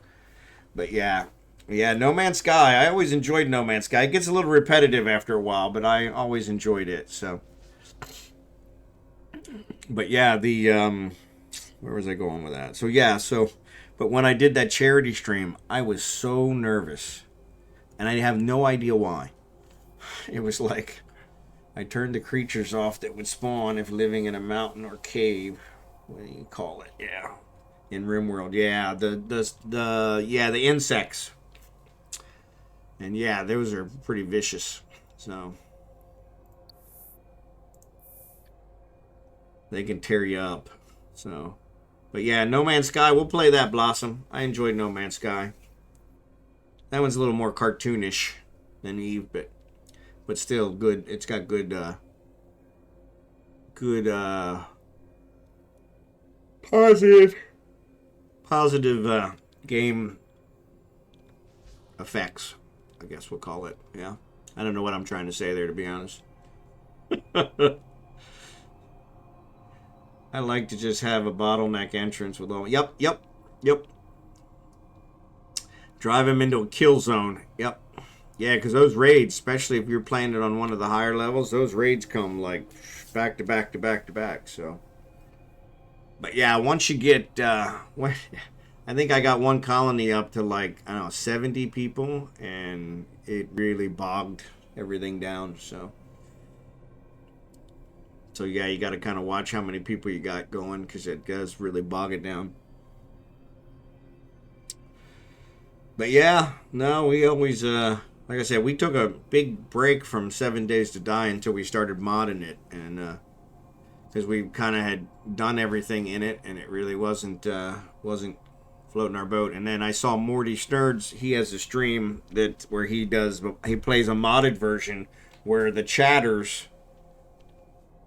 yeah, No Man's Sky. I always enjoyed No Man's Sky. It gets a little repetitive after a while, but I always enjoyed it. So, but yeah, where was I going with that? So yeah, but when I did that charity stream, I was so nervous. And I have no idea why. It was like I turned the creatures off that would spawn if living in a mountain or cave. What do you call it? Yeah. In RimWorld. Yeah, the insects. And yeah, those are pretty vicious. So they can tear you up. So but yeah, No Man's Sky, we'll play that, Blossom. I enjoyed No Man's Sky. That one's a little more cartoonish than Eve, but still good. It's got good positive game effects, I guess we'll call it. Yeah. I don't know what I'm trying to say there, to be honest. I like to just have a bottleneck entrance with all. Yep. Drive him into a kill zone. Yep. Yeah, because those raids, especially if you're playing it on one of the higher levels, those raids come like back to back to back to back. So, but yeah, once you get, I think I got one colony up to like, I don't know, 70 people, and it really bogged everything down. So yeah, you got to kind of watch how many people you got going because it does really bog it down. But yeah, no, we always, like I said, we took a big break from 7 Days to Die until we started modding it, and because we kind of had done everything in it, and it really wasn't floating our boat. And then I saw Morty Snurds. He has a stream where he plays a modded version where the chatters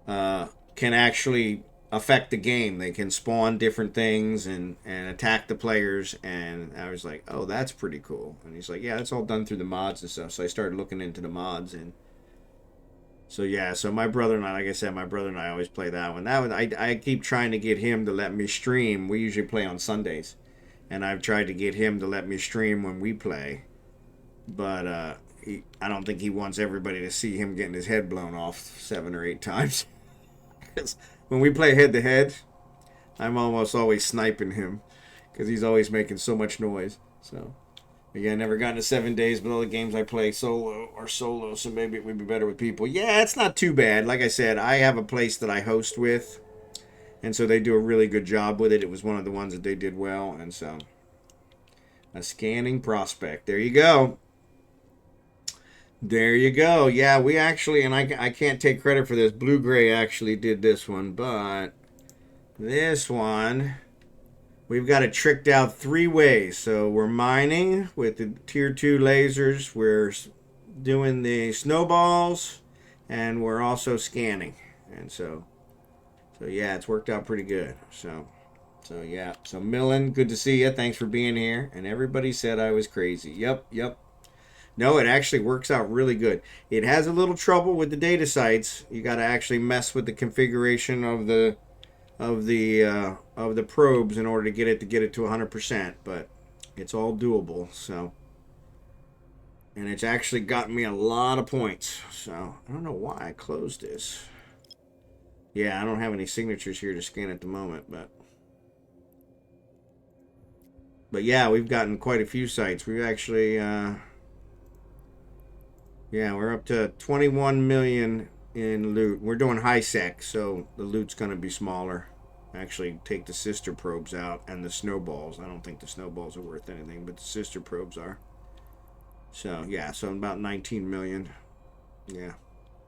can actually affect the game. They can spawn different things and attack the players, and I was like, oh, that's pretty cool. And he's like, yeah, that's all done through the mods and stuff. So I started looking into the mods, and so yeah, so my brother and I, like I said, my brother and I always play that one. I keep trying to get him to let me stream. We usually play on Sundays, and I've tried to get him to let me stream when we play, but I don't think he wants everybody to see him getting his head blown off 7 or 8 times. When we play head to head, I'm almost always sniping him because he's always making so much noise. So, again, I never gotten to 7 days, but all the games I play solo are solo, so maybe it would be better with people. Yeah, it's not too bad. Like I said, I have a place that I host with, and so they do a really good job with it. It was one of the ones that they did well, and so a scanning prospect. There you go. There you go. Yeah, we actually, and I can't take credit for this. Blue Gray actually did this one, but this one, we've got it tricked out 3 ways. So we're mining with the tier 2 lasers. We're doing the snowballs, and we're also scanning. And so yeah, it's worked out pretty good. So yeah. So Millen, good to see you. Thanks for being here. And everybody said I was crazy. Yep. No, it actually works out really good. It has a little trouble with the data sites. You got to actually mess with the configuration of the probes in order to get it to 100%. But It's all doable, so. And it's actually gotten me a lot of points. So, I don't know why I closed this. Yeah, I don't have any signatures here to scan at the moment, but yeah, we've gotten quite a few sites. We've actually, yeah, we're up to 21 million in loot. We're doing high sec, so the loot's going to be smaller. Actually, take the sister probes out and the snowballs. I don't think the snowballs are worth anything, but the sister probes are. So, yeah, so about 19 million. Yeah,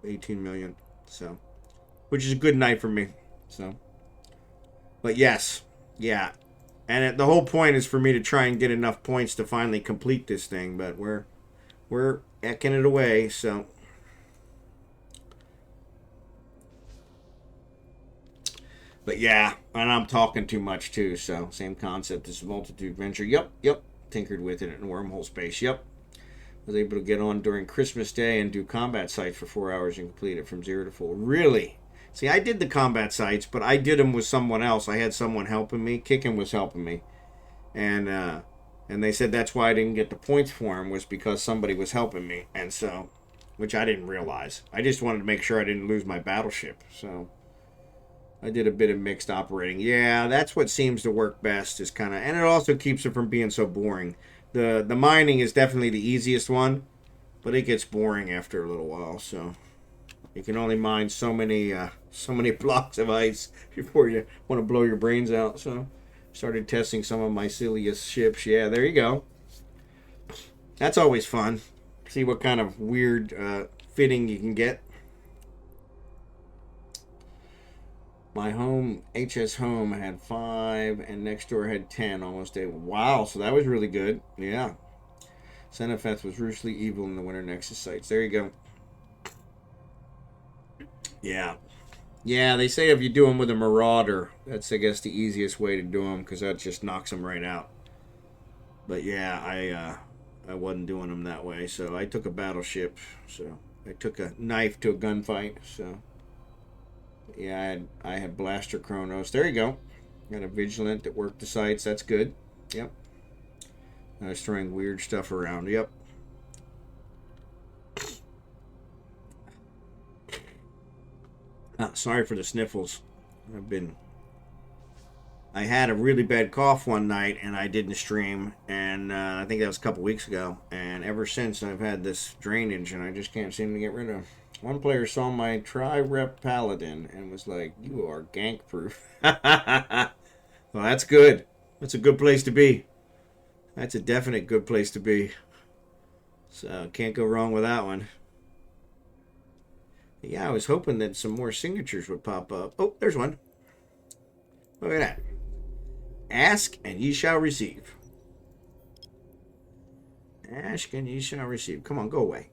18 million. So, which is a good night for me. So, but yes, yeah. And the whole point is for me to try and get enough points to finally complete this thing, but we're ecking it away, so. But yeah, and I'm talking too much too, so same concept. This multitude venture. Yep. Tinkered with it in wormhole space. Yep. Was able to get on during Christmas Day and do combat sites for 4 hours and complete it from 0 to full. Really? See, I did the combat sites, but I did them with someone else. I had someone helping me. Kickin was helping me. And they said that's why I didn't get the points for him, was because somebody was helping me. And so, which I didn't realize. I just wanted to make sure I didn't lose my battleship. So, I did a bit of mixed operating. Yeah, that's what seems to work best, is kind of, and it also keeps it from being so boring. The mining is definitely the easiest one, but it gets boring after a little while. So you can only mine so many blocks of ice before you want to blow your brains out. So started testing some of my silliest ships. Yeah, there you go. That's always fun. See what kind of weird fitting you can get. My home, HS Home, had 5, and next door had 10, almost 8. Wow, so that was really good. Yeah. Senefeth was ruthlessly evil in the Winter Nexus sites. There you go. Yeah. Yeah, they say if you do them with a Marauder, that's, I guess, the easiest way to do them, because that just knocks them right out. But yeah, I wasn't doing them that way, so I took a battleship. So I took a knife to a gunfight, so. Yeah, I had Blaster Chronos. There you go. Got a Vigilant that worked the sites. That's good. Yep. I was throwing weird stuff around. Yep. Sorry for the sniffles. I had a really bad cough one night, and I didn't stream, and I think that was a couple weeks ago. And ever since, I've had this drainage, and I just can't seem to get rid of. One player saw my Tri-Rep Paladin and was like, "You are gank proof." Well, that's good. That's a good place to be. That's a definite good place to be. So, can't go wrong with that one. Yeah, I was hoping that some more signatures would pop up. Oh, there's one. Look at that. Ask and ye shall receive. Ask and ye shall receive. Come on, go away.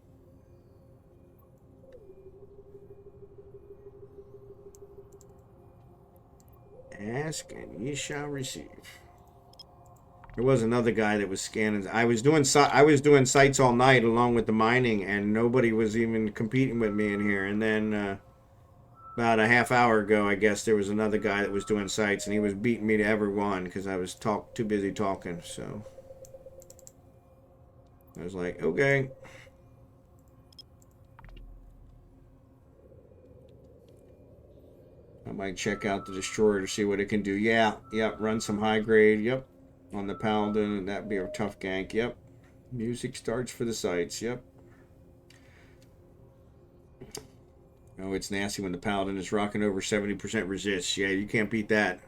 Ask and ye shall receive. There was another guy that was scanning. I was doing sites all night along with the mining, and nobody was even competing with me in here. And then about a half hour ago, I guess there was another guy that was doing sites, and he was beating me to every one because I was too busy talking. So I was like, okay. I might check out the destroyer to see what it can do. Yeah, yep. Run some high grade. Yep. On the Paladin, and that'd be a tough gank. Yep. Music starts for the sites. Yep. Oh, it's nasty when the Paladin is rocking over 70% resist. Yeah, you can't beat that.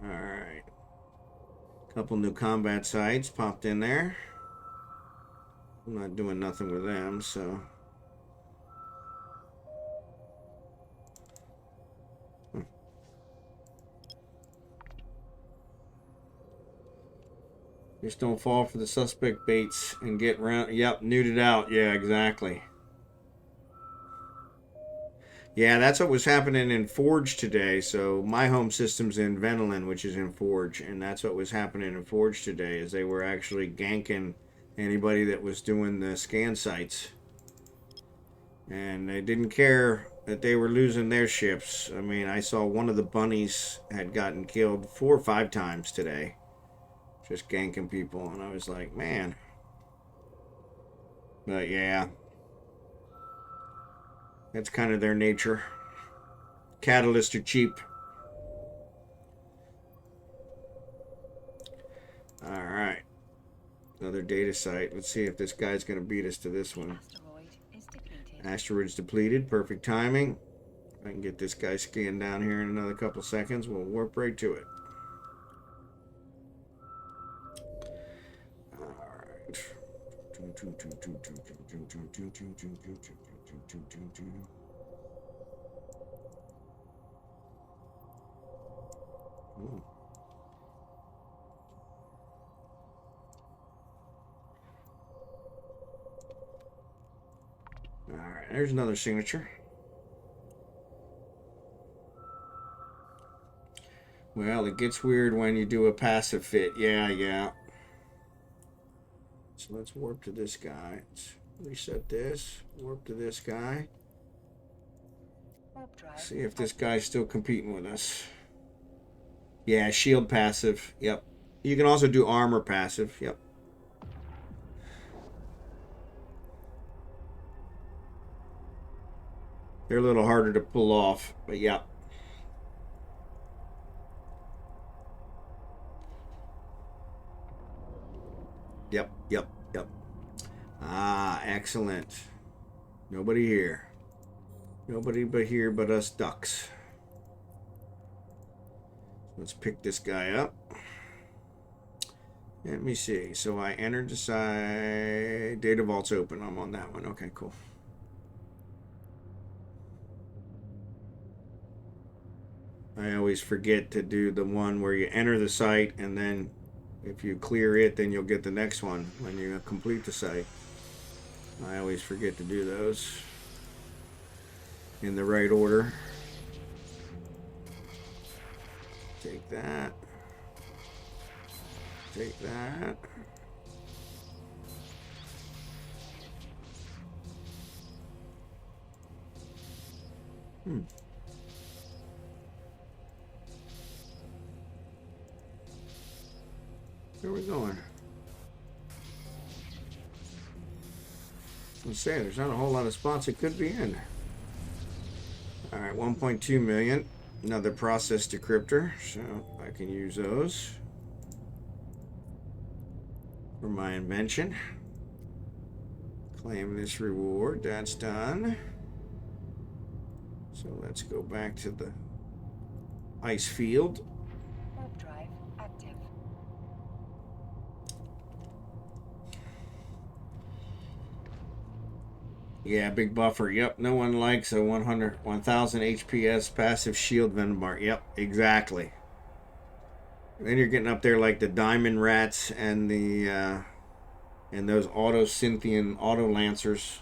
Alright. Couple new combat sites popped in there. I'm not doing nothing with them, so. Just don't fall for the suspect baits and get round. Yep, nuded out. Yeah, exactly. Yeah, that's what was happening in Forge today. So my home system's in Venolin, which is in Forge, and that's what was happening in Forge today, is they were actually ganking anybody that was doing the scan sites. And they didn't care that they were losing their ships. I mean, I saw one of the bunnies had gotten killed 4 or 5 times today. Just ganking people. And I was like, man. But yeah. That's kind of their nature. Catalysts are cheap. Alright. Another data site. Let's see if this guy's going to beat us to this one. Asteroid is depleted. Asteroid's depleted. Perfect timing. I can get this guy scanned down here in another couple seconds. We'll warp right to it. Alright. Ooh. Alright, there's another signature. Well, it gets weird when you do a passive fit. Yeah. So let's warp to this guy. Let's reset this. Warp to this guy. Warp drive. See if this guy's still competing with us. Yeah, shield passive. Yep. You can also do armor passive. Yep. They're a little harder to pull off, but yeah. Yep. Ah, excellent. Nobody here. Nobody but here but us ducks. Let's pick this guy up. Let me see. So I entered the site. Data vault's open. I'm on that one. Okay, cool. I always forget to do the one where you enter the site, and then if you clear it, then you'll get the next one when you complete the site. I always forget to do those in the right order. Take that. Take that. Where are we going? Let's say there's not a whole lot of spots it could be in. Alright, 1.2 million. Another process decryptor, so I can use those for my invention. Claim this reward. That's done. So let's go back to the ice field. Warp drive active. Yeah, big buffer. Yep, no one likes a 1000 HPS passive shield Venbar. Yep, exactly. Then you're getting up there like the diamond rats and the and those auto Cynthian auto lancers.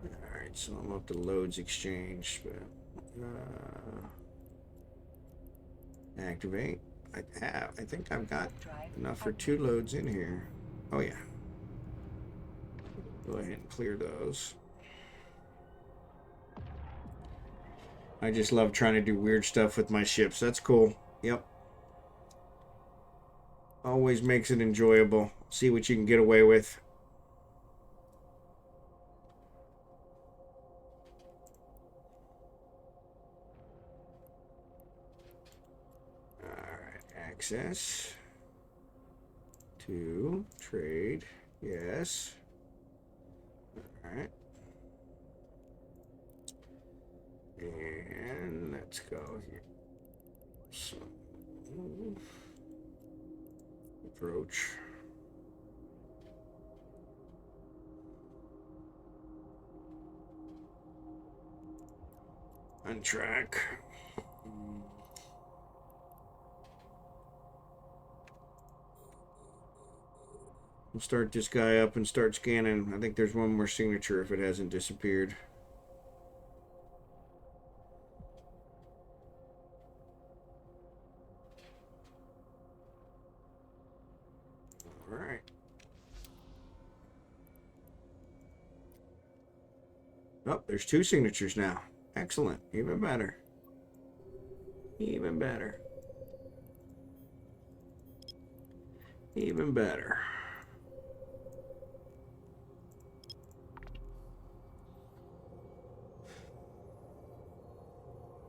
All right, so I'm up to loads exchange, but activate. I think I've got enough for 2 loads in here. Oh yeah. Go ahead and clear those. I just love trying to do weird stuff with my ships. That's cool. Yep. Always makes it enjoyable. See what you can get away with. Access to trade. Yes. All right. And let's go here. So, approach. Untrack. We'll start this guy up and start scanning. I think there's one more signature if it hasn't disappeared. All right. Oh, there's 2 signatures now. Excellent. Even better. Even better. Even better.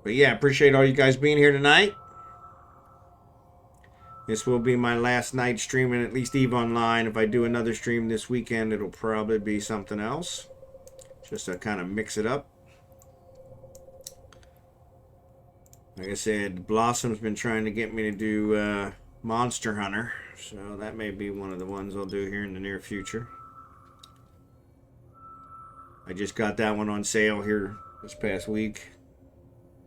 But yeah, appreciate all you guys being here tonight. This will be my last night streaming at least eveonline. If I do another stream this weekend, it'll probably be something else. Just to kind of mix it up. Like I said, Blossom's been trying to get me to do Monster Hunter. So that may be one of the ones I'll do here in the near future. I just got that one on sale here this past week.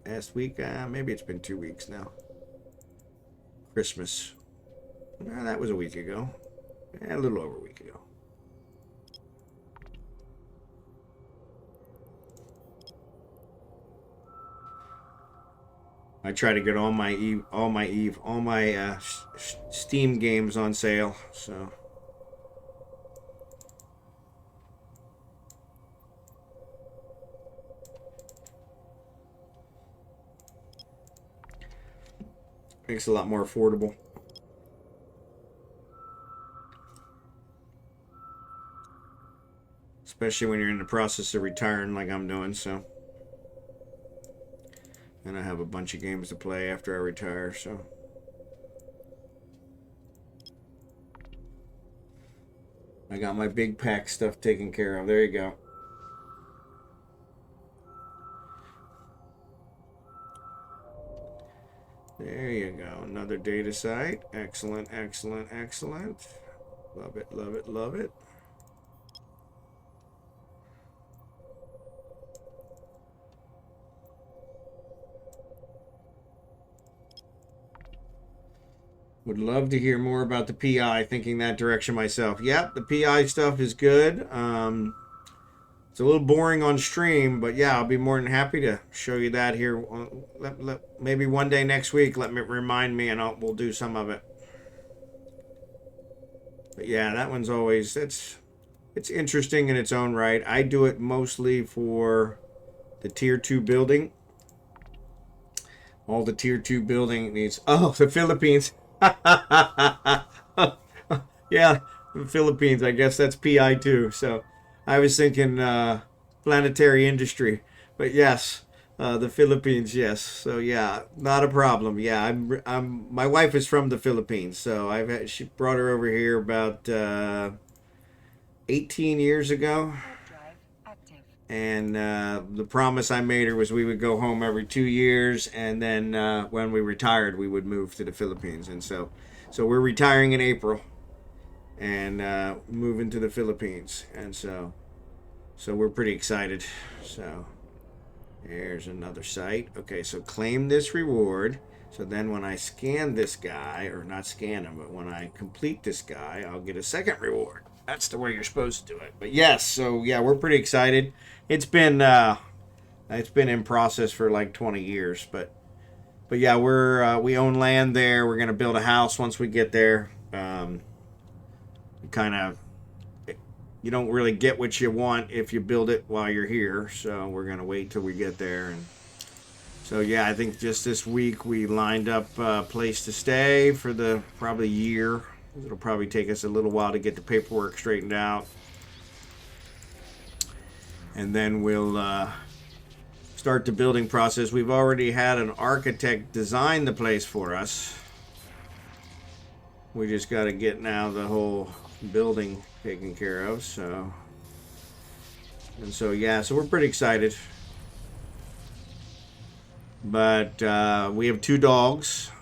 Last week? Maybe it's been 2 weeks now. Christmas. That was a week ago. A little over a week ago. I try to get all my Steam games on sale. So. Makes it a lot more affordable. Especially when you're in the process of retiring like I'm doing, so. And I have a bunch of games to play after I retire, so. I got my big pack stuff taken care of. There you go. There you go. Another data site. Excellent, excellent, excellent. Love it, love it, love it. Would love to hear more about the PI, thinking that direction myself. Yep, the PI stuff is good. It's a little boring on stream, but yeah, I'll be more than happy to show you that here. Maybe one day next week, remind me, and we'll do some of it. But yeah, that one's always, it's interesting in its own right. I do it mostly for the tier 2 building. All the tier 2 building needs, oh, the Philippines. Yeah, the Philippines. I guess that's PI too. So I was thinking planetary industry, but yes, the Philippines. Yes. So yeah, not a problem. Yeah, my wife is from the Philippines, so she brought her over here about 18 years ago. And the promise I made her was we would go home every 2 years, and then when we retired, we would move to the Philippines. And so we're retiring in April, and moving to the Philippines. And so we're pretty excited. So there's another site. Okay, so claim this reward. So then when I scan this guy, or not scan him, but when I complete this guy, I'll get a second reward. That's the way you're supposed to do it. But yes, so yeah, we're pretty excited. It's been in process for like 20 years, but yeah, we own land there. We're gonna build a house once we get there. You don't really get what you want if you build it while you're here, so we're gonna wait till we get there. And so yeah, I think just this week we lined up a place to stay for the probably year. It'll probably take us a little while to get the paperwork straightened out. And then we'll start the building process. We've already had an architect design the place for us. We just got to get now the whole building taken care of. So yeah, so we're pretty excited. But we have 2 dogs.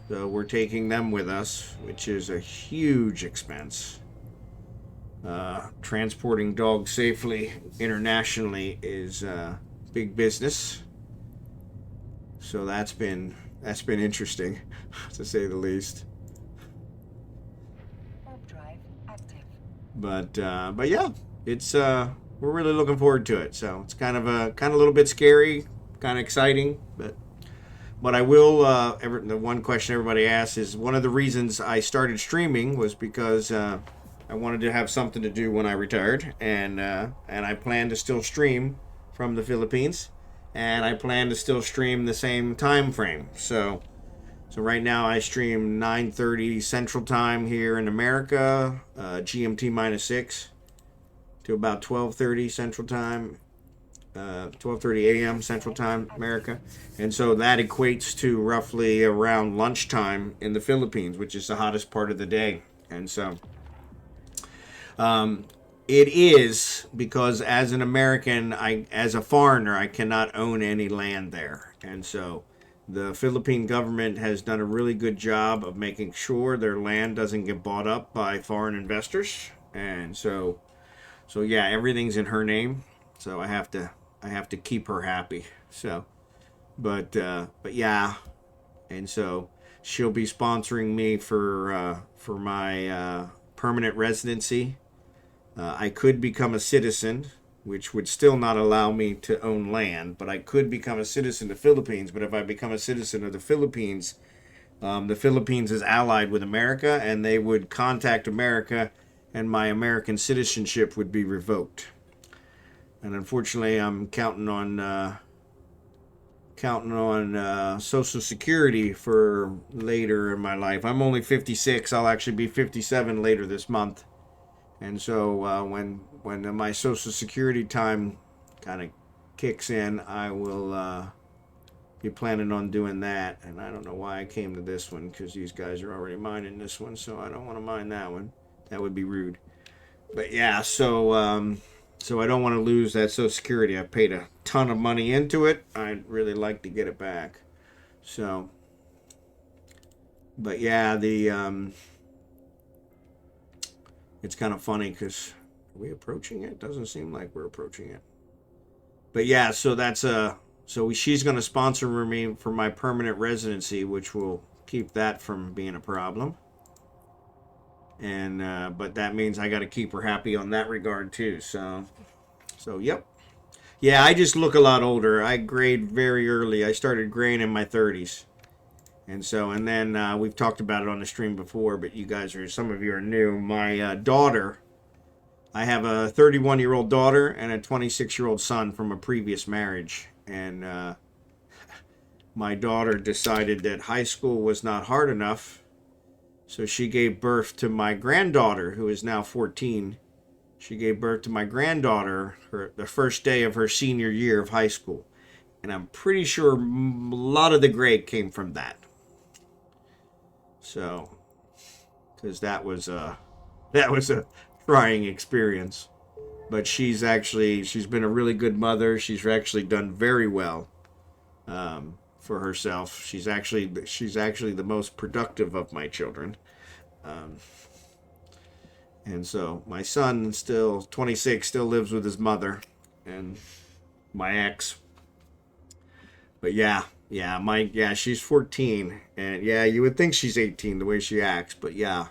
So we're taking them with us, which is a huge expense. Transporting dogs safely internationally is big business. So that's been interesting, to say the least. But yeah, it's we're really looking forward to it. So it's kind of a little bit scary, kind of exciting, but. But I will, the one question everybody asks is, one of the reasons I started streaming was because I wanted to have something to do when I retired, and I plan to still stream from the Philippines, and I plan to still stream the same time frame. So right now I stream 9:30 Central Time here in America, GMT -6, to about 12:30 Central Time, 12:30 a.m. Central Time, America. And so that equates to roughly around lunchtime in the Philippines, which is the hottest part of the day. And so it is because as an American, as a foreigner, I cannot own any land there. And so the Philippine government has done a really good job of making sure their land doesn't get bought up by foreign investors. And so yeah, everything's in her name. So I have to keep her happy. So, but yeah, and so she'll be sponsoring me for my permanent residency. I could become a citizen, which would still not allow me to own land, but I could become a citizen of the Philippines. But if I become a citizen of the Philippines is allied with America, and they would contact America, and my American citizenship would be revoked. And unfortunately, I'm counting on Social Security for later in my life. I'm only 56. I'll actually be 57 later this month. And so when my Social Security time kind of kicks in, I will be planning on doing that. And I don't know why I came to this one, because these guys are already mining this one, so I don't want to mine that one. That would be rude. But yeah, so I don't want to lose that Social Security. I paid a ton of money into it. I'd really like to get it back. So, but yeah, it's kind of funny because are we approaching it? Doesn't seem like we're approaching it. But yeah, so that's she's going to sponsor me for my permanent residency, which will keep that from being a problem. And but that means I got to keep her happy on that regard too. So yep. Yeah, I just look a lot older. I grayed very early. I started graying in my 30s. And then we've talked about it on the stream before, but some of you are new. My daughter, I have a 31-year-old daughter and a 26-year-old son from a previous marriage. And my daughter decided that high school was not hard enough. So she gave birth to my granddaughter, who is now 14. She gave birth to my granddaughter the first day of her senior year of high school. And I'm pretty sure a lot of the gray came from that. So, because that was a trying experience. But she's been a really good mother. She's actually done very well for herself. She's actually the most productive of my children. And so my son, still 26, still lives with his mother and my ex. But she's 14, and yeah, you would think she's 18 the way she acts, but yeah.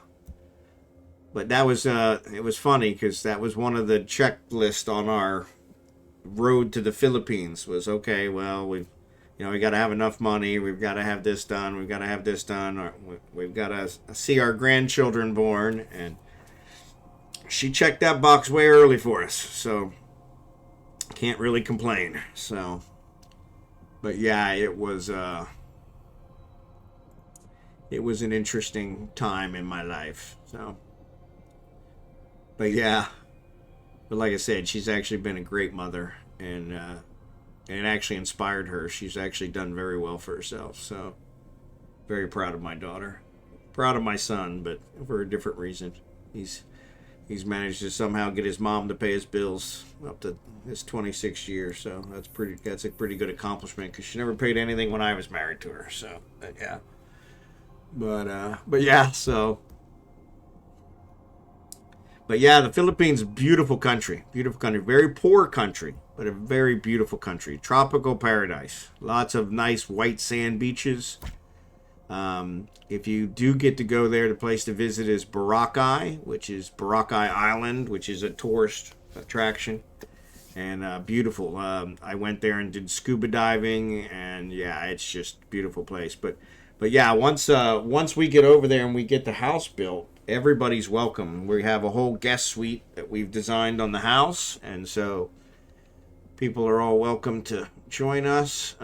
But that was it was funny because that was one of the checklists on our road to the Philippines. Was okay. Well, we got to have enough money. We've got to have this done. We've got to have this done. Or we've got to see our grandchildren born, and she checked that box way early for us. So can't really complain. So. But yeah, it was an interesting time in my life. So, but like I said, she's actually been a great mother, and it actually inspired her. She's actually done very well for herself. So, very proud of my daughter, proud of my son, but for a different reason. He's managed to somehow get his mom to pay his bills up to his 26th year, so that's a pretty good accomplishment because she never paid anything when I was married to her. So yeah, but yeah, the Philippines, beautiful country, very poor country, but a very beautiful country, tropical paradise, lots of nice white sand beaches. If you do get to go there, the place to visit is Boracay, which is Boracay Island, which is a tourist attraction, and beautiful. I went there and did scuba diving, and yeah, it's just a beautiful place. But yeah, once we get over there and we get the house built, everybody's welcome. We have a whole guest suite that we've designed on the house, and so People are all welcome to join us.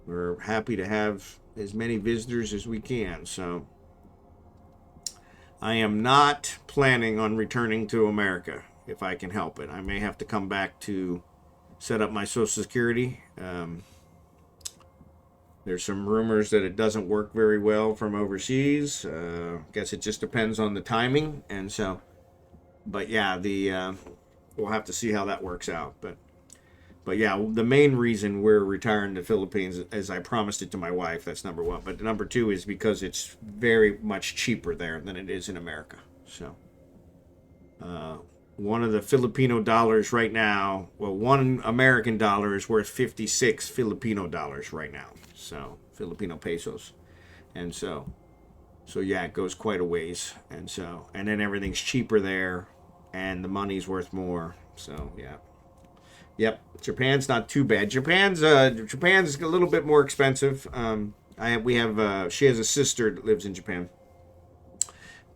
We're happy to have as many visitors as we can. So I am not planning on returning to America if I can help it. I may have to come back to set up my Social Security. There's some rumors that it doesn't work very well from overseas. Guess it just depends on the timing. And so, but yeah, we'll have to see how that works out. But yeah, the main reason we're retiring to the Philippines is I promised it to my wife. That's number one. But number two is because it's very much cheaper there than it is in America. So, one of the Filipino dollars right now, well, one American dollar is worth 56 Filipino dollars right now. So, Filipino pesos. And so yeah, it goes quite a ways. And then everything's cheaper there and the money's worth more. So, yeah. Yep, Japan's not too bad. Japan's a little bit more expensive. She has a sister that lives in Japan,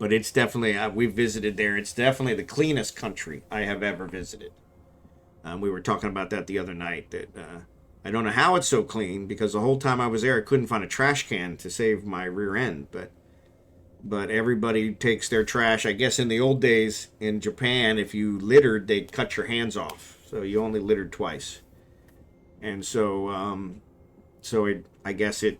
but it's definitely we've visited there. It's definitely the cleanest country I have ever visited. We were talking about that the other night. That I don't know how it's so clean because the whole time I was there, I couldn't find a trash can to save my rear end. But everybody takes their trash. I guess in the old days in Japan, if you littered, they'd cut your hands off. So you only littered twice. And so I guess it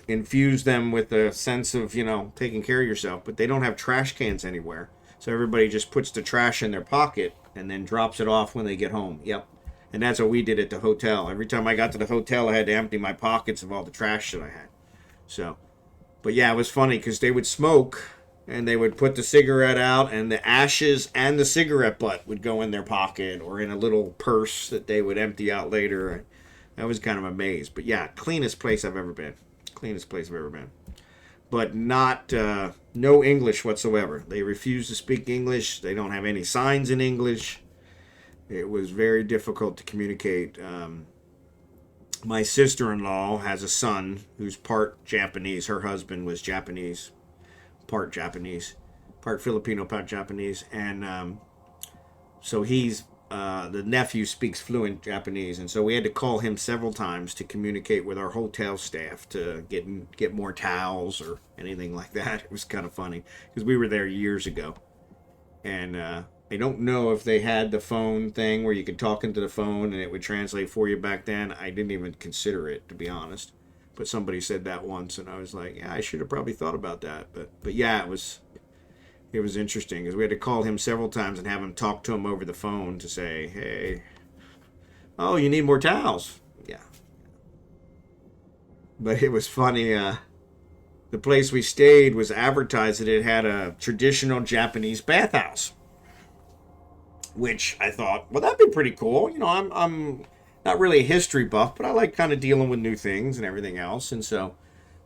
infused them with a sense of, taking care of yourself. But they don't have trash cans anywhere. So everybody just puts the trash in their pocket and then drops it off when they get home. Yep. And that's what we did at the hotel. Every time I got to the hotel, I had to empty my pockets of all the trash that I had. So, but yeah, it was funny because they would smoke and they would put the cigarette out and the ashes and the cigarette butt would go in their pocket or in a little purse that they would empty out later. I was kind of amazed. But yeah, cleanest place I've ever been. Cleanest place I've ever been. But not, no English whatsoever. They refuse to speak English. They don't have any signs in English. It was very difficult to communicate. My sister-in-law has a son who's part Japanese. Her husband was Japanese, part Filipino, part Japanese. And so the nephew speaks fluent Japanese. And so we had to call him several times to communicate with our hotel staff to get more towels or anything like that. It was kind of funny because we were there years ago. And I don't know if they had the phone thing where you could talk into the phone and it would translate for you back then. I didn't even consider it, to be honest. But somebody said that once, and I was like, yeah, I should have probably thought about that. But yeah, it was interesting because we had to call him several times and have him talk to him over the phone to say, hey, oh, you need more towels. Yeah. But it was funny. The place we stayed was advertised that it had a traditional Japanese bathhouse, which I thought, well, that'd be pretty cool. I'm not really a history buff, but I like kind of dealing with new things and everything else. And so,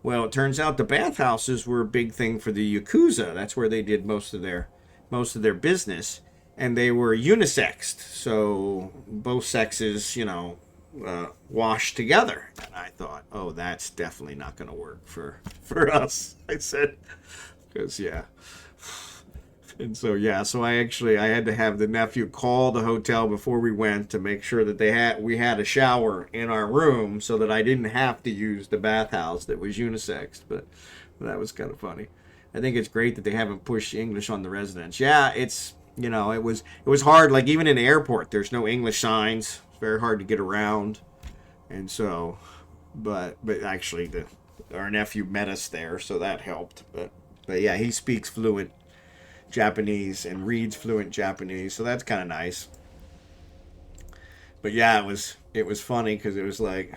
well, it turns out the bathhouses were a big thing for the Yakuza. That's where they did most of their business. And they were unisexed. So both sexes, washed together. And I thought, oh, that's definitely not going to work for us. I said, because, yeah. And so, yeah, so I had to have the nephew call the hotel before we went to make sure that we had a shower in our room so that I didn't have to use the bathhouse that was unisex. But that was kind of funny. I think it's great that they haven't pushed English on the residents. Yeah, it's, it was hard. Like even in the airport, there's no English signs. It's very hard to get around. And so, but actually our nephew met us there, so that helped. But yeah, he speaks fluent Japanese and reads fluent Japanese, so that's kind of nice. But yeah, it was funny because it was like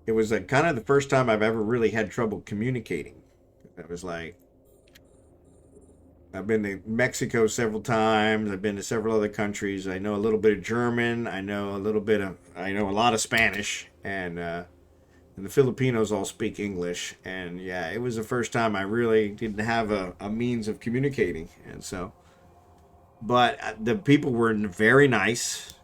kind of the first time I've ever really had trouble communicating. It was like I've been to Mexico several times. I've been to several other countries. I know a little bit of German. I know a lot of Spanish, and the Filipinos all speak English. And yeah, it was the first time I really didn't have a means of communicating. And so, but the people were very nice.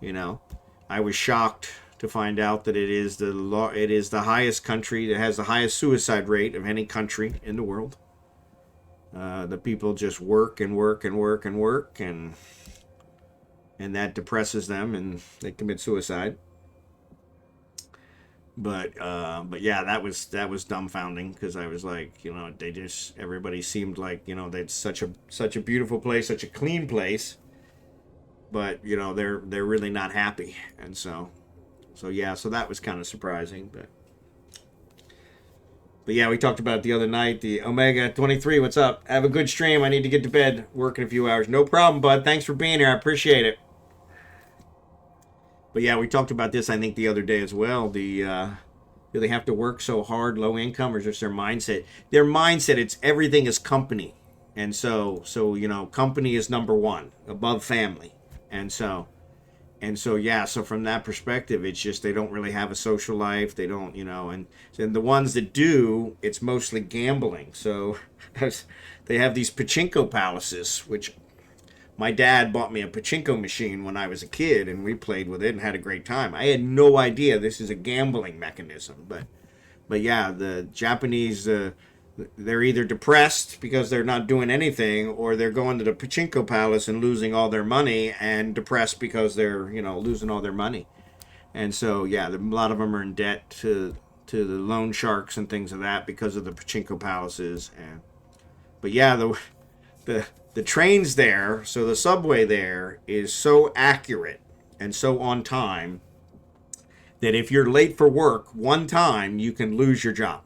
I was shocked to find out that it is the highest country that has the highest suicide rate of any country in the world. The people just work and work and work and work, and and that depresses them and they commit suicide. But yeah, that was dumbfounding, because I was like, you know, everybody seemed like, you know, that's such a beautiful place, such a clean place, but you know, they're really not happy. And so yeah, so that was kind of surprising. But yeah, we talked about it the other night. The Omega 23, what's up? Have a good stream. I need to get to bed, work in a few hours. No problem, bud. Thanks for being here. I appreciate it. But yeah, we talked about this, I think, the other day as well. Do they have to work so hard, low income, or just their mindset? Their mindset, it's everything is company. And so you know, company is number one, above family. And so yeah, so from that perspective, it's just they don't really have a social life. They don't, you know, and the ones that do, it's mostly gambling. So they have these pachinko palaces, which my dad bought me a pachinko machine when I was a kid, and we played with it and had a great time. I had no idea this is a gambling mechanism, but yeah, the Japanese, they're either depressed because they're not doing anything, or they're going to the pachinko palace and losing all their money, and depressed because they're, you know, losing all their money. And so yeah, a lot of them are in debt to the loan sharks and things of that because of the pachinko palaces. But yeah, the trains there, so the subway there is so accurate and so on time that if you're late for work one time, you can lose your job.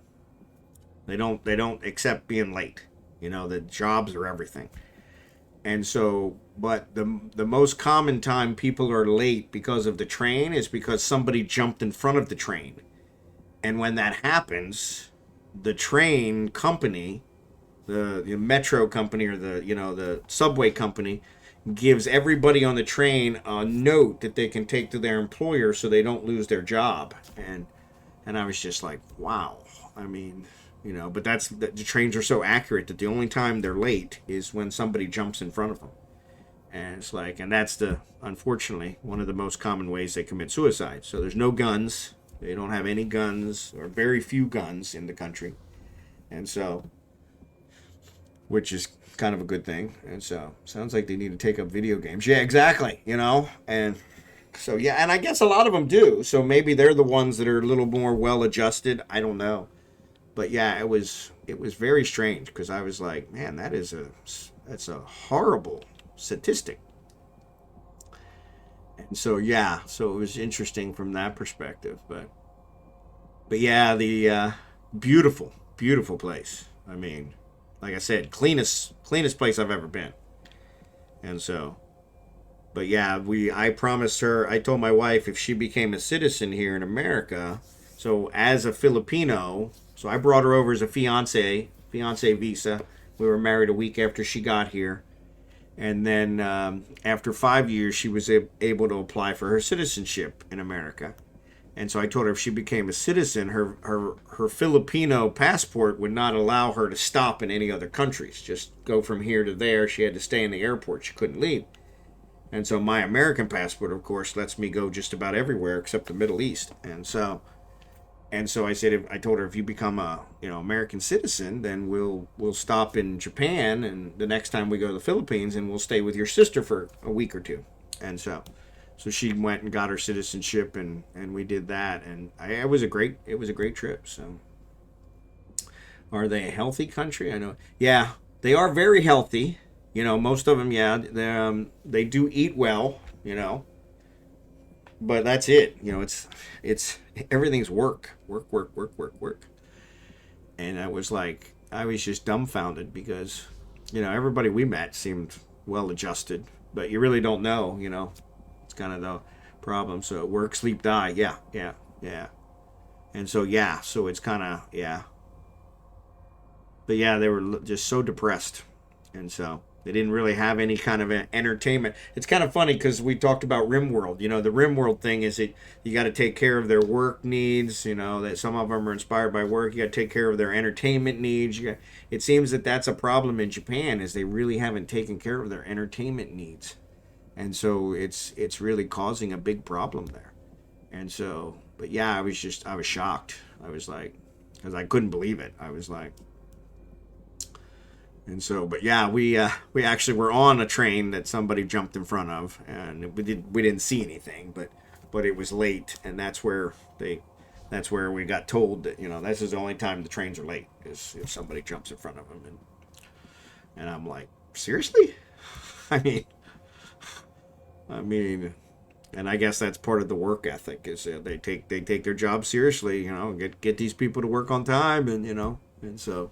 They don't accept being late. You know, the jobs are everything. And so, but the most common time people are late because of the train is because somebody jumped in front of the train. And when that happens, the train company, the metro company, or the subway company, gives everybody on the train a note that they can take to their employer so they don't lose their job. And I was just like, wow. I mean, you know, but the trains are so accurate that the only time they're late is when somebody jumps in front of them. And it's like, and that's unfortunately, one of the most common ways they commit suicide. So there's no guns. They don't have any guns, or very few guns in the country. And so, which is kind of a good thing. And so, sounds like they need to take up video games. Yeah, exactly. You know, and so yeah, and I guess a lot of them do. So maybe they're the ones that are a little more well adjusted. I don't know. But yeah, it was very strange, because I was like, man, that's a horrible statistic. And so yeah, so it was interesting from that perspective. But yeah, the beautiful place. I mean, like I said, cleanest place I've ever been. And so, but yeah, I promised her, I told my wife, if she became a citizen here in America, so as a Filipino, so I brought her over as a fiance visa. We were married a week after she got here. And then after 5 years, she was able to apply for her citizenship in America. And so I told her if she became a citizen, her Filipino passport would not allow her to stop in any other countries. Just go from here to there. She had to stay in the airport. She couldn't leave. And so my American passport, of course, lets me go just about everywhere except the Middle East. And so I told her, if you become a American citizen, then we'll stop in Japan, and the next time we go to the Philippines, and we'll stay with your sister for a week or two. And so she went and got her citizenship, and we did that, and it was a great trip. So, are they a healthy country? I know, yeah, they are very healthy. You know, most of them, yeah, they do eat well. You know. But that's it. You know, it's everything's work. And I was just dumbfounded, because, you know, everybody we met seemed well adjusted, but you really don't know, you know. It's kind of the problem. So work, sleep, die. Yeah. And so, yeah, so it's kind of, yeah. But yeah, they were just so depressed. And so they didn't really have any kind of entertainment. It's kind of funny, because we talked about RimWorld. You know, the RimWorld thing is that you got to take care of their work needs. You know, that some of them are inspired by work. You got to take care of their entertainment needs. It seems that that's a problem in Japan, is they really haven't taken care of their entertainment needs. And so it's really causing a big problem there. And so, but yeah, I was shocked. I was like, because I couldn't believe it. I was like, And so, but yeah, we actually were on a train that somebody jumped in front of, and we didn't see anything, but it was late, and that's where we got told that, you know, this is the only time the trains are late, is if somebody jumps in front of them. And I'm like, seriously? I mean, and I guess that's part of the work ethic, is they take their job seriously, you know, get these people to work on time, and you know, and so.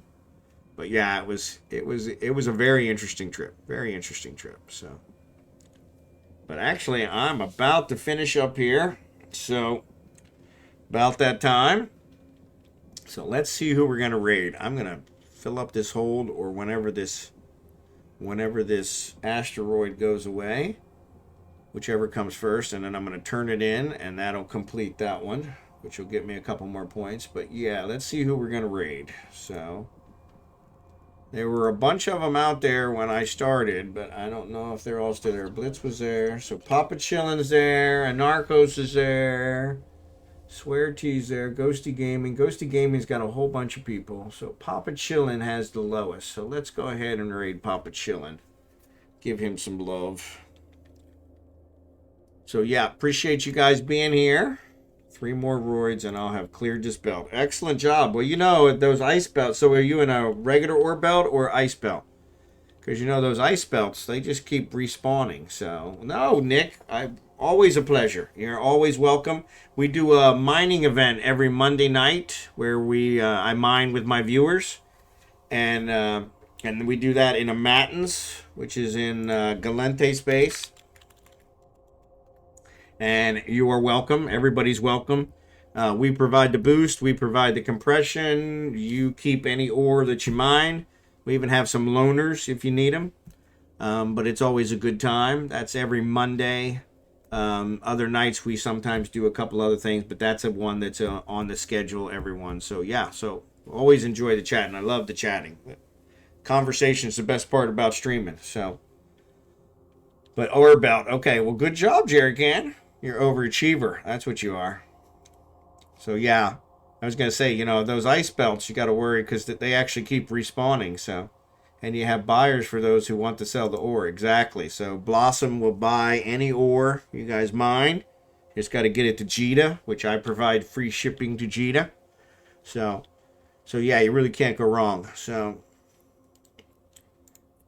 But yeah, it was a very interesting trip. Very interesting trip. So, but actually, I'm about to finish up here. So, about that time. So let's see who we're gonna raid. I'm gonna fill up this hold, or whenever this asteroid goes away, whichever comes first, and then I'm gonna turn it in, and that'll complete that one, which will get me a couple more points. But yeah, let's see who we're gonna raid. So. There were a bunch of them out there when I started, but I don't know if they're all still there. Blitz was there. So Papa Chillin's there. Anarchos is there. Swear T's there. Ghosty Gaming. Ghosty Gaming's got a whole bunch of people. So Papa Chillin has the lowest. So let's go ahead and raid Papa Chillin. Give him some love. So yeah, appreciate you guys being here. 3 more roids and I'll have cleared this belt. Excellent job. Well, you know, those ice belts. So are you in a regular ore belt or ice belt? Because you know those ice belts, they just keep respawning. So, no, Nick, always a pleasure. You're always welcome. We do a mining event every Monday night where I mine with my viewers. And we do that in a Matins, which is in Galente space. And you are welcome. Everybody's welcome. We provide the boost. We provide the compression. You keep any ore that you mine. We even have some loaners if you need them. But it's always a good time. That's every Monday. Other nights we sometimes do a couple other things, but that's a one that's on the schedule, everyone. So yeah, so always enjoy the chat, and I love the chatting. Conversation is the best part about streaming. So, but ore belt. Okay, well, good job, Jerry Can. You're overachiever. That's what you are. So, yeah. I was going to say, you know, those ice belts, you got to worry because they actually keep respawning. So, and you have buyers for those who want to sell the ore. Exactly. So, Blossom will buy any ore you guys mine. You just got to get it to Jita, which I provide free shipping to Jita. So yeah, you really can't go wrong. So,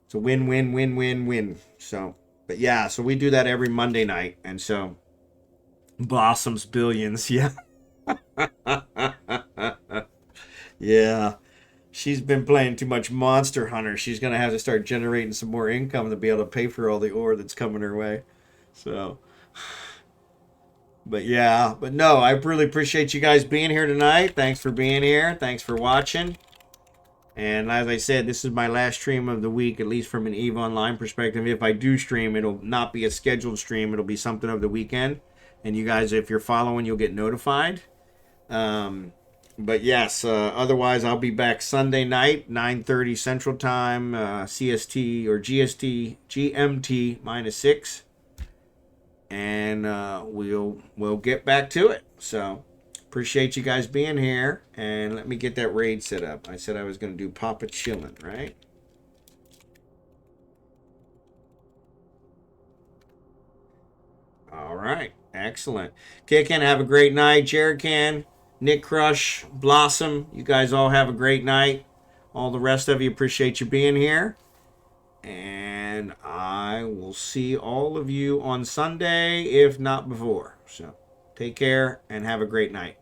it's a win, win, win, win, win. So, but yeah, so we do that every Monday night. And so, Blossom's billions, yeah. Yeah. She's been playing too much Monster Hunter. She's going to have to start generating some more income to be able to pay for all the ore that's coming her way. So, but yeah. But no, I really appreciate you guys being here tonight. Thanks for being here. Thanks for watching. And as I said, this is my last stream of the week, at least from an eveonline perspective. If I do stream, it'll not be a scheduled stream. It'll be something of the weekend. And you guys, if you're following, you'll get notified. But yes, otherwise I'll be back Sunday night, 9:30 Central Time, CST or GST, GMT -6. And we'll get back to it. So appreciate you guys being here. And let me get that raid set up. I said I was going to do Papa Chillin', right? All right. Excellent. Kickin', have a great night. Jerrican, nickcrush, Blossom, you guys all have a great night. All the rest of you, appreciate you being here. And I will see all of you on Sunday, if not before. So take care and have a great night.